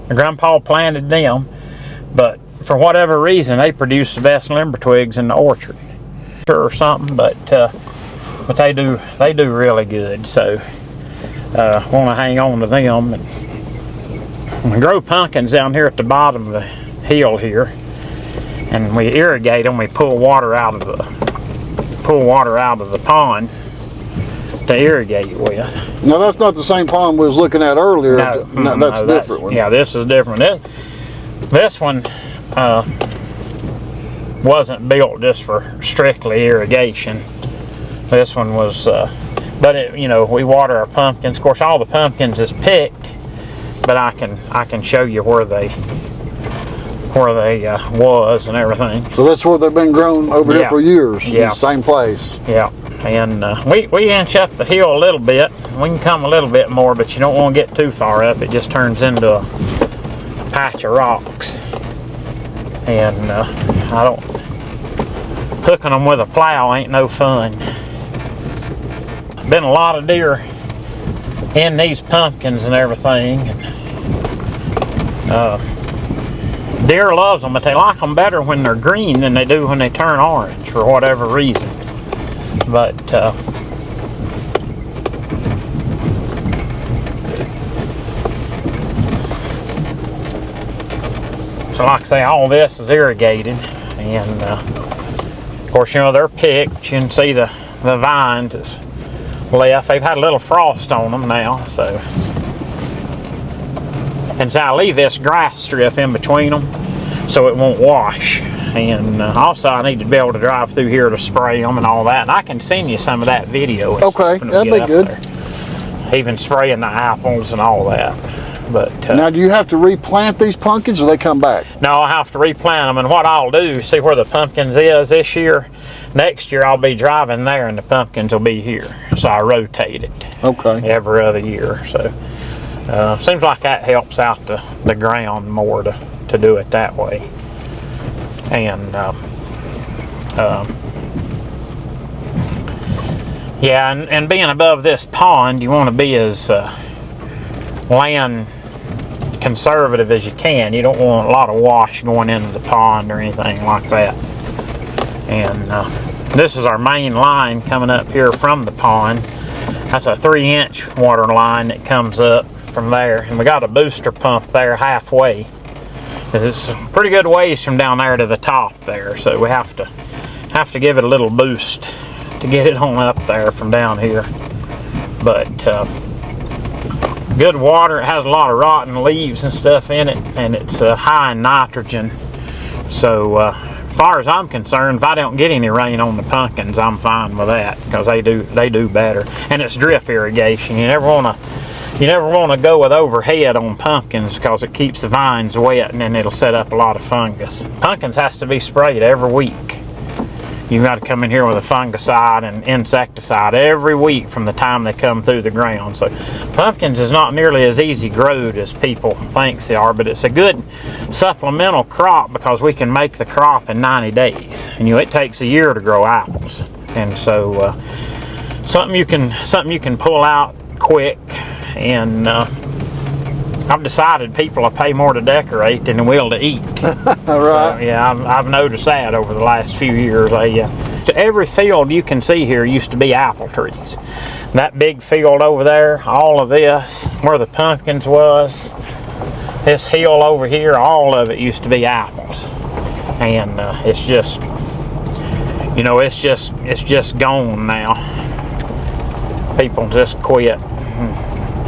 Grandpa planted them, but for whatever reason, they produce the best limber twigs in the orchard. Or something, but they do really good. So want to hang on to them. And we grow pumpkins down here at the bottom of the hill here, and we irrigate them. We pull water out of the pond to irrigate with. Now that's not the same pond we was looking at earlier. No, that's a different one. Yeah, this is different. This one wasn't built just for strictly irrigation. This one was, but it, you know, we water our pumpkins. Of course, all the pumpkins is picked, but I can show you where they was and everything. So that's where they've been grown over here for years. Yeah. The same place. Yeah, and we inch up the hill a little bit. We can come a little bit more, but you don't want to get too far up. It just turns into a patch of rocks. And I don't, hooking them with a plow ain't no fun. Been a lot of deer in these pumpkins and everything. Deer loves them, but they like them better when they're green than they do when they turn orange for whatever reason. But so like I say, all this is irrigated, and of course, you know, they're picked. You can see the vines that's left. They've had a little frost on them now, so. And so I leave this grass strip in between them so it won't wash. And also I need to be able to drive through here to spray them and all that. And I can send you some of that video. Okay, that'd be good. There. Even spraying the apples and all that. But now, do you have to replant these pumpkins, or they come back? no, I have to replant them. And what I'll do, see where the pumpkins is this year. Next year I'll be driving there, and the pumpkins will be here. So I rotate it. Okay. Every other year. So seems like that helps out the ground more to do it that way. And yeah, and being above this pond, you want to be as land conservative as you can. You don't want a lot of wash going into the pond or anything like that. And this is our main line coming up here from the pond. That's a 3-inch water line that comes up from there, and we got a booster pump there halfway, because it's a pretty good ways from down there to the top there, so we have to give it a little boost to get it on up there from down here. But good water. It has a lot of rotten leaves and stuff in it, and it's high in nitrogen. So as far as I'm concerned, if I don't get any rain on the pumpkins, I'm fine with that, because they do better. And it's drip irrigation. You never want to go with overhead on pumpkins, because it keeps the vines wet, and then it'll set up a lot of fungus. Pumpkins has to be sprayed every week. You've got to come in here with a fungicide and insecticide every week from the time they come through the ground. So pumpkins is not nearly as easy growed as people think they are, but it's a good supplemental crop, because we can make the crop in 90 days. And it takes a year to grow apples. And so something you can pull out quick. And I've decided people will pay more to decorate than they will to eat. All right. So, yeah, I've noticed that over the last few years. Every field you can see here used to be apple trees. That big field over there, all of this, where the pumpkins was, this hill over here, all of it used to be apples. And it's just, it's just gone now. People just quit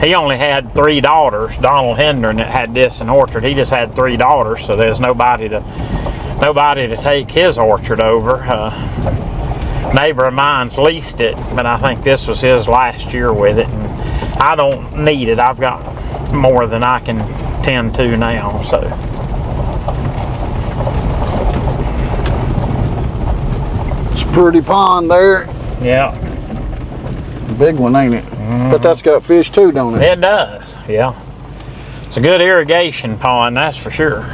he only had 3 daughters. Donald Hendren that had this in orchard. He just had 3 daughters, so there's nobody to take his orchard over. Neighbor of mine's leased it, but I think this was his last year with it, and I don't need it. I've got more than I can tend to now, so. It's a pretty pond there. Yeah. Big one, ain't it? But that's got fish too, don't it? It does, yeah. It's a good irrigation pond, that's for sure.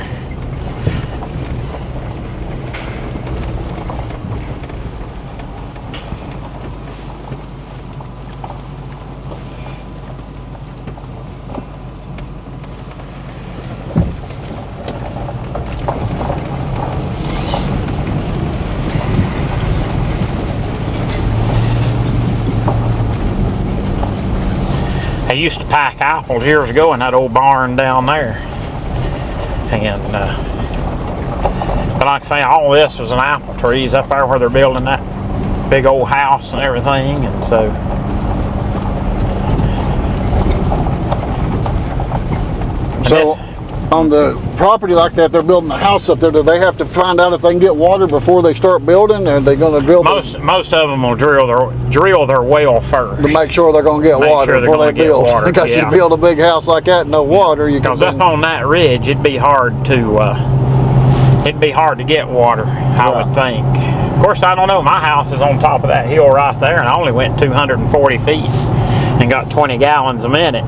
I used to pack apples years ago in that old barn down there, and but like I say, all this was an apple trees up there where they're building that big old house and everything, and so on the property like that, they're building a house up there. Do they have to find out if they can get water before they start building? Or are they going to build? Most of them will drill their well first to make sure they're going to get water before they build. Because you build a big house like that, no water, you can. Because up on that ridge, it'd be hard to get water, I would think. Of course, I don't know. My house is on top of that hill right there, and I only went 240 feet and got 20 gallons a minute.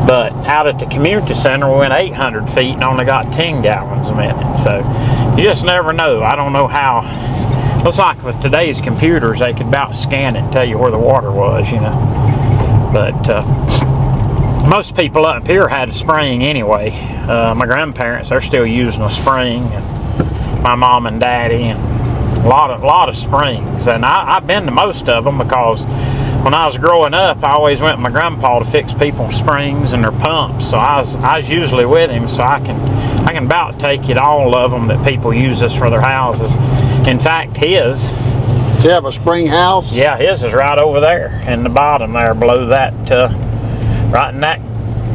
But out at the community center, we went 800 feet and only got 10 gallons a minute. So you just never know. I don't know how. Looks like with today's computers, they could about scan it and tell you where the water was, you know. But most people up here had a spring anyway. My grandparents, they're still using a spring, and my mom and daddy, and a lot of springs. And I've been to most of them because when I was growing up, I always went with my grandpa to fix people's springs and their pumps. So I was usually with him, so I can about take you to all of them that people use this for their houses. In fact, his. Do you have a spring house? Yeah, his is right over there in the bottom there, below that, right in that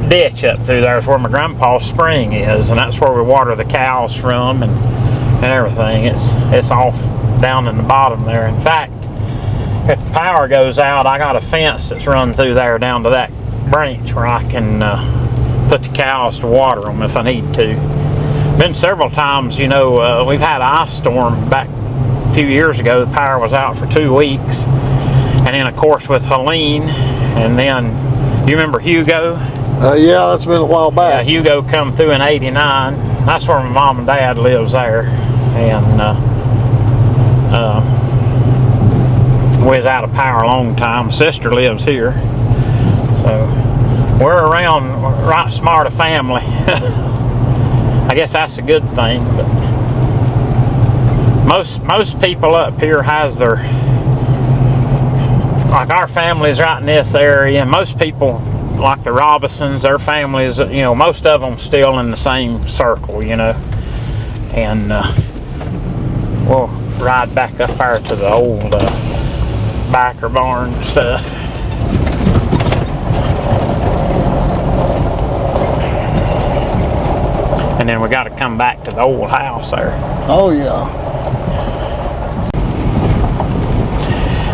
ditch up through there is where my grandpa's spring is, and that's where we water the cows from and everything. It's off down in the bottom there. In fact, if the power goes out, I got a fence that's run through there down to that branch where I can put the cows to water them if I need to. Been several times, you know, we've had an ice storm back a few years ago. The power was out for 2 weeks, and then of course with Helene, and then do you remember Hugo? Yeah, that's been a while back. Yeah, Hugo come through in '89. That's where my mom and dad lives there, and we was out of power a long time. My sister lives here, so we're around right smart a family. I guess that's a good thing. But most people up here has their, like our family's right in this area. Most people, like the Robinsons, their families, you know, most of them still in the same circle, you know, and we'll ride back up there to the old backer barn and stuff. And then we got to come back to the old house there. Oh yeah.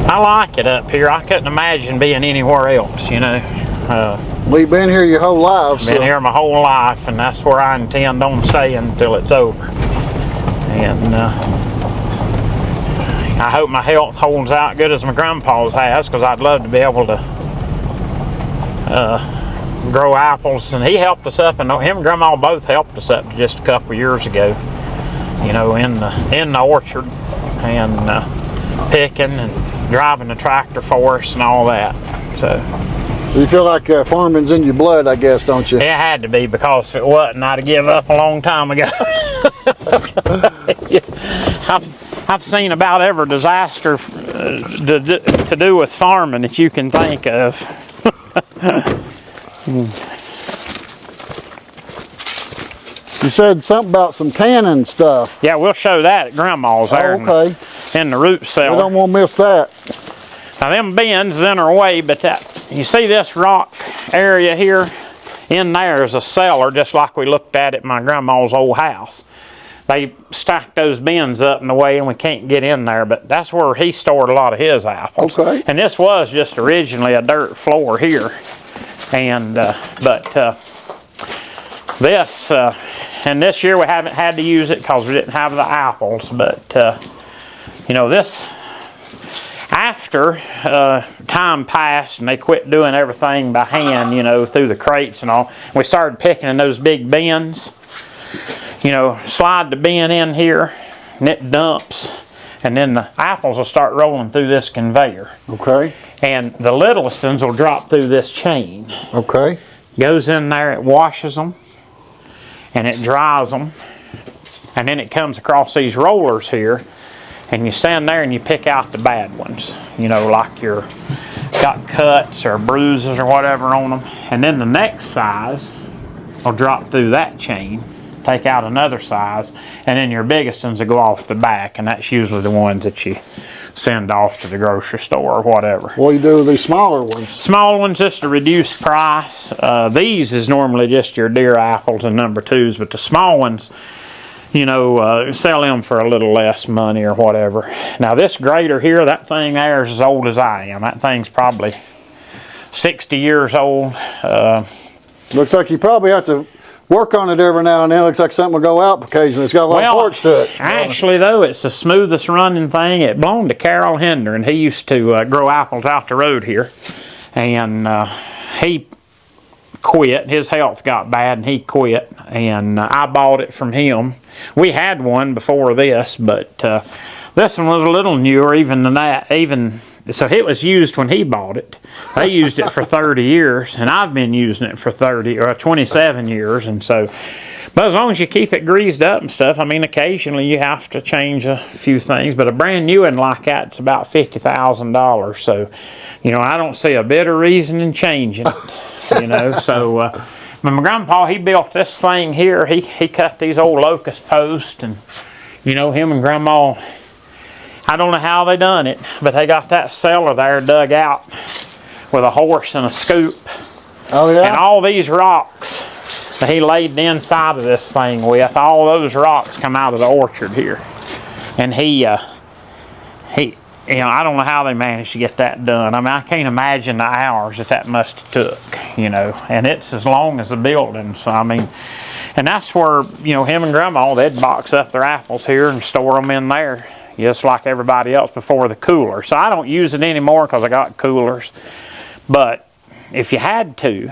I like it up here. I couldn't imagine being anywhere else, you know. We've been here your whole life. Been here my whole life, and that's where I intend on staying until it's over. And I hope my health holds out good as my grandpa's has, because I'd love to be able to grow apples. And he helped us up, and him and Grandma both helped us up just a couple of years ago, you know, in the orchard, and picking and driving the tractor for us and all that. So you feel like farming's in your blood, I guess, don't you? it had to be, because if it wasn't, I'd have given up a long time ago. I've seen about every disaster to do with farming that you can think of. You said something about some canning stuff. Yeah, we'll show that at Grandma's there. Oh, okay. In the root cellar. We don't want to miss that. Now them bins is in our way, but that you see this rock area here? In there is a cellar, just like we looked at my grandma's old house. They stacked those bins up in the way and we can't get in there, but that's where he stored a lot of his apples. Okay. And this was just originally a dirt floor here. And, and this year we haven't had to use it because we didn't have the apples, but, you know, this, after time passed and they quit doing everything by hand, you know, through the crates and all, we started picking in those big bins. You know, slide the bin in here and it dumps, and then the apples will start rolling through this conveyor. Okay. And the littlest ones will drop through this chain. Okay. Goes in there, it washes them, and it dries them, and then it comes across these rollers here, and you stand there and you pick out the bad ones. You know, like you're got cuts or bruises or whatever on them. And then the next size will drop through that chain, take out another size, and then your biggest ones will go off the back, and that's usually the ones that you send off to the grocery store or whatever. What do you do with these smaller ones? Small ones just to reduce price. These is normally just your deer apples and number 2s, but the small ones, you know, sell them for a little less money or whatever. Now this grater here, that thing there is as old as I am. That thing's probably 60 years old. Looks like you probably have to work on it every now and then. Looks like something will go out occasionally. It's got a lot of parts to it. Actually, though, it's the smoothest running thing. It belonged to Carol Hinder, and he used to grow apples out the road here. And he quit. His health got bad, and he quit. And I bought it from him. We had one before this, but this one was a little newer even than that. So it was used when he bought it. They used it for 30 years, and I've been using it for 27 years. And so, but as long as you keep it greased up and stuff, I mean, occasionally you have to change a few things. But a brand new one like that's about $50,000. So, you know, I don't see a bit of reason in changing it. You know, so when my grandpa, he built this thing here. He cut these old locust posts, and you know, him and grandma, I don't know how they done it, but they got that cellar there dug out with a horse and a scoop. Oh yeah. And all these rocks that he laid the inside of this thing with, all those rocks come out of the orchard here. And he, you know, I don't know how they managed to get that done. I mean, I can't imagine the hours that must have took, you know, and it's as long as the building. So, I mean, and that's where, you know, him and grandma, they'd box up their apples here and store them in there, just like everybody else before the cooler. So I don't use it anymore because I got coolers. But if you had to,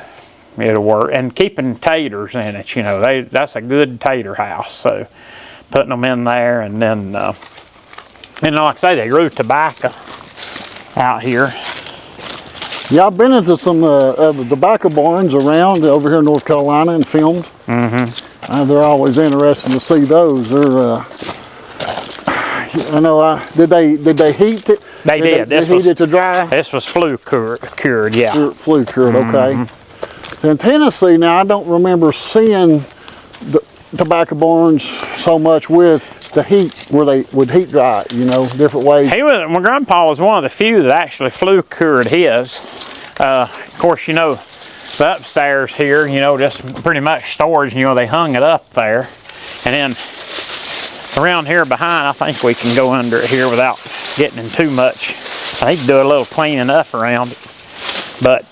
it'll work. And keeping taters in it, you know, that's a good tater house. So putting them in there, and then, and like I say, they grew tobacco out here. Yeah, I've been into some of the tobacco barns around over here in North Carolina and filmed. Mm-hmm. They're always interesting to see those. They're, I know. Did they heat it? They did. They heat it to dry. This was flue cured, yeah. Flue cured. Okay. In Tennessee, now I don't remember seeing the tobacco barns so much with the heat, where they would heat dry it, you know, different ways. My grandpa was one of the few that actually flue cured his. Of course, you know, the upstairs here, you know, just pretty much storage, you know, they hung it up there. And then around here behind, I think we can go under it here without getting in too much. I think do a little cleaning up around it. But,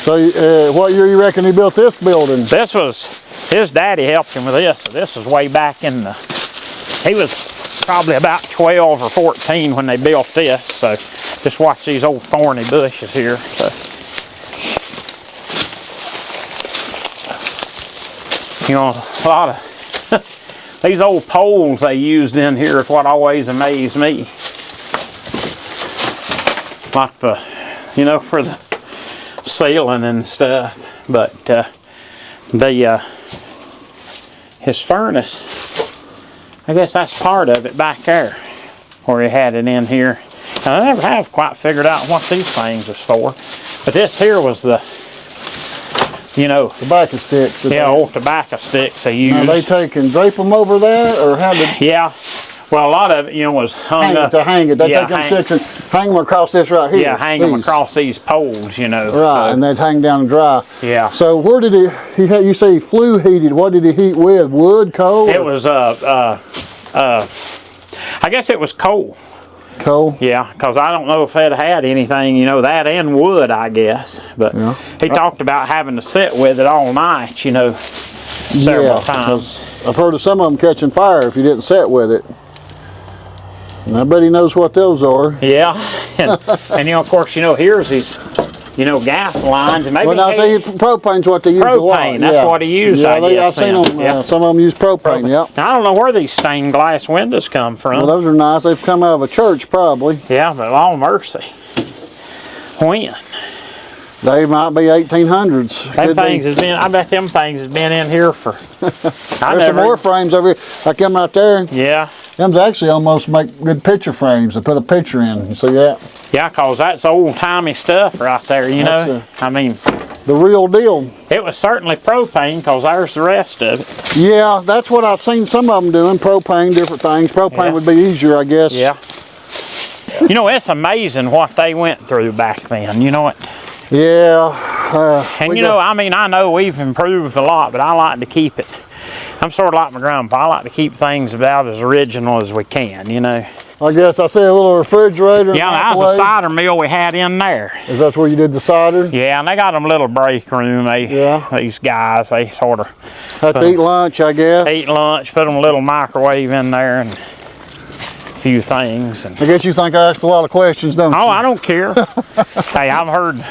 so what year you reckon he built this building? This was, his daddy helped him with this. So this was way back in the, he was probably about 12 or 14 when they built this. So just watch these old thorny bushes here. So, you know, a lot of these old poles they used in here is what always amazed me. Like the, you know, for the ceiling and stuff. But his furnace, I guess that's part of it back there, where he had it in here. Now, I never have quite figured out what these things was for. But this here was the, you know, tobacco sticks. Yeah, old tobacco sticks they used. Now they take and drape them over there, or how did? Yeah. Well, a lot of it, you know, was hung up. To hang it. They Yeah, take them hang- sticks and hang them across this right here. Yeah, hang them these. across these poles, you know. Right, so- and they'd hang down and dry. Yeah. So where did you say he flue heated? What did he heat with? Wood, coal? It was I guess it was coal. Coal. Yeah, because I don't know if it had anything, you know, that and wood, I guess. But Yeah. he talked about having to sit with it all night, you know, several times. I've heard of some of them catching fire if you didn't set with it. And I bet he knows what those are. Yeah, and you know, of course, you know, here's his, you know, gas lines, and maybe Well, now see, propane's what they use a lot. propane. That's yeah. what he used. Yeah, I guess. I've seen them. Yeah. Some of them use propane. Yep. Now, I don't know where these stained glass windows come from. Well, those are nice. They've come out of a church, probably. Yeah, but all mercy. When? They might be 1800s. Them Could be. things has been, I bet them things has been in here for, There's some more frames over here, like them right there. Yeah, Them's actually almost make good picture frames. They put a picture in. You see that? yeah, cause that's old-timey stuff right there, you know? I mean, The real deal. it was certainly propane, cause there's the rest of it. Yeah, that's what I've seen some of them doing. Propane, different things. Propane Yeah. would be easier, I guess. Yeah. You know, it's amazing what they went through back then, you know what? Yeah. And we you know, I mean, I know we've improved a lot, but I like to keep it. I'm sort of like my grandpa. I like to keep things about as original as we can, you know. I guess I see a little refrigerator. Yeah, that was a cider mill we had in there. Is that where you did the cider? Yeah, and they got them a little break room. Yeah. These guys, they sort of Had to eat lunch, I guess. eat lunch, put them a little microwave in there, and a few things. And I guess you think I asked a lot of questions, don't you? oh, I don't care. Hey, I've heard.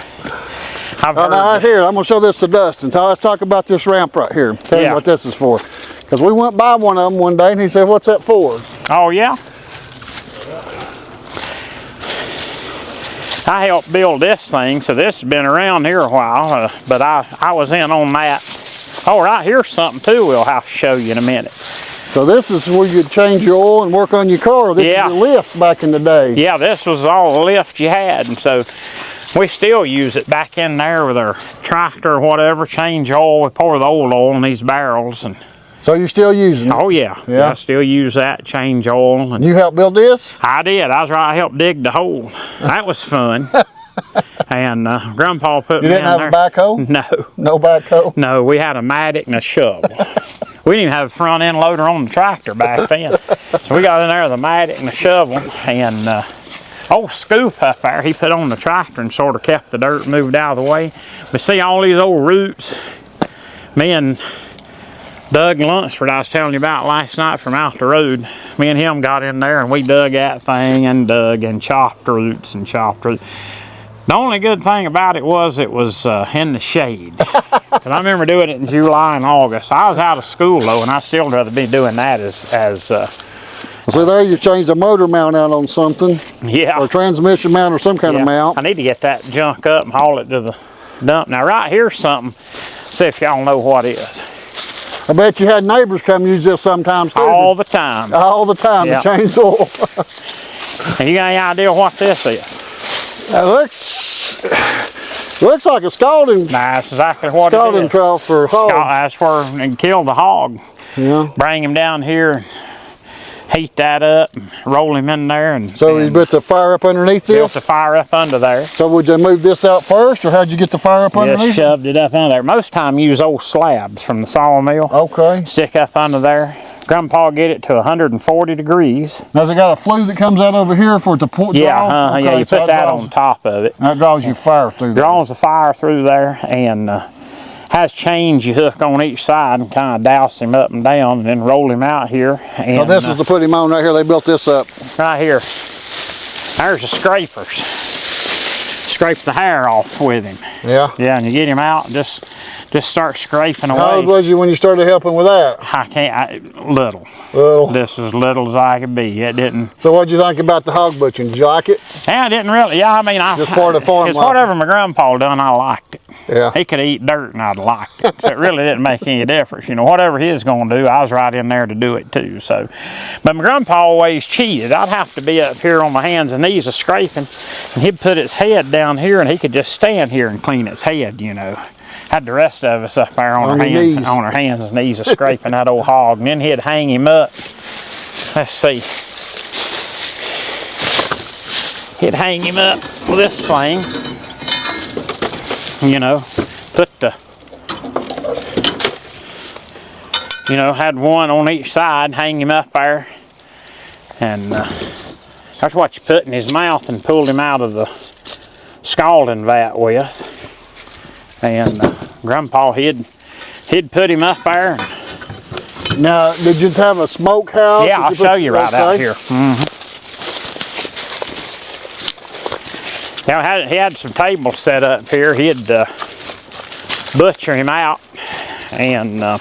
Now, right here, I'm going to show this to Dustin. Let's talk about this ramp right here. Tell him Yeah. what this is for. Because we went by one of them one day, and he said, what's that for? Oh yeah. I helped build this thing, so this has been around here a while, but I was in on that. Oh, right here's something too we'll have to show you in a minute. So this is where you'd change your oil and work on your car. This Yeah. is your lift back in the day. Yeah, this was all the lift you had, and so we still use it back in there with our tractor or whatever, change oil, we pour the old oil in these barrels, and So you're still using it. oh yeah, Yeah. I still use that, change oil. And You helped build this? I did, I was right, I helped dig the hole. That was fun. And Grandpa put You me didn't in have there. a backhoe? No. No backhoe? No, we had a mattock and a shovel. We didn't even have a front end loader on the tractor back then. So we got in there with a mattock and a shovel, and old Scoop up there, he put on the tractor and sort of kept the dirt moved out of the way. We see all these old roots. Me and Doug Lunsford, I was telling you about last night from out the road, me and him got in there and we dug that thing and dug and chopped roots and chopped roots. The only good thing about it was in the shade. Because I remember doing it in July and August. I was out of school though, and I still rather be doing that as So there you changed a motor mount out on something, yeah. or transmission mount or some kind Yeah. of mount. I need to get that junk up and haul it to the dump. Now right here's something, see if y'all know what it is. I bet you had neighbors come use this sometimes too. All the time. All the time Yeah. to change oil. And you got any idea what this is? It looks like a scalding That's exactly what it scalding is. trough for hog. That's where they kill the hog. Yeah. Bring him down here, heat that up, and roll him in there, and So you put the fire up underneath built this? the fire up under there. So would you move this out first, or how'd you get the fire up Just underneath? shoved it up under there. Most time use old slabs from the sawmill. Okay. Stick up under there. Grandpa get it to 140 degrees. Now, has it got a flue that comes out over here for it to pour? Yeah, draw? yeah. Okay, You so put that draws- on top of it. That draws you fire through there. Draws the fire through there, and has chains you hook on each side and kind of douse him up and down, and then roll him out here. And Now this is to put him on right here. They built this up. right here. There's the scrapers. Scrape the hair off with him. Yeah. Yeah, and you get him out, and just start scraping away. How old was you when you started helping with that? Little. Well, This is little as I could be. It didn't. so what'd you think about the hog butchering? Did you like it? Yeah, I didn't really. Yeah, I mean, Just part of farm it's life. whatever my grandpa done. I liked it. Yeah. He could eat dirt, and I'd liked it. So it really didn't make any difference. You know, whatever he was going to do, I was right in there to do it too. So, but my grandpa always cheated. I'd have to be up here on my hands and knees a scraping, and he'd put his head down here, and he could just stand here and clean his head. You know. Had the rest of us up there on our your hands and knees a scraping that old hog, and then he'd hang him up. Let's see. he'd hang him up with this thing. You know, put the, you know, had one on each side, hang him up there. And that's what you put in his mouth and pulled him out of the scalding vat with. And Grandpa, he'd put him up there. Now, did you have a smokehouse? Yeah, I'll show you right out here. Now, he had some tables set up here. He'd butcher him out, and I'd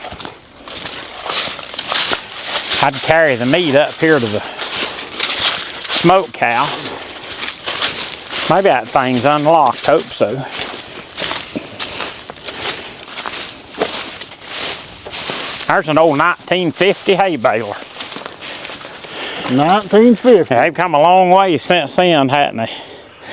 carry the meat up here to the smokehouse. Maybe that thing's unlocked, hope so. There's an old 1950 hay baler. 1950. They've come a long way since then, hadn't they?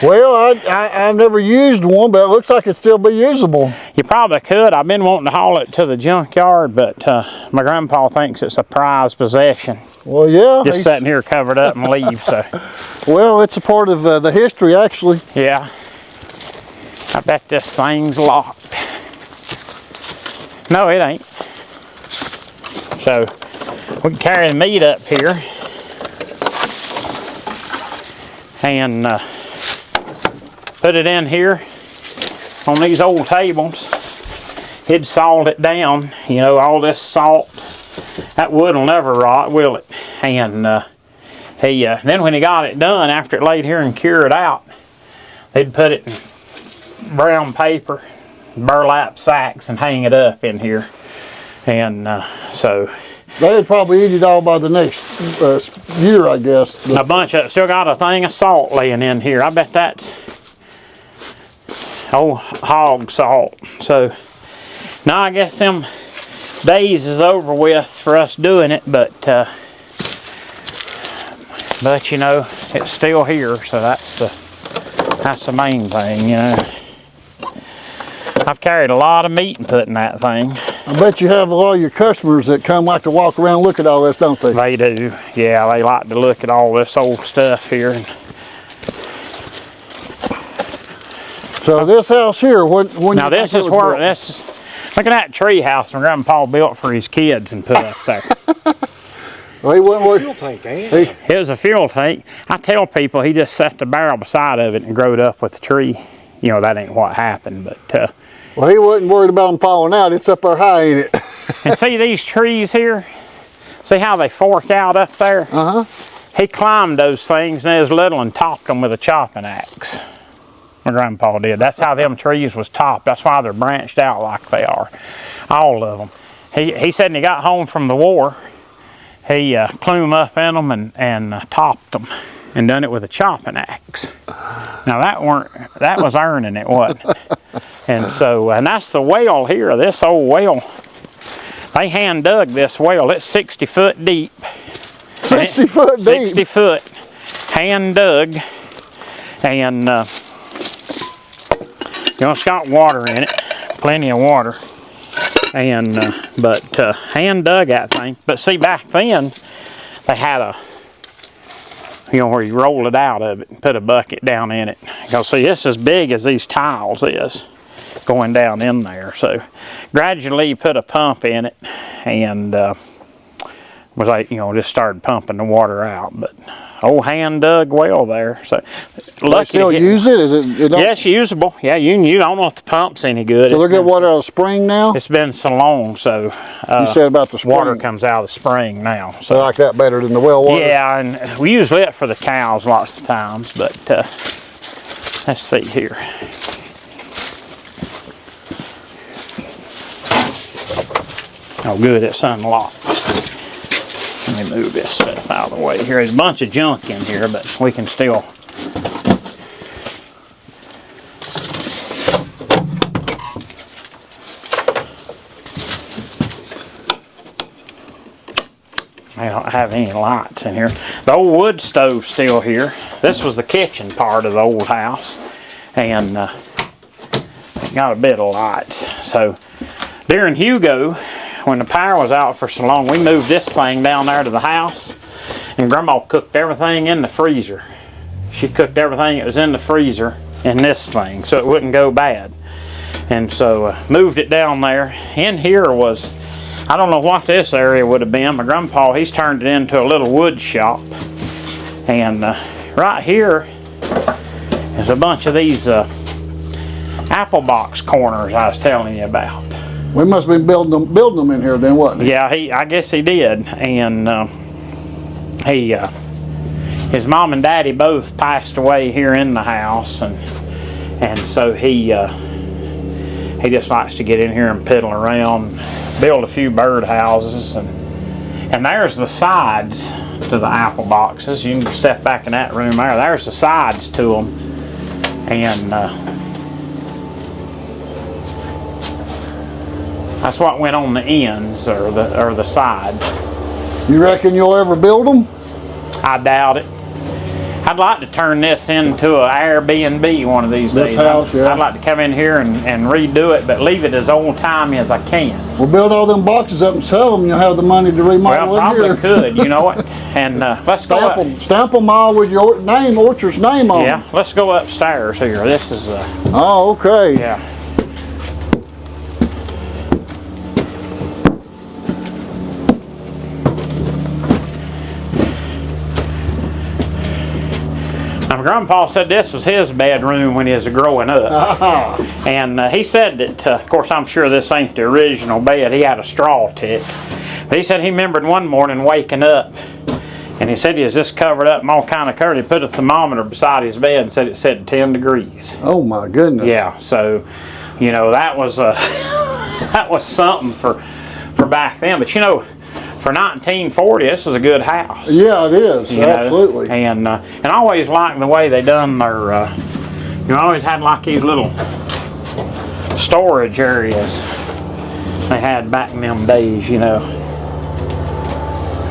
Well, I've never used one, but it looks like it'd still be usable. You probably could. I've been wanting to haul it to the junkyard, but my grandpa thinks it's a prized possession. Well, yeah. Just sitting here covered up and leaves, so. Well, it's a part of the history, actually. Yeah. I bet this thing's locked. No, it ain't. So, we can carry the meat up here. And put it in here on these old tables. He'd salt it down, you know, all this salt. That wood will never rot, will it? And then when he got it done, after it laid here and cured out, they'd put it in brown paper, burlap sacks, and hang it up in here. And so they'd probably eat it all by the next year, I guess. A bunch of, still got a thing of salt laying in here. I bet that's old hog salt. So now I guess them days is over with for us doing it, but you know, it's still here, so that's the main thing, you know. I've carried a lot of meat and put in that thing. I bet you have a lot of your customers that come like to walk around and look at all this, don't they? They do. Yeah, they like to look at all this old stuff here. So this house here, now this is where, look at that tree house my grandpa built for his kids and put up there. Well, he wasn't worried. Fuel tank, ain't it? It was a fuel tank. I tell people he just set the barrel beside of it and growed up with the tree. You know, that ain't what happened, but well, he wasn't worried about them falling out. It's up there high, ain't it? and see these trees here? See how they fork out up there? Uh-huh. He climbed those things when he was little and topped them with a chopping axe. My grandpa did. That's how them trees was topped. That's why they're branched out like they are. All of them. He said when he got home from the war, he plumed up in them and topped them and done it with a chopping axe. Now that was earning it, wasn't it? And so, and that's the well here, this old well. They hand dug this well. It's 60 foot deep. 60 foot deep? 60 foot, hand dug. And, you know, it's got water in it, plenty of water. And, hand dug that thing. But see, back then, they had a, you know, where you roll it out of it and put a bucket down in it. Because see, it's as big as these tiles is going down in there. So gradually you put a pump in it and was like, you know, just started pumping the water out. But old hand dug well there. So They still use it? Is it? Yeah, it's usable. Yeah, you can use. I don't know if the pump's any good. So they're getting water out of the spring now? It's been so long, so you said about the spring. water comes out of the spring now. So I like that better than the well water? Yeah, and we use it for the cows lots of times, but let's see here. Oh good, it's unlocked. Let me move this stuff out of the way here. There's a bunch of junk in here, but we can still. I don't have any lights in here. The old wood stove's still here. This was the kitchen part of the old house, and got a bit of lights. So during Hugo, when the power was out for so long, we moved this thing down there to the house, and Grandma cooked everything in the freezer. she cooked everything that was in the freezer in this thing so it wouldn't go bad. And so moved it down there. In here was, I don't know what this area would have been. My grandpa, he's turned it into a little wood shop. And right here is a bunch of these apple box corners I was telling you about. We must have been building them in here then, wasn't it? Yeah, I guess he did. And his mom and daddy both passed away here in the house, and so he just likes to get in here and piddle around, build a few bird houses, and there's the sides to the apple boxes. You can step back in that room there. There's the sides to them, and that's what went on the ends or the sides. You reckon you'll ever build them? I doubt it. I'd like to turn this into an Airbnb one of these days. This house, yeah. I'd like to come in here and redo it, but leave it as old-timey as I can. We'll build all them boxes up and sell them. You'll have the money to remodel Well, it here. probably could, you know what? And let's go up. Stamp them all with your name, Orchard's name on them. Yeah, let's go upstairs here. This is, Oh, okay. yeah. Now, my grandpa said this was his bedroom when he was growing up. And he said that, of course, I'm sure this ain't the original bed. He had a straw tick. But he said he remembered one morning waking up, and he said he was just covered up in all kind of curd. He put a thermometer beside his bed and said it said 10 degrees. Oh my goodness. Yeah, so, you know, that was that was something for back then. But, you know, for 1940, this was a good house. Yeah, it is. You Absolutely. know? And I always liked the way they done their, you know, always had like these little storage areas they had back in them days, you know.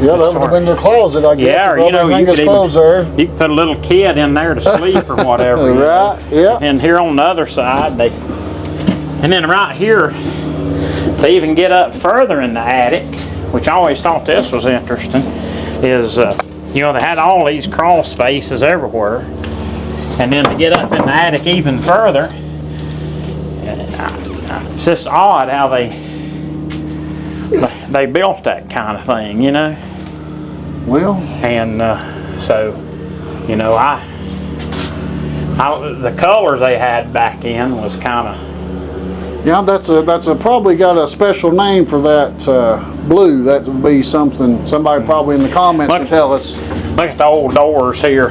Yeah, that would have been their closet, I guess. Yeah, or, you know, you could there. you could put a little kid in there to sleep or whatever. You know? Right, yeah. And here on the other side, and then right here, they even get up further in the attic, which I always thought this was interesting, is, you know, they had all these crawl spaces everywhere. And then to get up in the attic even further, it's just odd how they built that kind of thing, you know? Well. And so, you know, the colors they had back in was kind of, Yeah, that's a probably got a special name for that blue. That would be something. Somebody probably in the comments would tell us. Look at the old doors here.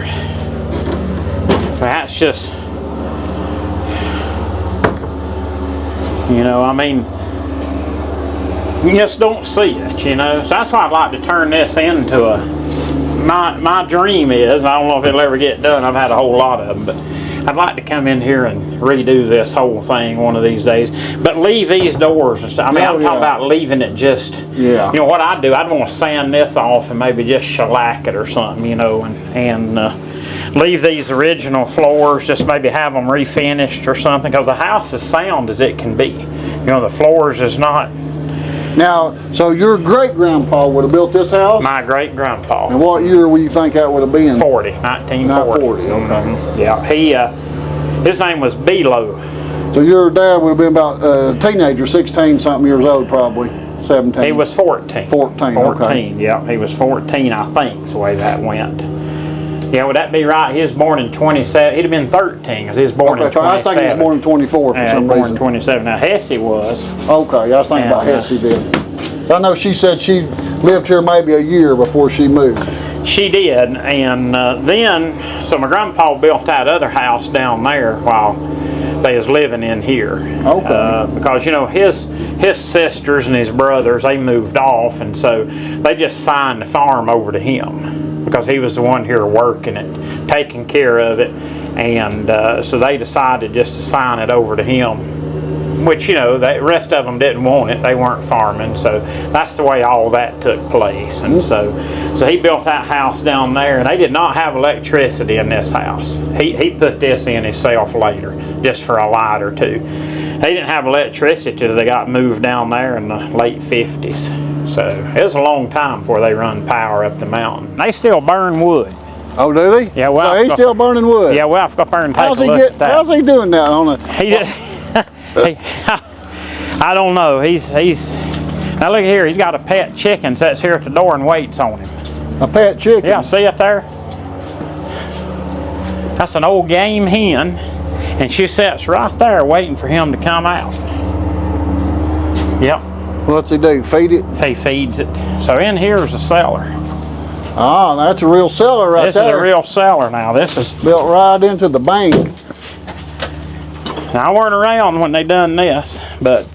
That's just, you know, I mean, you just don't see it, you know. So that's why I'd like to turn this into my dream is, I don't know if it'll ever get done. I've had a whole lot of them, but I'd like to come in here and redo this whole thing one of these days. But leave these doors and stuff. I mean, I'm talking about leaving it just, you know, what I'd do, I'd want to sand this off and maybe just shellac it or something, you know, and leave these original floors, just maybe have them refinished or something, because the house is sound as it can be. You know, the floors is not. Now, so your great-grandpa would have built this house? My great-grandpa. And what year would you think that would have been? 1940. Okay. Yeah, his name was Belo. So your dad would have been about a teenager, 16-something years old probably, 17. He was 14. 14, okay. Yeah, he was 14, I think, is the way that went. Yeah, would that be right? He was born in 27. He'd have been 13 because he was born in 27. I was thinking he was born in 24 for some born reason. in 27. Now, Hessie was. Okay, I was thinking about Hessie then. So I know she said she lived here maybe a year before she moved. She did, and then, so my grandpa built that other house down there while they was living in here. Okay. Because, you know, his sisters and his brothers, they moved off, and so they just signed the farm over to him because he was the one here working it, taking care of it, and so they decided just to sign it over to him, which, you know, the rest of them didn't want it. They weren't farming, so that's the way all that took place. And so he built that house down there, and they did not have electricity in this house. He put this in himself later, just for a light or two. They didn't have electricity till they got moved down there in the late 50s. So it was a long time before they run power up the mountain. They still burn wood. Oh, do they? Yeah, well, so he's still burning wood. Yeah, well, I've got there and take a look at that. How's he doing that on a? He just, I don't know. He's now look here. He's got a pet chicken sits here at the door and waits on him. A pet chicken? Yeah, see it there? That's an old game hen, and she sits right there waiting for him to come out. Yep. What's he do? Feed it? He feeds it. So in here is a cellar. Ah, that's a real cellar right This there. is a real cellar now. This is built right into the bank. Now, I weren't around when they done this, but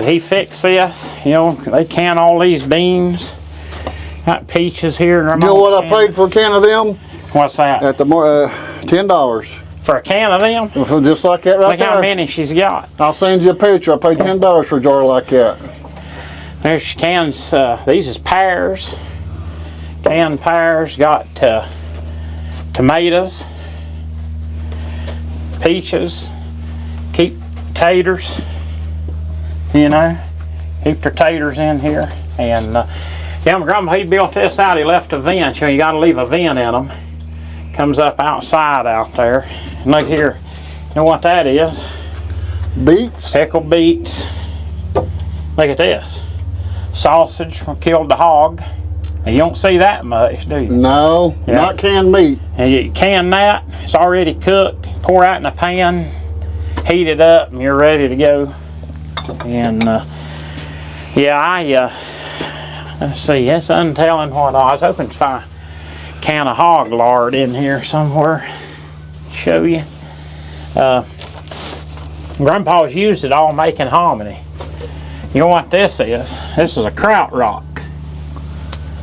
he fixed this. You know, they can all these beans. Got peaches here. You know what I paid for a can of them? What's that? At the $10. For a can of them? Just like that right Look there. how many she's got. I'll send you a picture. I paid $10 for a jar like that. There's cans. These is pears. Canned pears. Got tomatoes. Peaches. Keep taters. You know, keep their taters in here. And yeah, my grandma, he built this out. He left a vent. You know, you got to leave a vent in them. Comes up outside out there. And look here. You know what that is? Beets? Pickled beets. Look at this. Sausage from Killed the Hog. And you don't see that much, do you? No, Yeah. not canned meat. And you can that. It's already cooked. Pour out in a pan. Heat it up and you're ready to go. And yeah, let's see. It's untelling what I was hoping to find a can of hog lard in here somewhere. Show you. Grandpa's used it all making hominy. You know what this is? This is a kraut rock.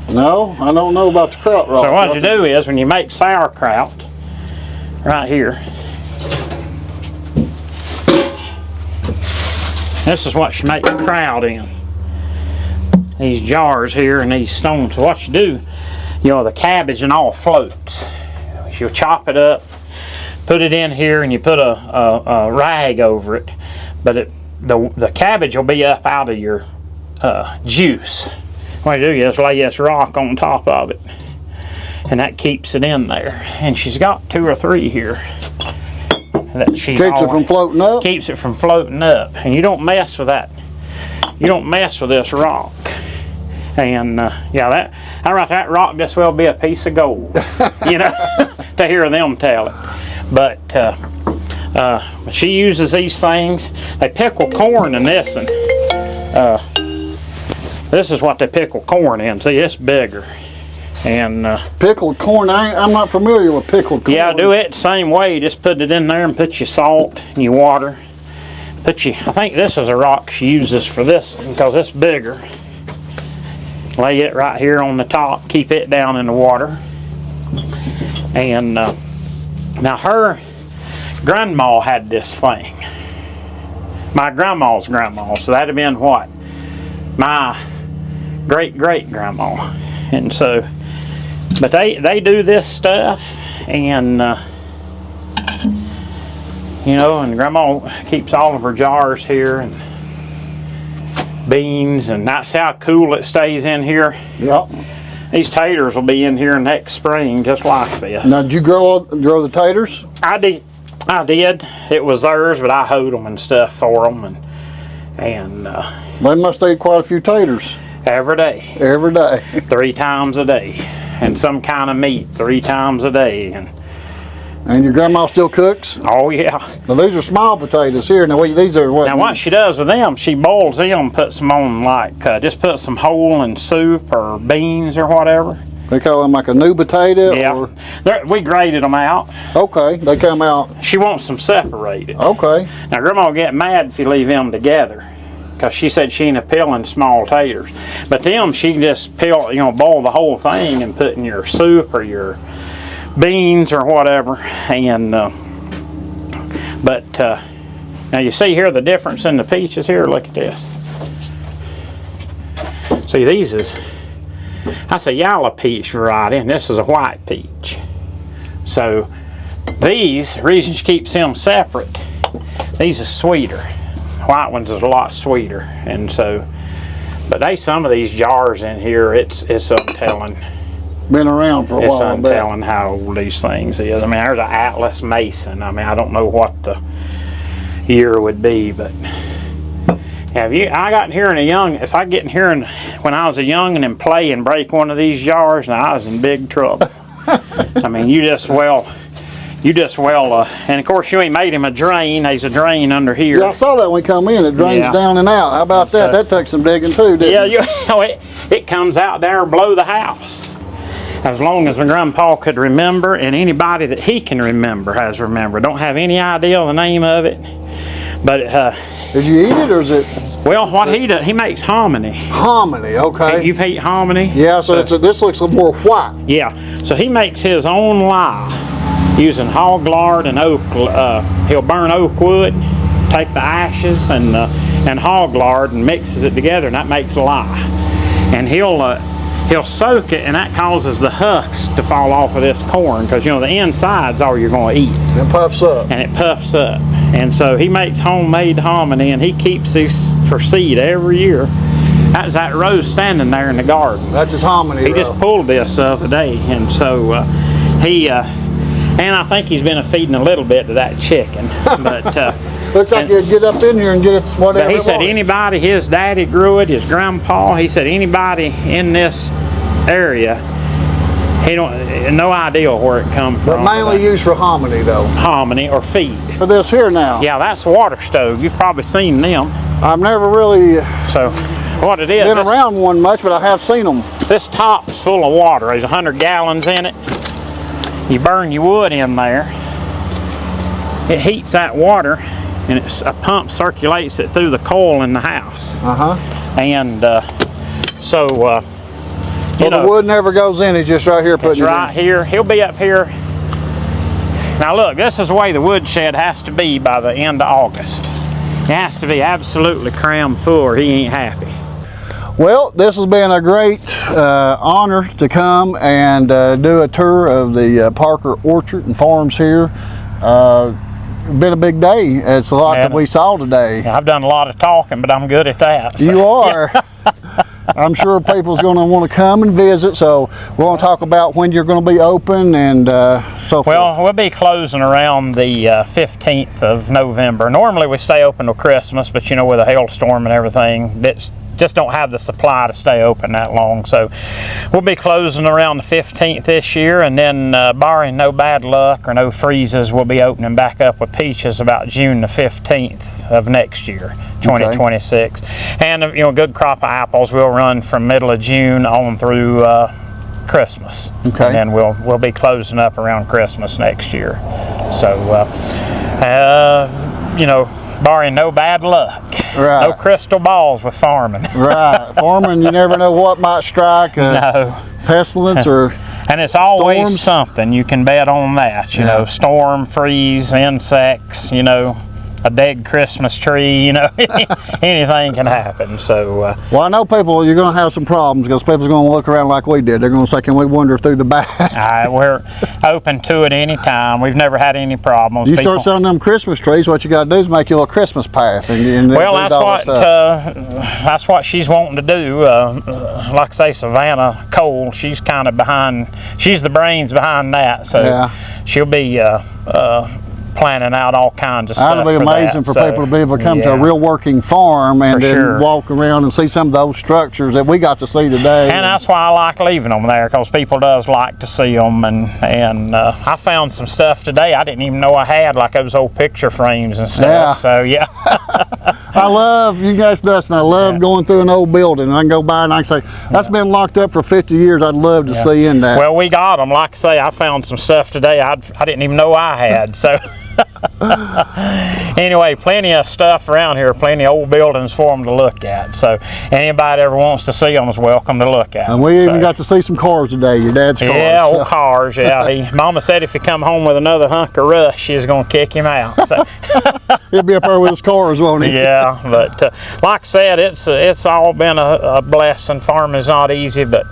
No, I don't know about the kraut rock. So what you do is when you make sauerkraut, right here, this is what you make the kraut in. These jars here and these stones. So what you do, you know, the cabbage and all floats. You'll chop it up, put it in here, and you put a rag over it. But the cabbage will be up out of your juice. What you do is lay this rock on top of it, and that keeps it in there. And she's got 2 or 3 here. That she Keeps it from floating up? Keeps it from floating up. And you don't mess with that. You don't mess with this rock. And yeah, that rock just will be a piece of gold, you know, to hear them tell it. But she uses these things. They pickle corn in this, and this is what they pickle corn in. See, it's bigger. And pickled corn, I'm not familiar with pickled corn. yeah, do it the same way. Just put it in there and put your salt and your water. I think this is a rock she uses for this because it's bigger. Lay it right here on the top. Keep it down in the water. And now her grandma had this thing. My grandma's grandma. So that'd have been what? My great-great-grandma. And so, but they do this stuff, and you know, and grandma keeps all of her jars here, and beans, and that's how cool it stays in here. Yep. These taters will be in here next spring just like this. Now, did you grow the taters? I did. It was theirs, but I hoed them and stuff for them, and They must eat quite a few taters. every day. Every day. 3 times a day, and some kind of meat 3 times a day. And your grandma still cooks? Oh yeah. Now these are small potatoes here. Now these are what? Now what she does with them, she boils them, puts them on like just put some whole in soup or beans or whatever. They call them like a new potato? Yeah. Or? We graded them out. Okay, they come out. She wants them separated. Okay. Now grandma will get mad if you leave them together, because she said she ain't peeling small taters. But them she can just peel, you know, boil the whole thing and put in your soup or your beans or whatever. And but now you see here the difference in the peaches here. Look at this. See, these is, that's a yellow peach variety, and this is a white peach. So these, the reason she keeps them separate, these are sweeter. White ones is a lot sweeter. And so, but some of these jars in here, it's untelling Been around for a It's while. I bet. untelling how old these things is. I mean, there's an Atlas Mason. I mean, I don't know what the year would be, but I got in here in a young, if I get in here when I was a youngin' and play and break one of these jars, now I was in big trouble. I mean, you just well, and of course you ain't made him a drain. There's a drain under here. Yeah, I saw that when we come in. It drains Yeah. down and out. How about that? That took some digging too, didn't it? Yeah, it comes out there below the house. As long as my grandpa could remember, and anybody that he can remember has remembered. Don't have any idea the name of it, but Did you eat it or is it well, what he does, he makes hominy. hominy? Okay. You've ate hominy? Yeah, so this looks a little more white. Yeah, so he makes his own lye using hog lard and oak. He'll burn oak wood, take the ashes and hog lard and mixes it together, and that makes lye. And he'll soak it, and that causes the husks to fall off of this corn, because you know the inside's all you're going to eat. It puffs up. And it puffs up. And so he makes homemade hominy, and he keeps these for seed every year. That's that rose standing there in the garden. That's his hominy. He just pulled this the other day, and so and I think he's been feeding a little bit to that chicken. But looks like you'd get up in here and get it whatever. but he said anybody, his daddy grew it, his grandpa. He said anybody in this area, he don't no idea where it come from. But mainly used for hominy though. Hominy or feed. For this here now. Yeah, that's water stove. You've probably seen them. I've never really So what it is, been around one much, but I have seen them. this top's full of water. There's 100 gallons in it. You burn your wood in there. It heats that water, and a pump circulates it through the coil in the house. And so the wood never goes in. It's just right here it's putting it right in. here. He'll be up here. Now look, this is the way the woodshed has to be by the end of August. It has to be absolutely crammed full, or he ain't happy. Well, this has been a great honor to come and do a tour of the Parker Orchard and Farms here. Been a big day. It's a lot that we saw today. I've done a lot of talking, but I'm good at that. So. You are. I'm sure people's going to want to come and visit, so we're going to talk about when you're going to be open and so forth. Well, we'll be closing around the 15th of November. Normally we stay open till Christmas, but you know, with a hailstorm and everything, it's just don't have the supply to stay open that long. So we'll be closing around the 15th this year, and then barring no bad luck or no freezes, we'll be opening back up with peaches about June the 15th of next year, 2026. Okay. And you know, a good crop of apples will run from middle of June on through Christmas. Okay. And then we'll be closing up around Christmas next year. So you know, barring no bad luck. Right. No crystal balls with farming. Right. Farming, you never know what might strike. No. Pestilence or and it's always storms. Something. You can bet on that. You know, storm, freeze, insects, you know, a dead Christmas tree, you know, anything can happen. So well, I know people, you're going to have some problems because people's going to look around like we did. They're going to say, can we wander through the back? We're open to it anytime. We've never had any problems. You start selling them Christmas trees, what you got to do is make you a little Christmas path. And well, that's what she's wanting to do. Like I say, Savannah Cole, she's kind of behind, she's the brains behind that. So she'll be planning out all kinds of stuff. That'll be amazing for people to be able to come to a real working farm and then walk around and see some of those structures that we got to see today. And that's why I like leaving them there, because people does like to see them. And I found some stuff today I didn't even know I had, like those old picture frames and stuff. So yeah. I love, you guys, Dustin, I love going through an old building and I can go by and I can say, that's been locked up for 50 years. I'd love to see in that. Well, we got them. Like I say, I found some stuff today I didn't even know I had. So anyway, plenty of stuff around here, plenty of old buildings for them to look at. So anybody ever wants to see them is welcome to look at. And we even got to see some cars today, your dad's cars. Yeah, old cars, yeah. Mama said if you come home with another hunk of rust, she's going to kick him out. So. He'll be up there with his cars, won't he? Yeah, but like I said, it's all been a blessing. Farming's not easy, but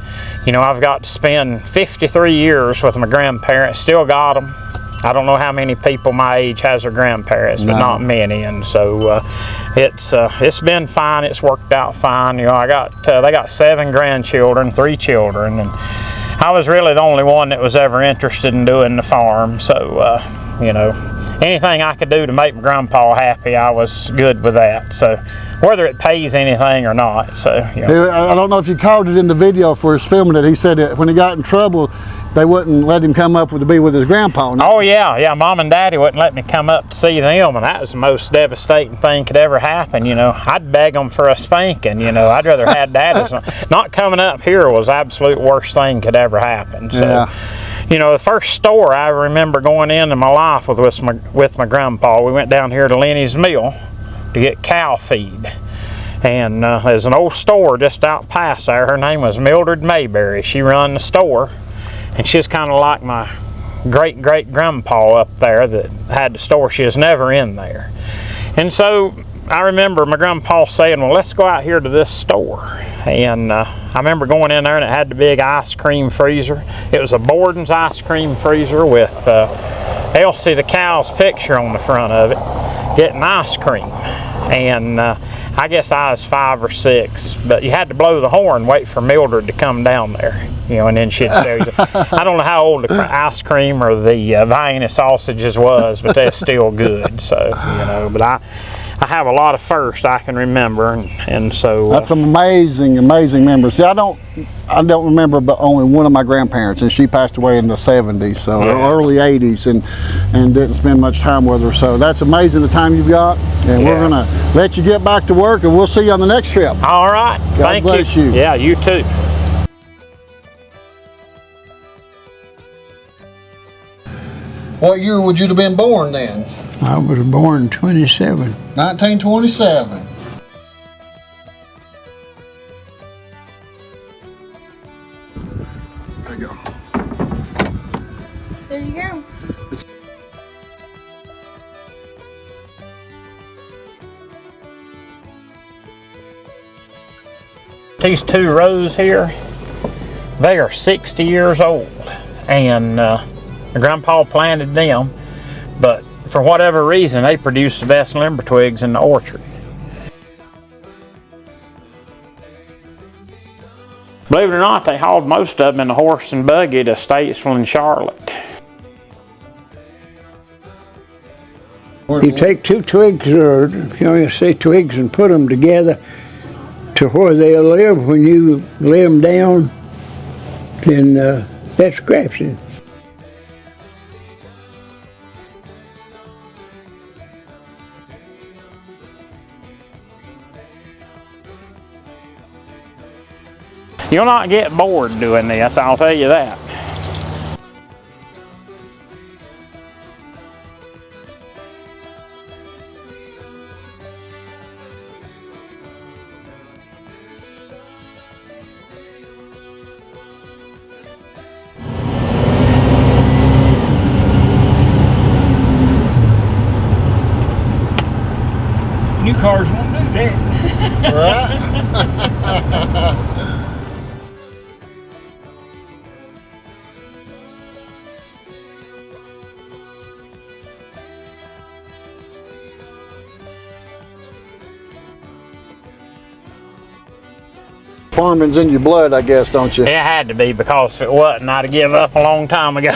you know, I've got to spend 53 years with my grandparents, still got them. I don't know how many people my age has their grandparents, but not many, and so it's been fine. It's worked out fine. You know, they got 7 grandchildren, 3 children, and I was really the only one that was ever interested in doing the farm. So, you know, anything I could do to make my grandpa happy, I was good with that. So, whether it pays anything or not. So, you know. I don't know if you caught it in the video for his filming it. He said that when he got in trouble, they wouldn't let him come up to be with his grandpa. Oh yeah, Mom and Daddy wouldn't let me come up to see them, and that was the most devastating thing could ever happen. You know, I'd beg them for a spanking. You know, I'd rather had Daddy's. Not coming up here was the absolute worst thing could ever happen. So, Yeah. you know, the first store I remember going in my life was with my grandpa. We went down here to Lenny's Mill to get cow feed. And there's an old store just out past there. Her name was Mildred Mayberry. She run the store. And she's kind of like my great-great-grandpa up there that had the store. She was never in there. And so I remember my grandpa saying, well, let's go out here to this store. And I remember going in there, and it had the big ice cream freezer. It was a Borden's ice cream freezer with Elsie the cow's picture on the front of it, getting ice cream. And I guess I was 5 or 6, but you had to blow the horn, wait for Mildred to come down there, you know, and then she'd sell you. I don't know how old the ice cream or the Vienna sausages was, but they're still good. So, you know, but I have a lot of firsts I can remember, and so That's some amazing memories. See, I don't remember but only one of my grandparents, and she passed away in the 70s, so early 80s, and didn't spend much time with her. So that's amazing the time you've got, and we're gonna let you get back to work, and we'll see you on the next trip. All right, God bless you. Yeah, you too. What year would you have been born then? I was born 27. 1927. There you go. There you go. These 2 rows here, they are 60 years old, and my grandpa planted them, but for whatever reason, they produce the best limber twigs in the orchard. Believe it or not, they hauled most of them in a horse and buggy to Statesville and Charlotte. You take 2 twigs, or you say twigs, and put them together to where they'll live. When you lay them down, then that's grafting. You'll not get bored doing this, I'll tell you that. New cars won't do that. Farming's in your blood, I guess, don't you? It had to be, because if it wasn't, I'd have given up a long time ago.